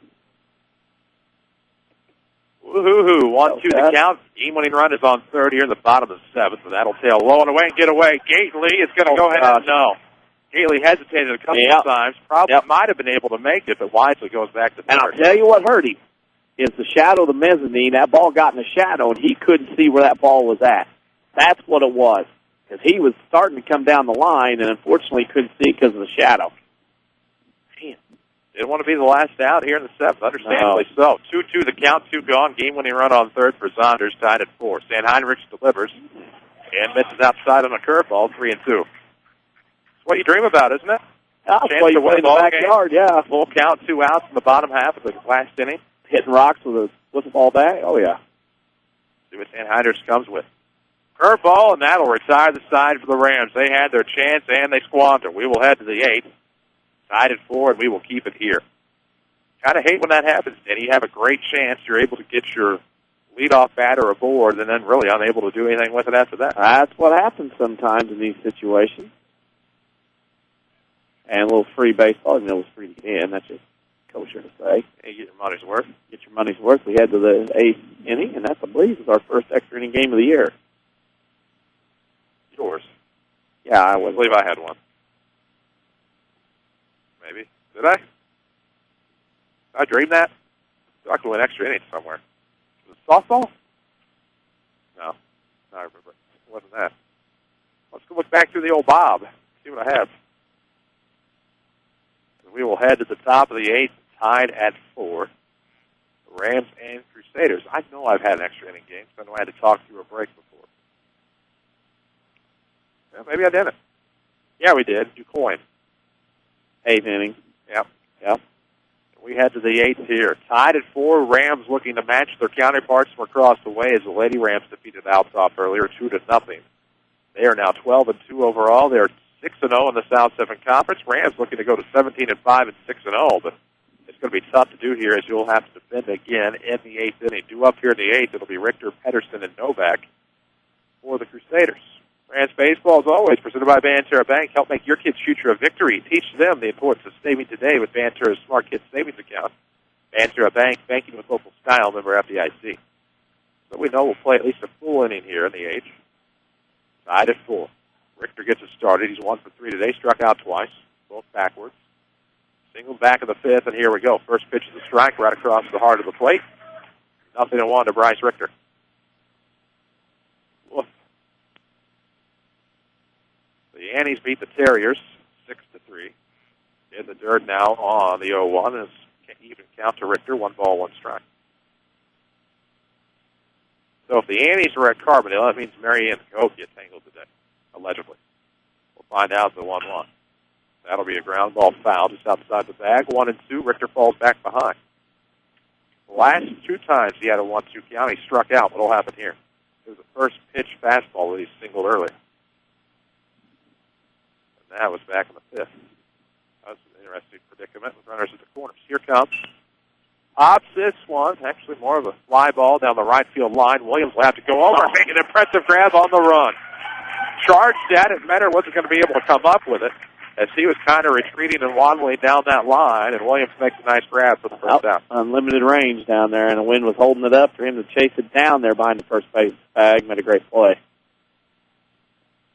Woo-hoo-hoo. 1-2 the count. Game-winning run is on third here in the bottom of the seventh, and that'll tail low and away and get away. Gately is going to go ahead and no. Gately hesitated a couple of times. Probably might have been able to make it, but wisely goes back to third. And I'll tell you what hurt him is the shadow of the mezzanine. That ball got in the shadow, and he couldn't see where that ball was at. That's what it was, because he was starting to come down the line, and unfortunately couldn't see because of the shadow. Man, didn't want to be the last out here in the seventh, understandably so. 2-2 the count, 2 gone. Game-winning run on third for Zonders, tied at 4. Stan Heinrich delivers and misses outside on a curveball, 3-2. It's what you dream about, isn't it? That's why you play in the backyard, yeah. Full count, 2 outs in the bottom half of the last inning. Hitting rocks with a ball bat? Oh, yeah. See what Stan Heinrich comes with. Curveball, and that'll retire the side for the Rams. They had their chance, and they squandered. We will head to the 8th. Tied at 4, and we will keep it here. Kind of hate when that happens, and you have a great chance. You're able to get your leadoff batter aboard, and then really unable to do anything with it after that. That's what happens sometimes in these situations. And a little free baseball, and it was free to get in. That's just kosher to say. Hey, get your money's worth. Get your money's worth. We head to the 8th inning, and that, I believe, is our first extra inning game of the year. Yours? Yeah, I believe I had one. Maybe. Did I? Did I dream that? I could win extra innings somewhere. Was it softball? No. I remember. It wasn't that. Let's go look back through the old Bob. See what I have. We will head to the top of the 8th, tied at 4. The Rams and Crusaders. I know I've had an extra inning game, so I know I had to talk through a break before. Yeah, maybe I didn't. Yeah, we did. You coined. 8th inning. Yep. We head to the 8th here. Tied at 4. Rams looking to match their counterparts from across the way as the Lady Rams defeated Althoff earlier 2-0. They are now 12-2 overall. They're 6-0 in the South 7 Conference. Rams looking to go to 17-5 and 6-0, but it's going to be tough to do here as you'll have to defend again in the 8th inning. Due up here in the 8th, it'll be Richter, Pedersen, and Novak for the Crusaders. Rams Baseball, as always, presented by Banterra Bank. Help make your kids' future a victory. Teach them the importance of saving today with Banterra's Smart Kids Savings Account. Banterra Bank, banking with local style, member FDIC. So we know we'll play at least a full inning here in the 8th. Tied at 4. Richter gets it started. He's 1 for 3 today. Struck out twice, both backwards. Single back of the 5th, and here we go. First pitch is a strike right across the heart of the plate. 0-1 to Bryce Richter. Woof. The Annies beat the Terriers 6-3. In the dirt now on the 0-1 is even count to Richter. 1 ball, 1 strike. So if the Annies are at Carbondale, that means Marianne and Hope get tangled today, allegedly. We'll find out the 1-1. That'll be a ground ball foul just outside the bag. 1-2. Richter falls back behind. The last 2 times he had a 1-2 count, he struck out. What'll happen here? It was the first pitch fastball that he singled earlier. And that was back in the 5th. That was an interesting predicament with runners at the corners. Here comes. Pops this one. Actually more of a fly ball down the right field line. Williams will have to go over and make an impressive grab on the run. Charged at it. Mentor wasn't going to be able to come up with it as he was kind of retreating and waddling down that line, and Williams makes a nice grab for the first down. Unlimited range down there, and the wind was holding it up for him to chase it down there behind the first base bag. Made a great play.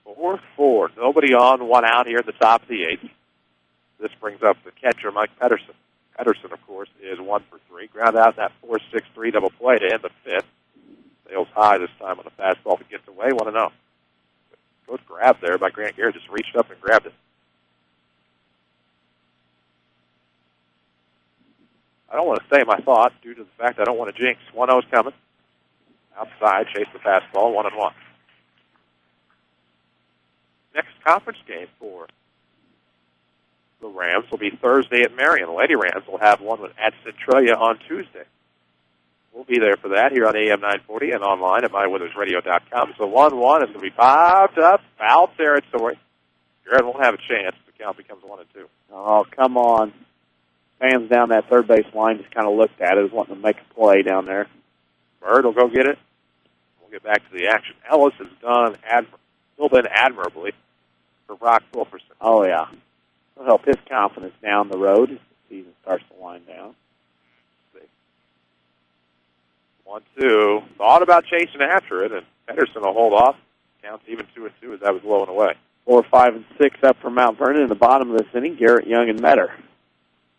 4-4. Nobody on, 1 out here at the top of the 8th. This brings up the catcher, Mike Pedersen. Pedersen, of course, is 1 for 3. Ground out that 4-6-3 double play to end the 5th. Sails high this time on the fastball that gets away. 1-0. Good grab there by Grant Garrett. Just reached up and grabbed it. I don't want to say my thought due to the fact I don't want to jinx. 1-0 is coming. Outside, chase the fastball, 1-1. Next conference game for the Rams will be Thursday at Marion. The Lady Rams will have one at Centralia on Tuesday. We'll be there for that here on AM 940 and online at mywithersradio.com. So 1-1 is going to be popped up, foul territory. Jared won't have a chance. The count becomes 1-2. Oh, come on. Fans down that third base line just kind of looked at it, was wanting to make a play down there. Bird will go get it. We'll get back to the action. Ellis has still been admirably for Brock Wilkerson. Oh, yeah. It'll help his confidence down the road as the season starts to wind down. 1-2. Thought about chasing after it, and Pedersen will hold off. Counts even 2-2 as that was low and away. 4, 5, and 6 up for Mount Vernon in the bottom of this inning. Garrett, Young, and Metter.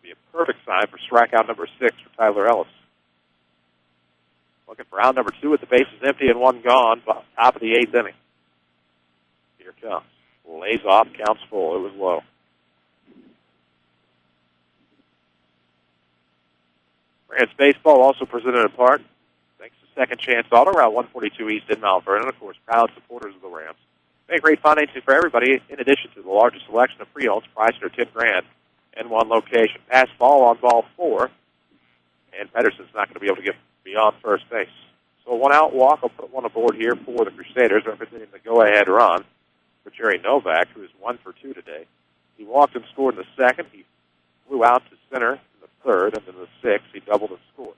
Be a perfect sign for strikeout number 6 for Tyler Ellis. Looking for out number 2 with the bases empty and 1 gone. Top of the 8th inning. Here it comes. Lays off, counts full. It was low. Rams Baseball also presented in part thanks to Second Chance Auto, Route 142 East in Mount Vernon. Of course, proud supporters of the Rams. Make great financing for everybody, in addition to the largest selection of pre-owns priced under $10,000 in one location. Pass ball on ball 4, and Pedersen's not going to be able to get beyond first base. So 1 out walk. I'll put 1 aboard here for the Crusaders, representing the go-ahead run for Jerry Novak, who is 1 for 2 today. He walked and scored in the 2nd. He flew out to center in the 3rd, and then the 6th, he doubled and scored.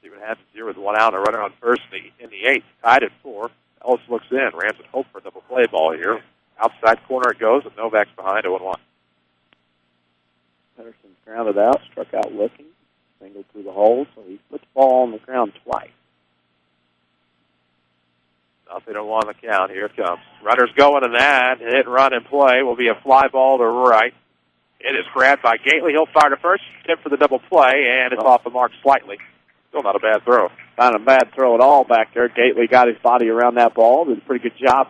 See what happens here with 1 out and a runner on first in the 8th. Tied at 4. Ellis looks in. Rams would hope for a double play ball here. Outside corner it goes, and Novak's behind 0-1. Pedersen's grounded out, struck out looking, singled through the hole, so he puts the ball on the ground twice. 0-1 the count. Here it comes. Runner's going, and that hit, run, and play will be a fly ball to right. It is grabbed by Gately. He'll fire to first, tip for the double play, and it's off the mark slightly. Still not a bad throw. Not a bad throw at all back there. Gately got his body around that ball. Did a pretty good job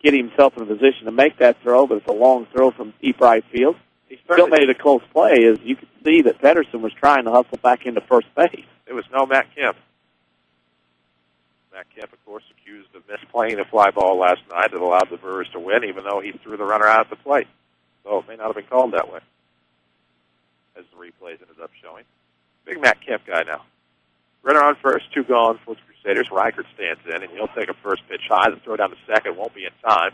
getting himself in a position to make that throw, but it's a long throw from deep right field. He still made it a close play, as you could see that Pedersen was trying to hustle back into first base. It was no Matt Kemp. Matt Kemp, of course, accused of misplaying a fly ball last night that allowed the Brewers to win, even though he threw the runner out at the plate. So it may not have been called that way, as the replays ended up showing. Big Matt Kemp guy now. Runner on first, 2 gone for the Crusaders. Reichert stands in, and he'll take a first pitch high. The throw down to second won't be in time.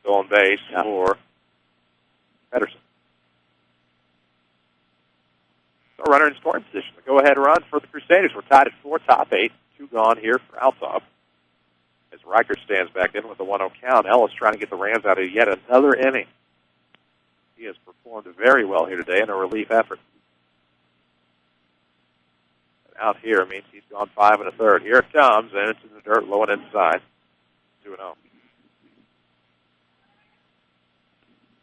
Still on base for Pedersen. So runner in scoring position. The go-ahead run for the Crusaders. We're tied at 4, top 8. 2 gone here for Althoff. As Reichert stands back in with a 1-0 count, Ellis trying to get the Rams out of yet another inning. He has performed very well here today in a relief effort. And out here means he's gone 5 1/3. Here it comes, and it's in the dirt, low and inside. 2-0.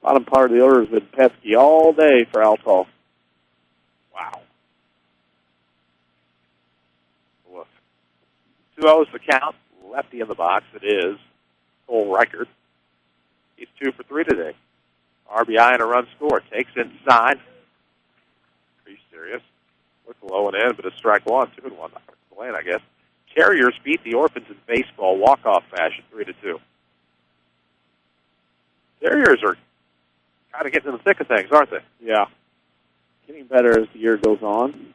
Bottom part of the order has been pesky all day for Althoff. Wow. 2-0 is the count. Lefty in the box. It is Cole Reichert. He's 2 for 3 today. RBI and a run score. Takes inside. Pretty serious. Looks low and in, but it's strike 1. 2-1. Not going to complain, I guess. Carriers beat the Orphans in baseball walk-off fashion, 3-2. Carriers are kind of getting in the thick of things, aren't they? Yeah. Getting better as the year goes on.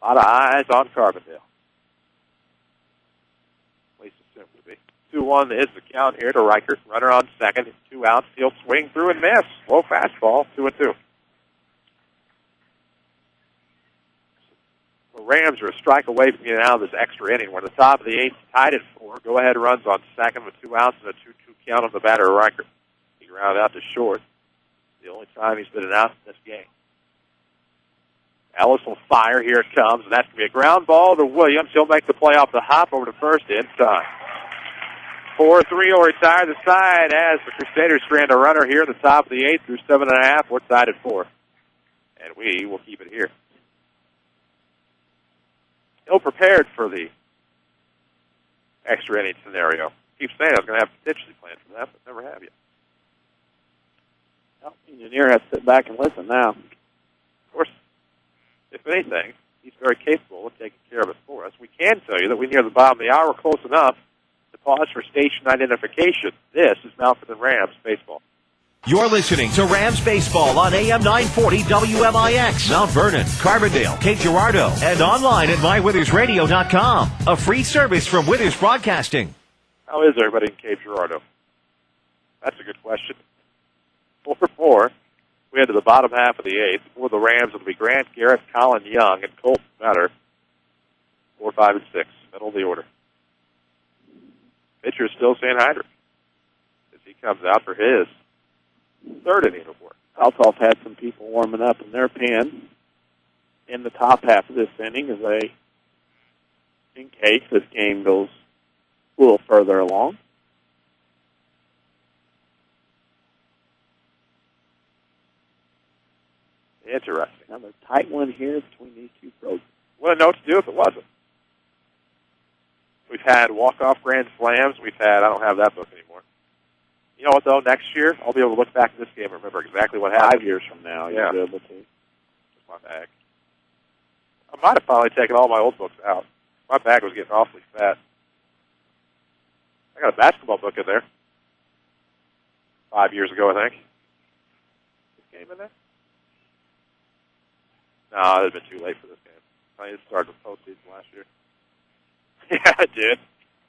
A lot of eyes on Carbondale. At least assumed to be. 2-1 is the count here to Reichert. Runner on second. 2 outs. He'll swing through and miss. Low fastball. 2-2. The Rams are a strike away from getting out of this extra inning. We're at the top of the 8th, tied at 4. Go-ahead runs on second with 2 outs and a 2-2 count on the batter, Reichert. He grounded out to short. The only time he's been out in this game. Ellis will fire. Here it comes, and that's going to be a ground ball to Williams. He'll make the play off the hop over to first inside. 4-3 will retire the side as the Crusaders strand a runner here in the top of the 8th through 7.5. We're tied at 4. And we will keep it here. Ill prepared for the extra inning scenario. Keep saying I was going to have potentially planned for that, but never have you. Well, the engineer has to sit back and listen now. Of course, if anything, he's very capable of taking care of it for us. We can tell you that we're near the bottom of the hour, close enough to pause for station identification. This is Mount Vernon Rams Baseball. You're listening to Rams Baseball on AM 940 WMIX, Mount Vernon, Carbondale, Cape Girardeau, and online at mywithersradio.com. A free service from Withers Broadcasting. How is everybody in Cape Girardeau? That's a good question. 4-4. We head to the bottom half of the eighth. For the Rams, it'll be Grant Garrett, Colin Young, and Colton Metter. 4, 5, and 6. Middle of the order. Pitcher is still St. Heinrich as he comes out for his third inning of work. Althoff had some people warming up in their pen in the top half of this inning in case this game goes a little further along. Interesting. Another tight one here between these two pros. Wouldn't know what to do if it wasn't. We've had walk-off grand slams. I don't have that book anymore. You know what, though? Next year, I'll be able to look back at this game and remember exactly what happened. 5 years from now, yeah. You'll be able to. Just my bag. I might have finally taken all my old books out. My bag was getting awfully fat. I got a basketball book in there. 5 years ago, I think. This game in there? No, it had been too late for this game. I just started with postseason last year. Yeah, it did.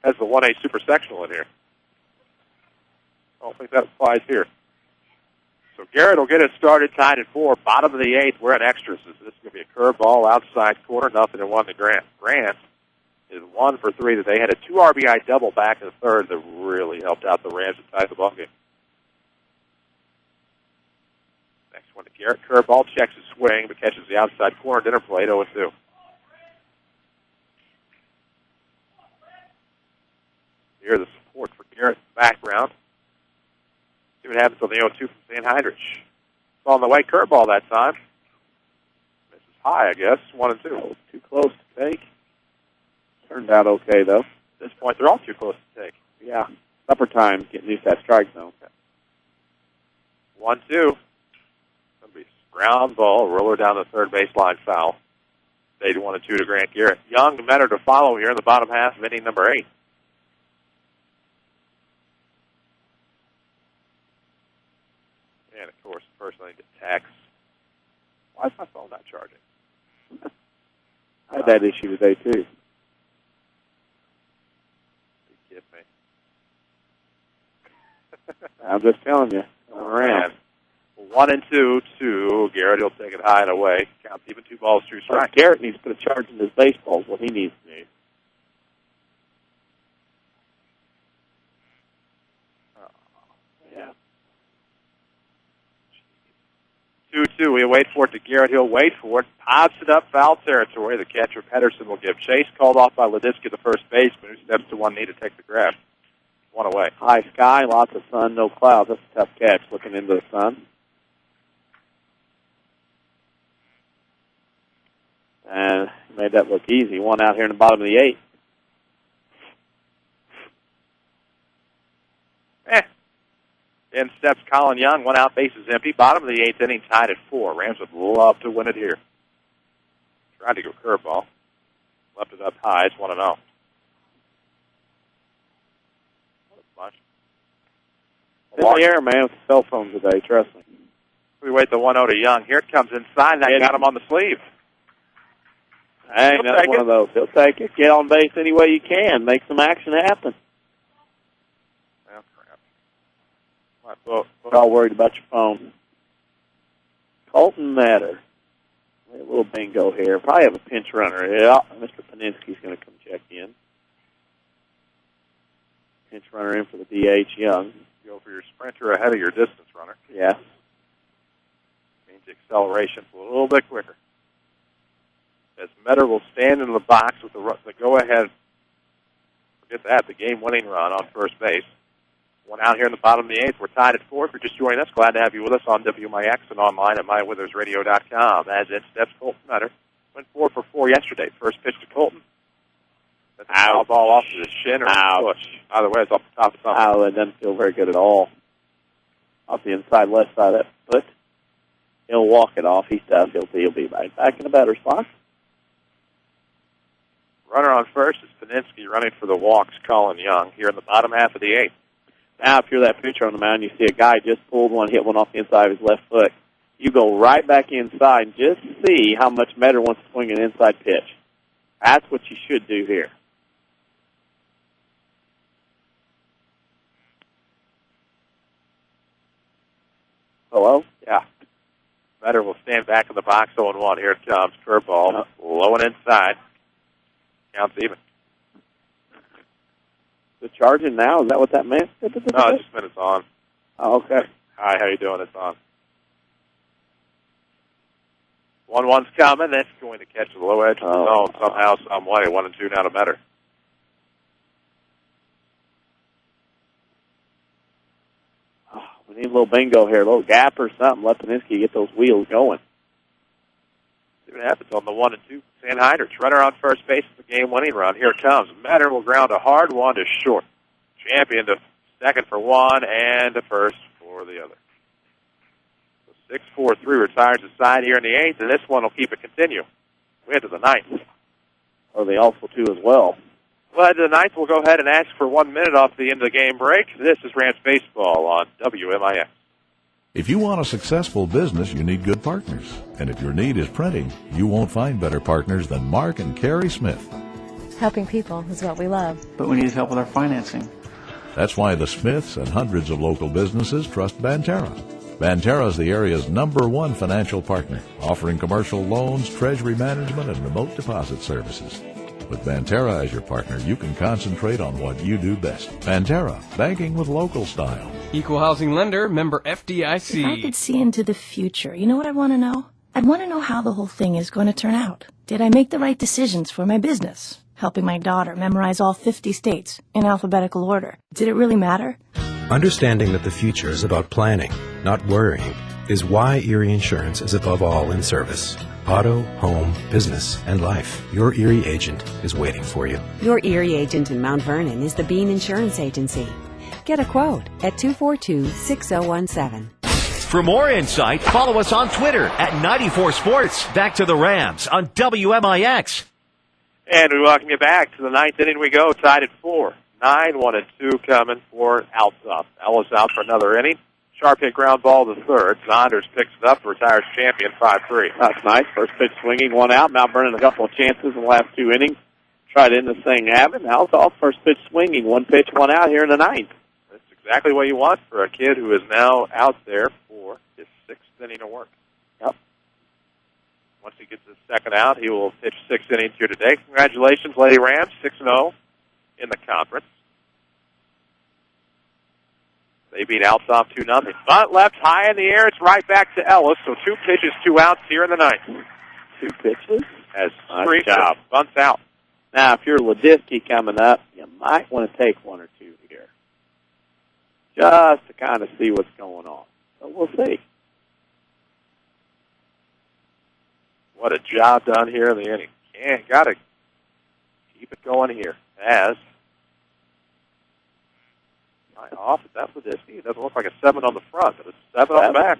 Has the 1A Super Sectional in here. I don't think that applies here. So Garrett will get it started, tied at 4. Bottom of the eighth, we're at extras. This is going to be a curveball outside corner, 0-1 to Grant. Grant is 1 for 3 today. Had a 2 RBI double back in the third that really helped out the Rams to tie the ball game. Next one to Garrett. Curveball, checks his swing, but catches the outside corner. Dinner plate, 0-2. Here's the support for Garrett in the background. See what happens on the 0-2 from St. Heinrich. It's on the way. Curveball that time. Misses high, I guess. 1-2. Oh, too close to take. Turned out okay, though. At this point, they're all too close to take. Yeah. Supper time, getting used to that strike zone. 1-2. Going to be ground ball, roller down the third baseline foul. Stayed 1-2 to Grant Garrett. Young and Metter to follow here in the bottom half of inning number 8. And, of course, the person I need to text. Why is my phone not charging? I had that issue today, too. You kid me. I'm just telling you. Around. 1-2 to Garrett. He'll take it high and away. Counts even 2 balls, 2 strikes. Garrett needs to put a charge in his baseball is what he needs to do. 2-2. We wait for it to Garrett. He'll wait for it. Pops it up foul territory. The catcher, Pedersen, will give chase. Called off by Ledisky, the first baseman, who steps to one knee to take the grab. 1 away. High sky, lots of sun, no clouds. That's a tough catch looking into the sun. And made that look easy. 1 out here in the bottom of the 8th. In steps Colin Young, 1 out, bases empty. Bottom of the 8th inning, tied at 4. Rams would love to win it here. Tried to go curveball. Left it up high. It's 1-0. In the air, man, with the cell phone today, trust me. We wait the 1-0 to Young. Here it comes inside. That got him on the sleeve. Hey, that's one of those. He'll take it. Get on base any way you can. Make some action happen. Well, We're all worried about your phone. Colton Metter. A little bingo here. Probably have a pinch runner. Yeah, Mr. Paninsky's going to come check in. Pinch runner in for the DH, Young. Go for your sprinter ahead of your distance runner. Yeah. Means the acceleration's a little bit quicker. As Metter will stand in the box with the go-ahead, forget that, the game-winning run on first base. 1 out here in the bottom of the 8th. We're tied at 4. If you're just joining us, glad to have you with us on WMIX and online at mywithersradio.com. As in steps Colton Metter. Went 4 for 4 yesterday. First pitch to Colton. That's a foul ball off to the shin or push. Either way, it's off the top of something. Oh, it doesn't feel very good at all. Off the inside left side of that foot. He'll walk it off. He's tough. He'll be right back in the batter's box. Runner on first is Paninsky running for the walks, Colin Young, here in the bottom half of the 8th. Now, if you're that pitcher on the mound, you see a guy just pulled one, hit one off the inside of his left foot. You go right back inside and just see how much better wants to swing an inside pitch. That's what you should do here. Hello? Yeah. Better will stand back in the box 0-1. Here it comes. Curveball. Low and inside. Counts even. The charging now, is that what that meant? No, it just meant it's on. Oh, okay. Hi, how you doing? It's on. 1-1's coming. That's going to catch the low edge of the zone somehow, some way. 1-2 now to Metter. We need a little bingo here, a little gap or something. Let Czerwinski get those wheels going. See what happens on the 1-2. Sanheider, runner on first base for the game-winning run. Here it comes. Metter will ground a hard one to short. Champion to second for one and to first for the other. So 6-4-3 retires the side here in the eighth, and this one will keep it continue. We head to the ninth. Or they also too as well. Well, to the ninth, we'll go ahead and ask for 1 minute off the end of the game break. This is Rams Baseball on WMIX. If you want a successful business, you need good partners. And if your need is printing, you won't find better partners than Mark and Carrie Smith. Helping people is what we love. But we need help with our financing. That's why the Smiths and hundreds of local businesses trust Banterra. Banterra is the area's #1 financial partner, offering commercial loans, treasury management, and remote deposit services. With Banterra as your partner, you can concentrate on what you do best. Banterra, banking with local style. Equal housing lender, member FDIC. If I could see into the future, you know what I want to know? I'd want to know how the whole thing is going to turn out. Did I make the right decisions for my business? Helping my daughter memorize all 50 states in alphabetical order. Did it really matter? Understanding that the future is about planning, not worrying, is why Erie Insurance is above all in service. Auto, home, business, and life. Your Erie agent is waiting for you. Your Erie agent in Mount Vernon is the Bean Insurance Agency. Get a quote at 242-6017. For more insight, follow us on Twitter at 94sports. Back to the Rams on WMIX. And we welcome you back to the ninth inning. We go tied at 4. 9-1-2 coming for Althoff. Ellis out for another inning. Sharp hit ground ball to third. Saunders picks it up, retires champion 5-3. That's nice. First pitch swinging, one out. Mount Vernon a couple of chances in the last 2 innings. Tried to end this thing having. Althoff first pitch swinging, 1 pitch, 1 out here in the ninth. That's exactly what you want for a kid who is now out there for his 6th inning of work. Yep. Once he gets his second out, he will pitch 6 innings here today. Congratulations, Lady Rams, 6-0 in the conference. They beat Althoff 2-0. Bunt left high in the air. It's right back to Ellis. So 2 pitches, 2 outs here in the ninth. 2 pitches. As Nice job. Bunts out. Now, if you're Ladisky coming up, you might want to take 1 or 2 here. Just to kind of see what's going on. So we'll see. What a job done here in the inning. Got to keep it going here. As off, that's Ladisky. It doesn't look like a 7 on the front, but it's 7 on the back.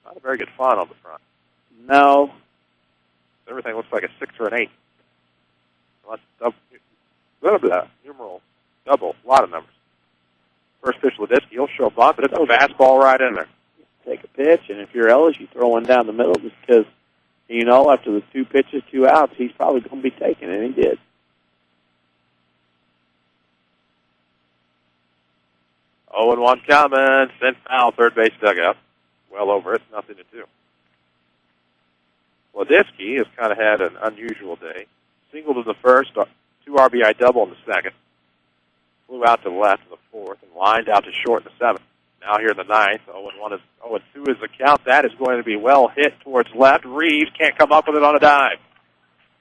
Not a very good font on the front. No. Everything looks like a 6 or an 8. Well, that's blah, blah, numeral, double, a lot of numbers. First pitch, Ladisky, he'll show a bunt, but it's a fastball right in there. Take a pitch, and if you're Ellis, you throw one down the middle just because, you know, after the 2 pitches, 2 outs, he's probably going to be taken, and he did. Oh, and 1 coming, sent foul, third base dugout. Well over it, nothing to do. Ladisky has kind of had an unusual day. Singled in the first, 2 RBI double in the second. Flew out to the left in the fourth, and lined out to short in the seventh. Now here in the ninth, 0-1 is 0-2 is the count. That is going to be well hit towards left. Reeves can't come up with it on a dive.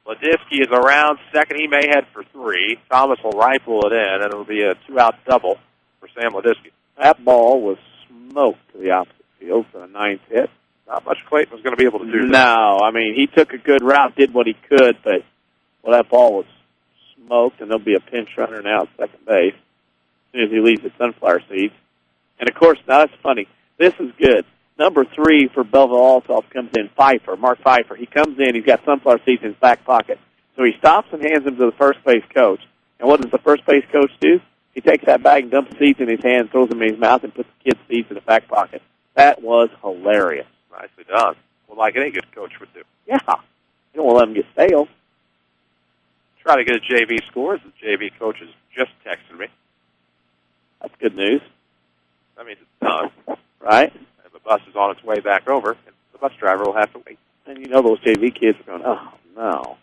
Ladisky is around second. He may head for 3. Thomas will rifle it in, and it'll be a 2-out double for Sam Ladisky. That ball was smoked to the opposite field for the 9th hit. Not much Clayton was going to be able to do that. No, I mean, he took a good route, did what he could, but, well, that ball was smoked, and there'll be a pinch runner now at second base as soon as he leaves the sunflower seeds. And, of course, now that's funny. This is good. Number 3 for Belleville Althoff comes in, Pfeiffer, Mark Pfeiffer. He comes in, he's got sunflower seeds in his back pocket. So he stops and hands them to the first base coach. And what does the first base coach do? He takes that bag and dumps seeds in his hand, throws them in his mouth, and puts the kid's seeds in the back pocket. That was hilarious. Nicely done. Well, like any good coach would do. Yeah. You don't want to let them get stale. Try to get a JV scores. The JV coach has just texted me. That's good news. That means it's done. Right? And the bus is on its way back over, and the bus driver will have to wait. And you know those JV kids are going, oh, no.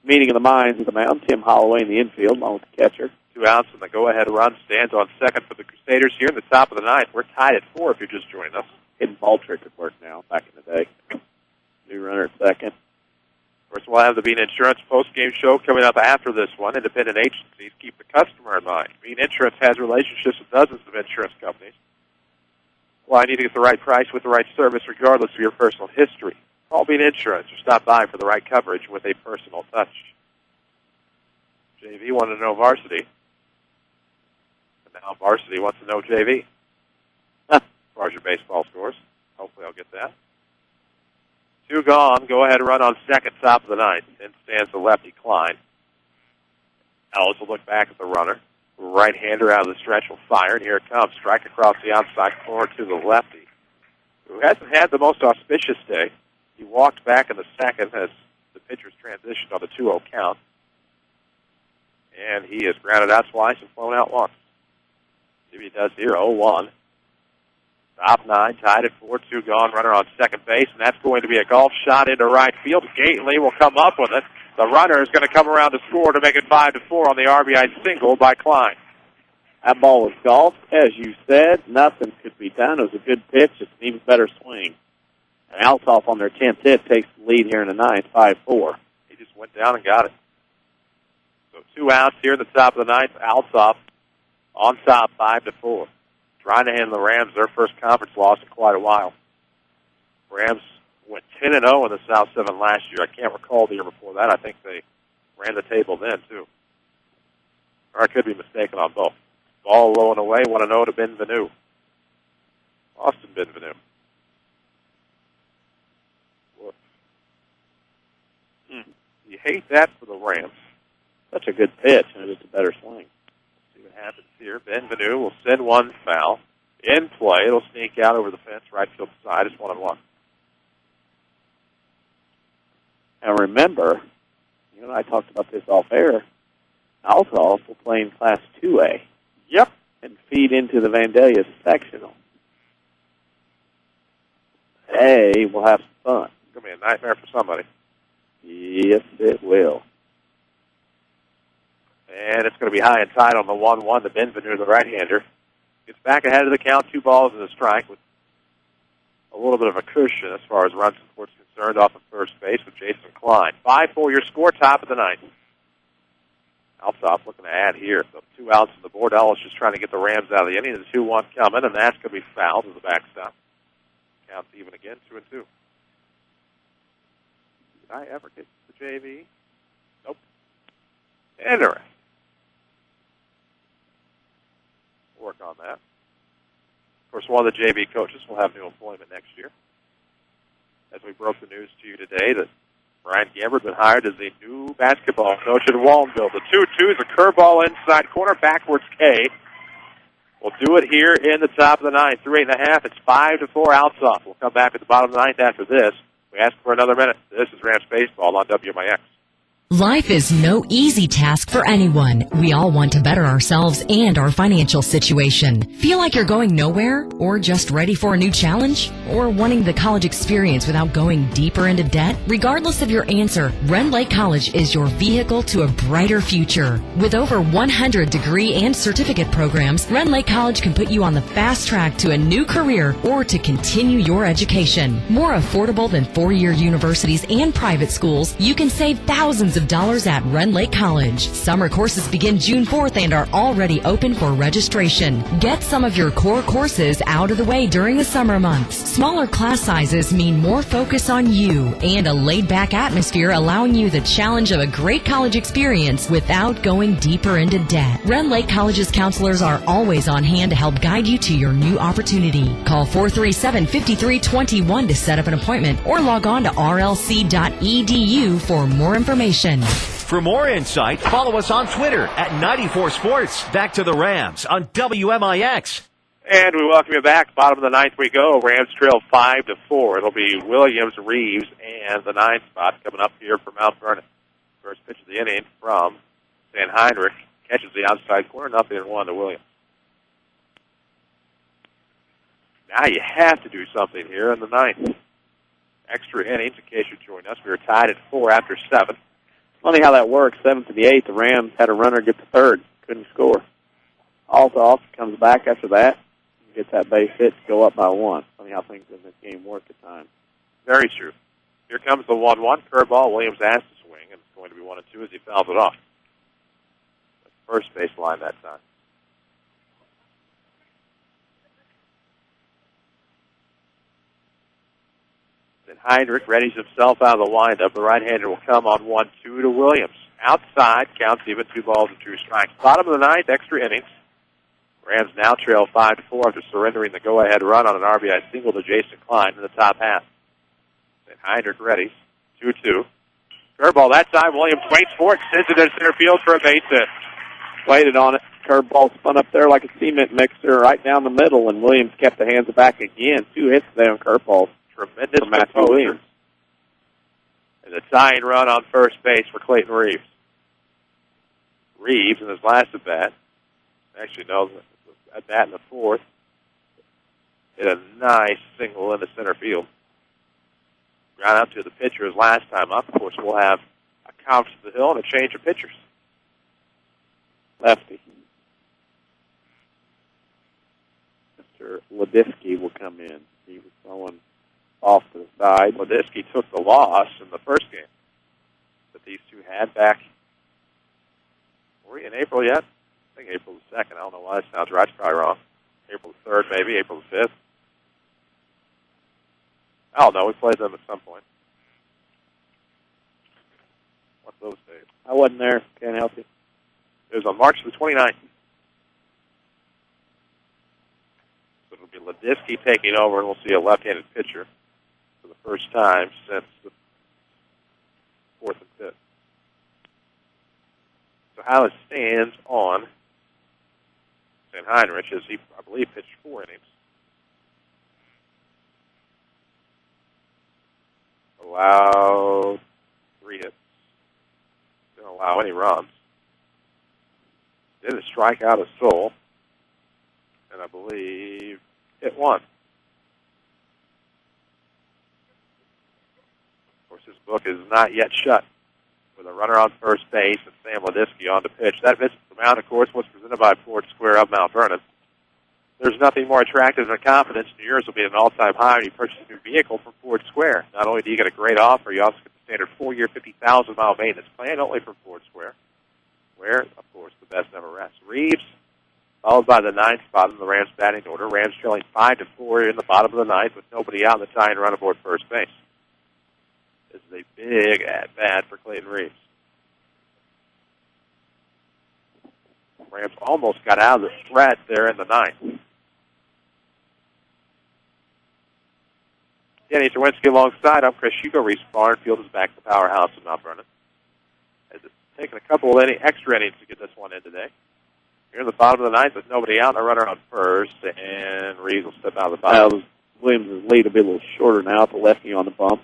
Meeting of the minds of the mound, Tim Holloway in the infield, along with the catcher. 2 outs, and the go-ahead run stands on second for the Crusaders here in the top of the ninth. We're tied at 4 if you're just joining us. Hidden ball trick at work now, back in the day. New runner at second. Of course, we'll have the Bean Insurance post-game show coming up after this one. Independent agencies keep the customer in mind. Bean Insurance has relationships with dozens of insurance companies. Well, I need to get the right price with the right service regardless of your personal history. Call Bean Insurance or stop by for the right coverage with a personal touch. JV wanted to know varsity. And now varsity wants to know JV. As far as your baseball scores. Hopefully I'll get that. 2 gone. Go ahead and run on second, top of the ninth. In stands the lefty, Klein. Ellis will look back at the runner. Right-hander out of the stretch will fire, and here it comes. Strike across the outside corner to the lefty, who hasn't had the most auspicious day. He walked back in the second as the pitcher's transitioned on the 2-0 count. And he is grounded out twice and flown out once. See what he does here, 0-1. Top 9, tied at 4, 2 gone, runner on second base, and that's going to be a golf shot into right field. Gately will come up with it. The runner is going to come around to score to make it 5-4 on the RBI single by Klein. That ball was golfed, as you said. Nothing could be done. It was a good pitch, just an even better swing. And Althoff on their 10th hit takes the lead here in the ninth, 5-4. He just went down and got it. So 2 outs here in the top of the ninth. Althoff on top, 5-4. Trying to hand the Rams their first conference loss in quite a while. Rams went 10-0 in the South 7 last year. I can't recall the year before that. I think they ran the table then, too. Or I could be mistaken on both. Ball low and away, 1-0 to Benvenu. Austin Benvenu. You hate that for the Rams. Such a good pitch, and it's a better swing. See what happens here. Benvenu will send one foul. In play, it'll sneak out over the fence, right field side. It's 1-1. And remember, you and I talked about this off air, Althoff will play in Class 2A. Yep. And feed into the Vandalia sectional. A will have some fun. It's going to be a nightmare for somebody. Yes, it will. And it's going to be high and tight on the 1-1 to Benvenu, the right-hander. Gets back ahead of the count, 2 balls and a strike with a little bit of a cushion as far as run support is concerned off of first base with Jason Klein. 5-4 your score, top of the ninth. Althoff looking to add here. So 2 outs on the board. Ellis just trying to get the Rams out of the inning. The 2-1 coming, and that's going to be fouled to the backstop. Counts even again, 2-2. Did I ever get the JV? Nope. Interesting. Work on that. Of course, one of the JV coaches will have new employment next year. As we broke the news to you today that Brian Gambard been hired as the new basketball coach at Wallenville. The 2-2 is a curveball inside corner, backwards K. We'll do it here in the top of the ninth. Through 8.5, it's 5-4 Althoff. We'll come back at the bottom of the ninth after this. We ask for another minute. This is Rams Baseball on WMIX. Life is no easy task for anyone. We all want to better ourselves and our financial situation. Feel like you're going nowhere? Or just ready for a new challenge? Or wanting the college experience without going deeper into debt? Regardless of your answer, Rend Lake College is your vehicle to a brighter future. With over 100 degree and certificate programs, Rend Lake College can put you on the fast track to a new career or to continue your education. More affordable than four-year universities and private schools, you can save thousands of dollars at Rend Lake College. Summer courses begin June 4th and are already open for registration. Get some of your core courses out of the way during the summer months. Smaller class sizes mean more focus on you and a laid-back atmosphere allowing you the challenge of a great college experience without going deeper into debt. Rend Lake College's counselors are always on hand to help guide you to your new opportunity. Call 437-5321 to set up an appointment or log on to rlc.edu for more information. For more insight, follow us on Twitter at 94sports. Back to the Rams on WMIX. And we welcome you back. Bottom of the ninth we go. Rams trail 5-4. It'll be Williams, Reeves, and the ninth spot coming up here for Mount Vernon. First pitch of the inning from Van Heinrich. Catches the outside corner, 0-1 to Williams. Now you have to do something here in the ninth. Extra innings, in case you join us. We were tied at 4 after 7. Funny how that works. 7th to the 8th, the Rams had a runner get to third. Couldn't score. Althoff comes back after that. Gets that base hit to go up by 1. Funny how things in this game work at times. Very true. Here comes the 1-1 curveball. Williams has to swing, and it's going to be 1-2 as he fouls it off. First base line that time. Then Heinrich readies himself out of the windup. The right-hander will come on 1-2 to Williams. Outside, counts even, 2 balls and 2 strikes. Bottom of the ninth, extra innings. Rams now trail 5-4 after surrendering the go-ahead run on an RBI single to Jason Klein in the top half. Then Heinrich readies, 2-2. Curveball that time. Williams waits for it, sends it into center field for a base hit. Waited on it. Curveball spun up there like a cement mixer right down the middle, and Williams kept the hands back again. 2 hits there on curveballs. Tremendous from Matthew Williams. And a tying run on first base for Clayton Reeves. Reeves in his last at-bat, actually no, at-bat in the fourth, hit a nice single into center field. Ground out to the pitcher his last time up. Of course, we'll have a conference to the hill and a change of pitchers. Lefty. Mr. Ledisky will come in. He was throwing off to the side. Ledisky took the loss in the first game that these two had back. Were we in April yet? I think April the 2nd. I don't know why that sounds right. It's probably wrong. April the 3rd, maybe. April the 5th. I don't know. We played them at some point. What's those days? I wasn't there. Can't help you. It was on March the 29th. So it'll be Ledisky taking over, and we'll see a left-handed pitcher for the first time since the 4th and 5th. So how it stands on St. Heinrich is he, I believe, pitched 4 innings. Allowed 3 hits. Didn't allow any runs. Didn't strike out a soul. And I believe hit 1. Of course, his book is not yet shut. With a runner on first base and Sam Ledisky on the pitch. That visit to the mound, of course, was presented by Ford Square of Mount Vernon. There's nothing more attractive than confidence. New Year's will be an all-time high when you purchase a new vehicle from Ford Square. Not only do you get a great offer, you also get the standard 4-year, 50,000-mile maintenance plan only from Ford Square, where, of course, the best never rests. Reeves, followed by the 9th spot in the Rams batting order. Rams trailing 5-4 in the bottom of the 9th with nobody out in the tying run aboard first base. This is a big at-bat for Clayton Reeves. Rams almost got out of the threat there in the 9th. Danny Czerwinski alongside. I'm Chris Hugo. Reese Barnfield is back to the powerhouse of Mount Vernon. As it's taken a couple of extra innings to get this one in today. Here in the bottom of the 9th with nobody out and a runner on first, and Reeves will step out of the bottom. Williams' lead will be a little shorter now with the lefty on the bump.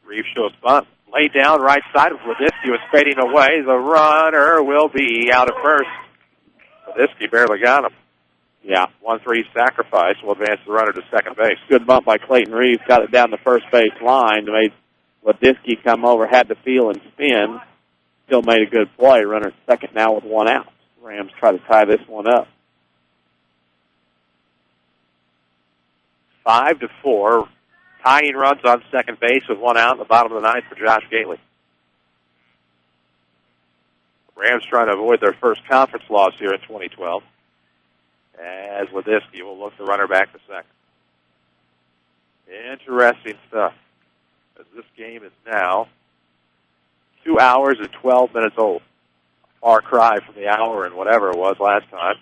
Reeves shows bunt. Laid down right side of Ledisky was fading away. The runner will be out at first. Ledisky barely got him. Yeah, 1-3 sacrifice will advance the runner to second base. Good bump by Clayton Reeves. Got it down the first base line. Made Ledisky come over, had to feel and spin. Still made a good play. Runner at second now with 1 out. Rams try to tie this one up. 5-4. Tying runs on second base with 1 out in the bottom of the 9th for Josh Gately. Rams trying to avoid their first conference loss here in 2012. As Ledisky will look the runner back to second. Interesting stuff. As this game is now 2 hours and 12 minutes old. A far cry from the hour and whatever it was last time.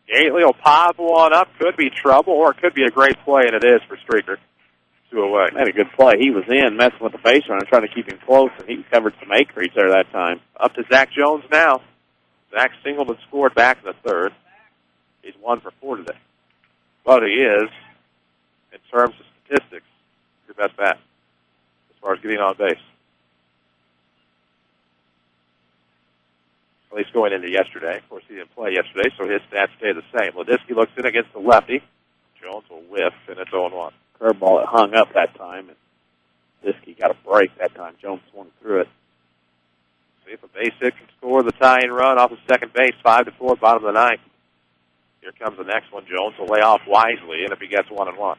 Gately will pop one up. Could be trouble, or it could be a great play, and it is for Streaker. 2 away. Made a good play. He was in, messing with the base runner, trying to keep him close, and he covered some acreage there that time. Up to Zack Jones now. Zack singled and scored back in the third. He's 1 for 4 today. But he is, in terms of statistics, your best bat as far as getting on base. At least going into yesterday. Of course, he didn't play yesterday, so his stats stay the same. Ledisky looks in against the lefty. Jones will whiff, and it's 0-1. Curveball that hung up that time, and Ledisky got a break that time. Jones swung through it. See if a base hit can score the tying run off of second base, 5-4, bottom of the ninth. Here comes the next one. Jones will lay off wisely, and if he gets 1-1.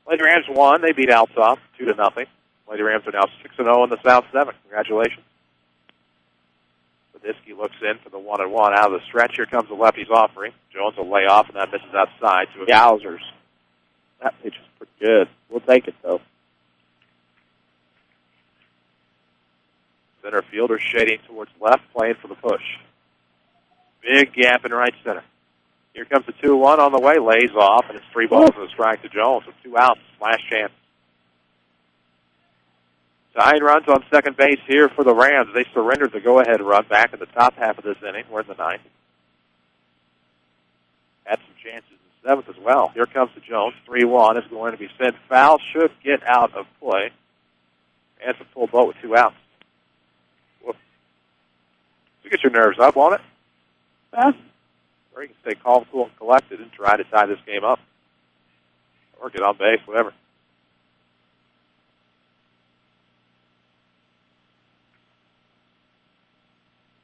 Lady Rams won. They beat Althoff 2-0. Lady Rams are now 6-0 in the South 7. Congratulations. Ledisky looks in for the 1-1 out of the stretch. Here comes the lefty's offering. Jones will lay off, and that misses outside to a Yowzers. That pitch is pretty good. We'll take it, though. Center fielder shading towards left, playing for the push. Big gap in right center. Here comes the 2-1 on the way. Lays off, and it's 3 balls and a strike to Jones with 2 outs. Last chance. Tying runs on second base here for the Rams. They surrendered the go-ahead run back in the top half of this inning. We're in the ninth. Had some chances in the 7th as well. Here comes the Jones. 3-1 is going to be sent foul. Should get out of play. And it's a full boat with 2 outs. Whoop. You get your nerves up on it. Huh? Or you can stay calm, cool, and collected and try to tie this game up. Or get on base, whatever.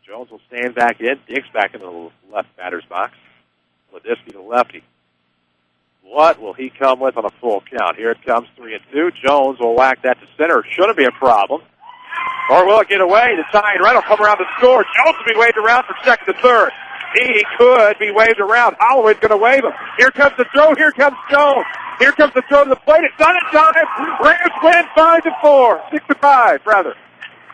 Jones will stand back in, digs back into the left batter's box. Ledisky to lefty. What will he come with on a full count? Here it comes, 3-2. Jones will whack that to center. Shouldn't be a problem. Or will it get away? The tying run will come around to score. Jones will be waved around for second to third. He could be waved around. Holloway's going to wave him. Here comes the throw. Here comes Jones. Here comes the throw to the plate. It's done in time. Rams win 5-4. 6-5, rather.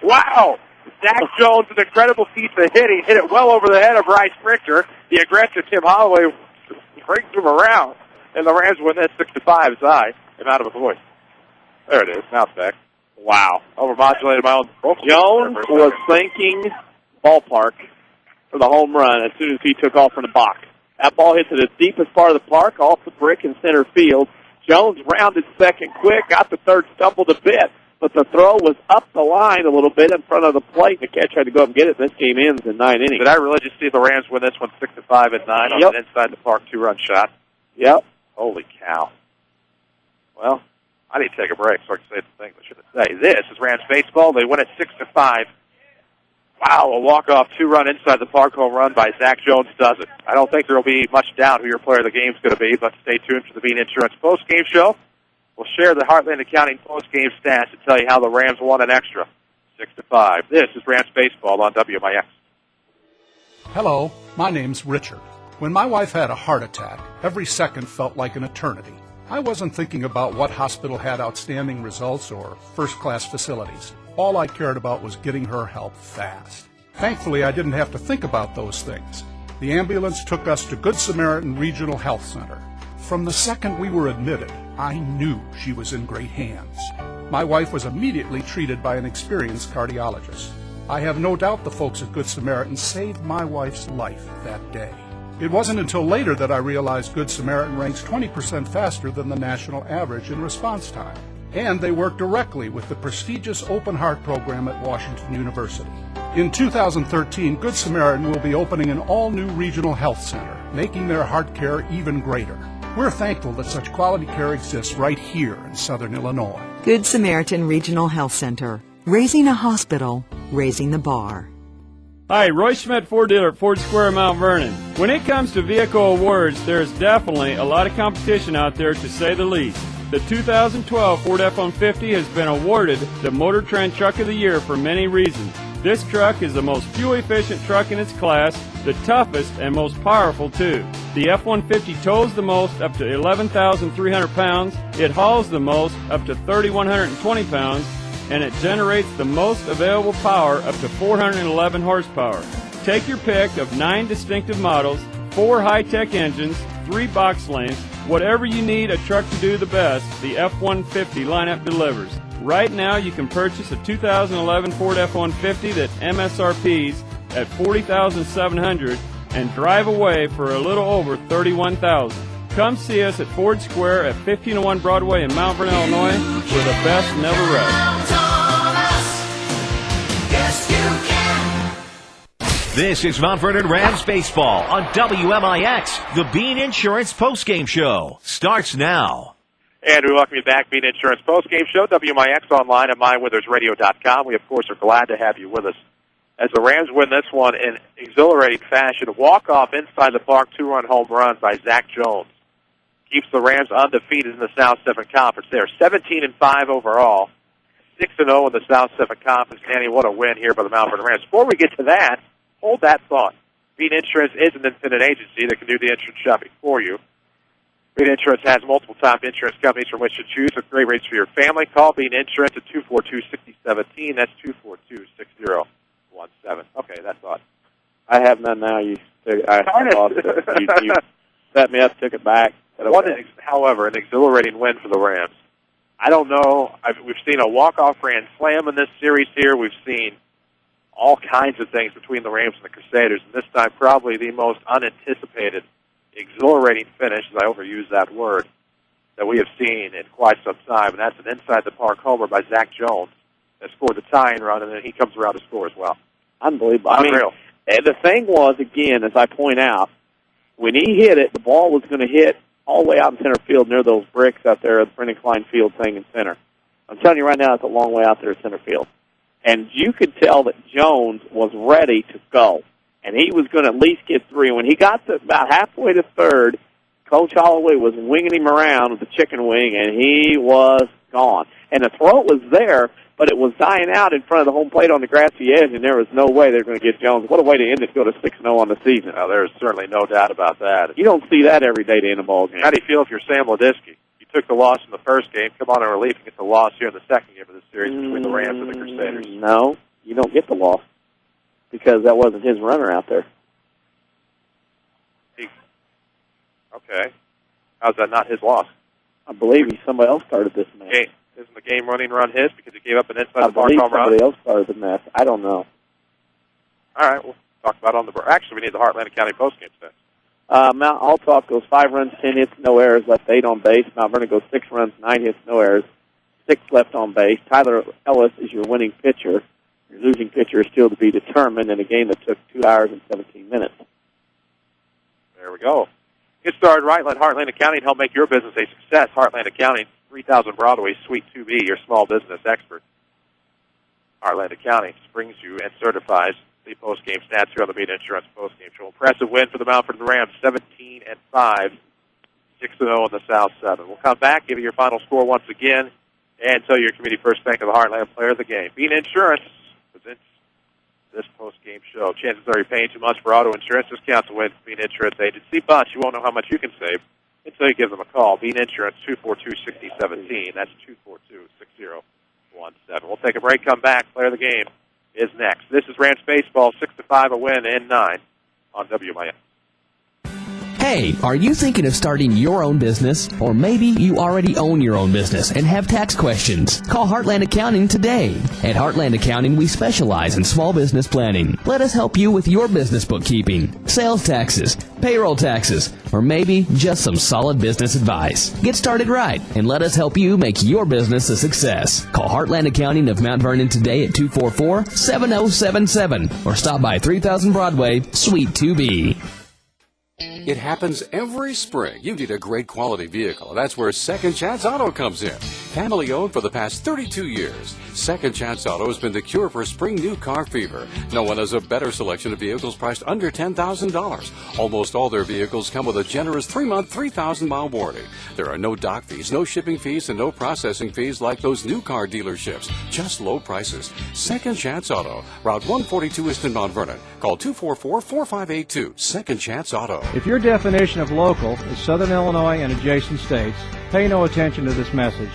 Wow. Zack Jones, an incredible piece of hitting, hit it well over the head of Bryce Richter. The aggressive Tim Holloway brings him around, and the Rams win that 6-5 as I am out of a voice. There it is. Now it's back. Wow. Overmodulated my own. Jones was thinking ballpark for the home run as soon as he took off from the box. That ball hit to the deepest part of the park, off the brick in center field. Jones rounded second quick, got the third, stumbled a bit, but the throw was up the line a little bit in front of the plate. The catcher had to go up and get it. This game ends in 9 innings. Did I really just see the Rams win this one 6-5 at 9 on an inside the park 2-run shot? Yep. Holy cow. Well, I need to take a break so I can say the things I shouldn't say. This is Rams baseball. They win it 6-5. Wow, a walk-off 2-run inside the park home run by Zack Jones does it. I don't think there will be much doubt who your player of the game is going to be, but stay tuned for the Bean Insurance post-game show. We'll share the Heartland Accounting post-game stats to tell you how the Rams won an extra 6-5. This is Rams baseball on WMIX. Hello, my name's Richard. When my wife had a heart attack, every second felt like an eternity. I wasn't thinking about what hospital had outstanding results or first-class facilities. All I cared about was getting her help fast. Thankfully, I didn't have to think about those things. The ambulance took us to Good Samaritan Regional Health Center. From the second we were admitted, I knew she was in great hands. My wife was immediately treated by an experienced cardiologist. I have no doubt the folks at Good Samaritan saved my wife's life that day. It wasn't until later that I realized Good Samaritan ranks 20% faster than the national average in response time. And they work directly with the prestigious Open Heart program at Washington University. In 2013, Good Samaritan will be opening an all-new regional health center, making their heart care even greater. We're thankful that such quality care exists right here in Southern Illinois. Good Samaritan Regional Health Center. Raising a hospital, raising the bar. Hi, Roy Schmidt, Ford dealer at Ford Square, Mount Vernon. When it comes to vehicle awards, there's definitely a lot of competition out there, to say the least. The 2012 Ford F-150 has been awarded the Motor Trend Truck of the Year for many reasons. This truck is the most fuel-efficient truck in its class, the toughest and most powerful, too. The F-150 tows the most, up to 11,300 pounds, it hauls the most, up to 3,120 pounds, and it generates the most available power, up to 411 horsepower. Take your pick of 9 distinctive models, 4 high-tech engines, 3 box lanes, Whatever you need a truck to do the best, the F-150 lineup delivers. Right now, you can purchase a 2011 Ford F-150 that MSRP's at $40,700 and drive away for a little over $31,000. Come see us at Ford Square at 1501 Broadway in Mount Vernon, Illinois, where the best never rests. This is Mount Vernon Rams Baseball on WMIX. The Bean Insurance Postgame Show starts now. And we welcome you back, Bean Insurance Postgame Show, WMIX online at mywithersradio.com. We, of course, are glad to have you with us as the Rams win this one in exhilarating fashion. A walk-off inside the park, two-run home run by Zack Jones keeps the Rams undefeated in the South 7 Conference. They are 17-5 overall, 6-0 in the South 7 Conference. Danny, what a win here by the Mount Vernon Rams. Before we get to that, hold that thought. Bean Insurance is an independent agency that can do the insurance shopping for you. Bean Insurance has multiple top insurance companies from which to choose with great rates for your family. Call Bean Insurance at 242-6017. That's 242-6017. Okay, that's odd. I have none now. I lost it. You set me up, took it back. However, an exhilarating win for the Rams. I don't know. We've seen a walk-off grand slam in this series here. We've seen all kinds of things between the Rams and the Crusaders, and this time probably the most unanticipated, exhilarating finish, as I overuse that word, that we have seen in quite some time, and that's an inside-the-park homer by Zack Jones that scored the tying run, and then he comes around to score as well. Unbelievable. Unreal. The thing was, again, as I point out, when he hit it, the ball was going to hit all the way out in center field near those bricks out there at the Brendan Klein Field thing in center. I'm telling you right now, it's a long way out there at center field. And you could tell that Jones was ready to go. And he was going to at least get three. When he got to about halfway to third, Coach Holloway was winging him around with the chicken wing, and he was gone. And the throw was there, but it was dying out in front of the home plate on the grassy edge, and there was no way they were going to get Jones. What a way to end it, go to 6-0 on the season. Now, there's certainly no doubt about that. You don't see that every day to end a ball game. How do you feel if you're Sam Ledisky? You took the loss in the first game, come on in relief, and get the loss here in the second game of the series between the Rams and the Crusaders. No, you don't get the loss because that wasn't his runner out there. Okay. How's that not his loss? I believe somebody else started this mess. Isn't the game-running run his because he gave up an inside-the-park home run? Somebody else started the mess. I don't know. All right, we'll talk about it on the break. Actually, we need the Heartland County postgame stats. Mount Althoff goes 5 runs, 10 hits, no errors, left 8 on base. Mount Vernon goes 6 runs, 9 hits, no errors, 6 left on base. Tyler Ellis is your winning pitcher. Your losing pitcher is still to be determined in a game that took 2 hours and 17 minutes. There we go. Get started right. Let Heartland Accounting help make your business a success. Heartland Accounting, 3000 Broadway, Suite 2B, your small business expert. Heartland Accounting springs you and certifies the post-game stats here on the Bean Insurance post-game show. Impressive win for the Mount Vernon Rams, 17-5, 6-0 in the South 7. We'll come back, give you your final score once again, and tell you your Community First Bank of the Heartland player of the game. Bean Insurance presents this post-game show. Chances are you're paying too much for auto insurance. Discounts away from Bean Insurance Agency, but you won't know how much you can save until you give them a call. Bean Insurance, 242-6017. That's 242-6017. We'll take a break, come back. Player of the game is next. This is Rams Baseball, 6-5, a win in 9 on WMIX. Hey, are you thinking of starting your own business? Or maybe you already own your own business and have tax questions? Call Heartland Accounting today. At Heartland Accounting, we specialize in small business planning. Let us help you with your business bookkeeping, sales taxes, payroll taxes, or maybe just some solid business advice. Get started right and let us help you make your business a success. Call Heartland Accounting of Mount Vernon today at 244-7077 or stop by 3000 Broadway, Suite 2B. It happens every spring. You need a great quality vehicle. That's where Second Chance Auto comes in. Family owned for the past 32 years. Second Chance Auto has been the cure for spring new car fever. No one has a better selection of vehicles priced under $10,000. Almost all their vehicles come with a generous 3-month, 3,000-mile warranty. There are no dock fees, no shipping fees, and no processing fees like those new car dealerships. Just low prices. Second Chance Auto, Route 142 East in Mount Vernon. Call 244-4582. Second Chance Auto. If your definition of local is Southern Illinois and adjacent states, pay no attention to this message.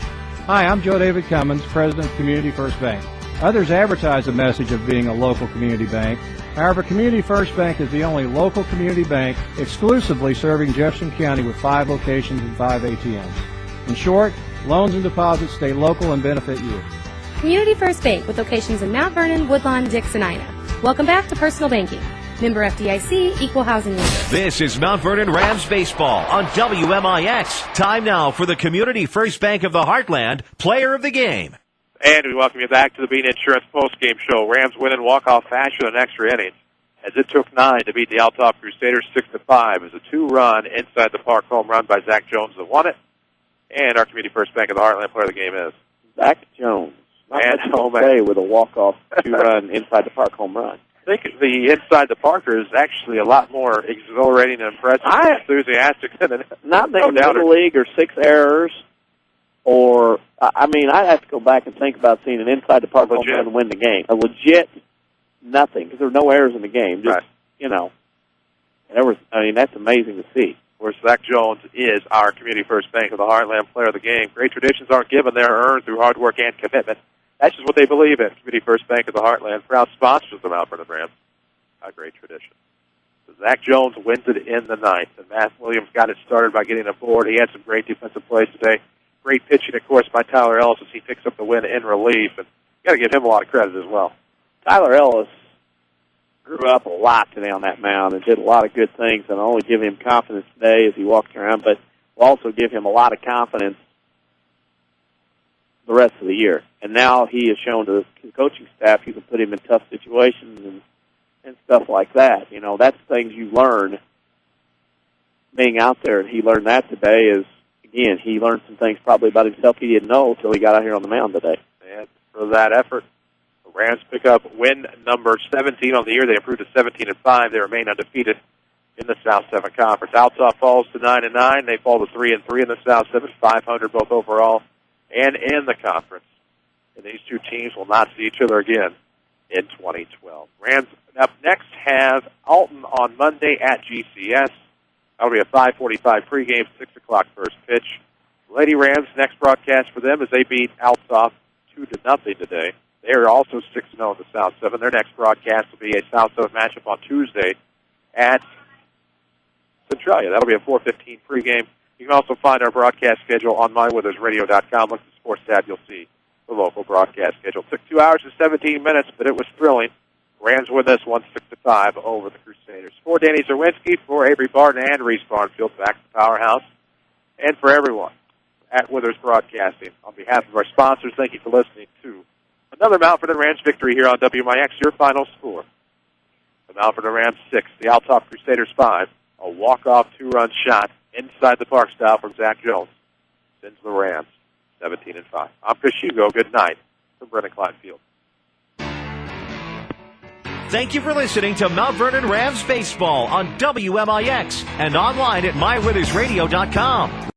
Hi, I'm Joe David Cummins, President of Community First Bank. Others advertise a message of being a local community bank. However, Community First Bank is the only local community bank exclusively serving Jefferson County with 5 locations and 5 ATMs. In short, loans and deposits stay local and benefit you. Community First Bank with locations in Mount Vernon, Woodlawn, Dix, and Ina. Welcome back to Personal Banking. Member FDIC, Equal Housing Lender. This is Mount Vernon Rams Baseball on WMIX. Time now for the Community First Bank of the Heartland Player of the Game. And we welcome you back to the Bean Insurance postgame show. Rams win in walk-off fashion in extra innings, as it took 9 to beat the Althoff Crusaders 6-5. It was a 2-run inside the park home run by Zack Jones that won it. And our Community First Bank of the Heartland Player of the Game is Zack Jones. Not with a walk-off 2-run inside the park home run. I think the inside the Parker is actually a lot more exhilarating and impressive and enthusiastic than not the Little League or 6 errors. Or, I mean, I'd have to go back and think about seeing an inside the park home run win the game. A legit nothing, because there were no errors in the game. Just, you know, that's amazing to see. Of course, Zack Jones is our Community First Bank of the Heartland Player of the Game. Great traditions aren't given, they're earned through hard work and commitment. That's just what they believe in. Community First Bank of the Heartland, proud sponsors of the Mount Vernon Rams. A great tradition. So Zack Jones wins it in the 9th, and Matt Williams got it started by getting aboard. He had some great defensive plays today. Great pitching, of course, by Tyler Ellis as he picks up the win in relief. And you got to give him a lot of credit as well. Tyler Ellis grew up a lot today on that mound and did a lot of good things, and I'll only give him confidence today as he walks around, but will also give him a lot of confidence the rest of the year. And now he has shown to the coaching staff he can put him in tough situations and stuff like that. You know, that's things you learn being out there, and he learned that today is, again, he learned some things probably about himself he didn't know until he got out here on the mound today. And for that effort, the Rams pick up win number 17 on the year. They improved to 17-5. They remain undefeated in the South 7 Conference. Althoff falls to 9-9. They fall to 3-3 in the South 7, 500 both overall and in the conference. And these two teams will not see each other again in 2012. Rams up next have Alton on Monday at GCS. That'll be a 5:45 pregame, 6 o'clock first pitch. Lady Rams' next broadcast for them as they beat Althoff 2-0 today. They are also 6-0 in the South 7. Their next broadcast will be a South 7 matchup on Tuesday at Centralia. That'll be a 4:15 pregame. You can also find our broadcast schedule on mywithersradio.com. Look at the sports tab, you'll see the local broadcast schedule. It took 2 hours and 17 minutes, but it was thrilling. Rams win this one 6-5 over the Crusaders. For Danny Czerwinski, for Avery Barton and Reese Barnfield, back to the Powerhouse, and for everyone at Withers Broadcasting. On behalf of our sponsors, thank you for listening to another Mount Vernon Rams victory here on WMIX. Your final score: the Mount Vernon Rams 6, the Althoff Crusaders 5. A walk-off 2-run shot inside the park style from Zack Jones sends the Rams 17-5. I'm Chris Hugo. Good night from Brennan Klein Field. Thank you for listening to Mount Vernon Rams Baseball on WMIX and online at mywithersradio.com.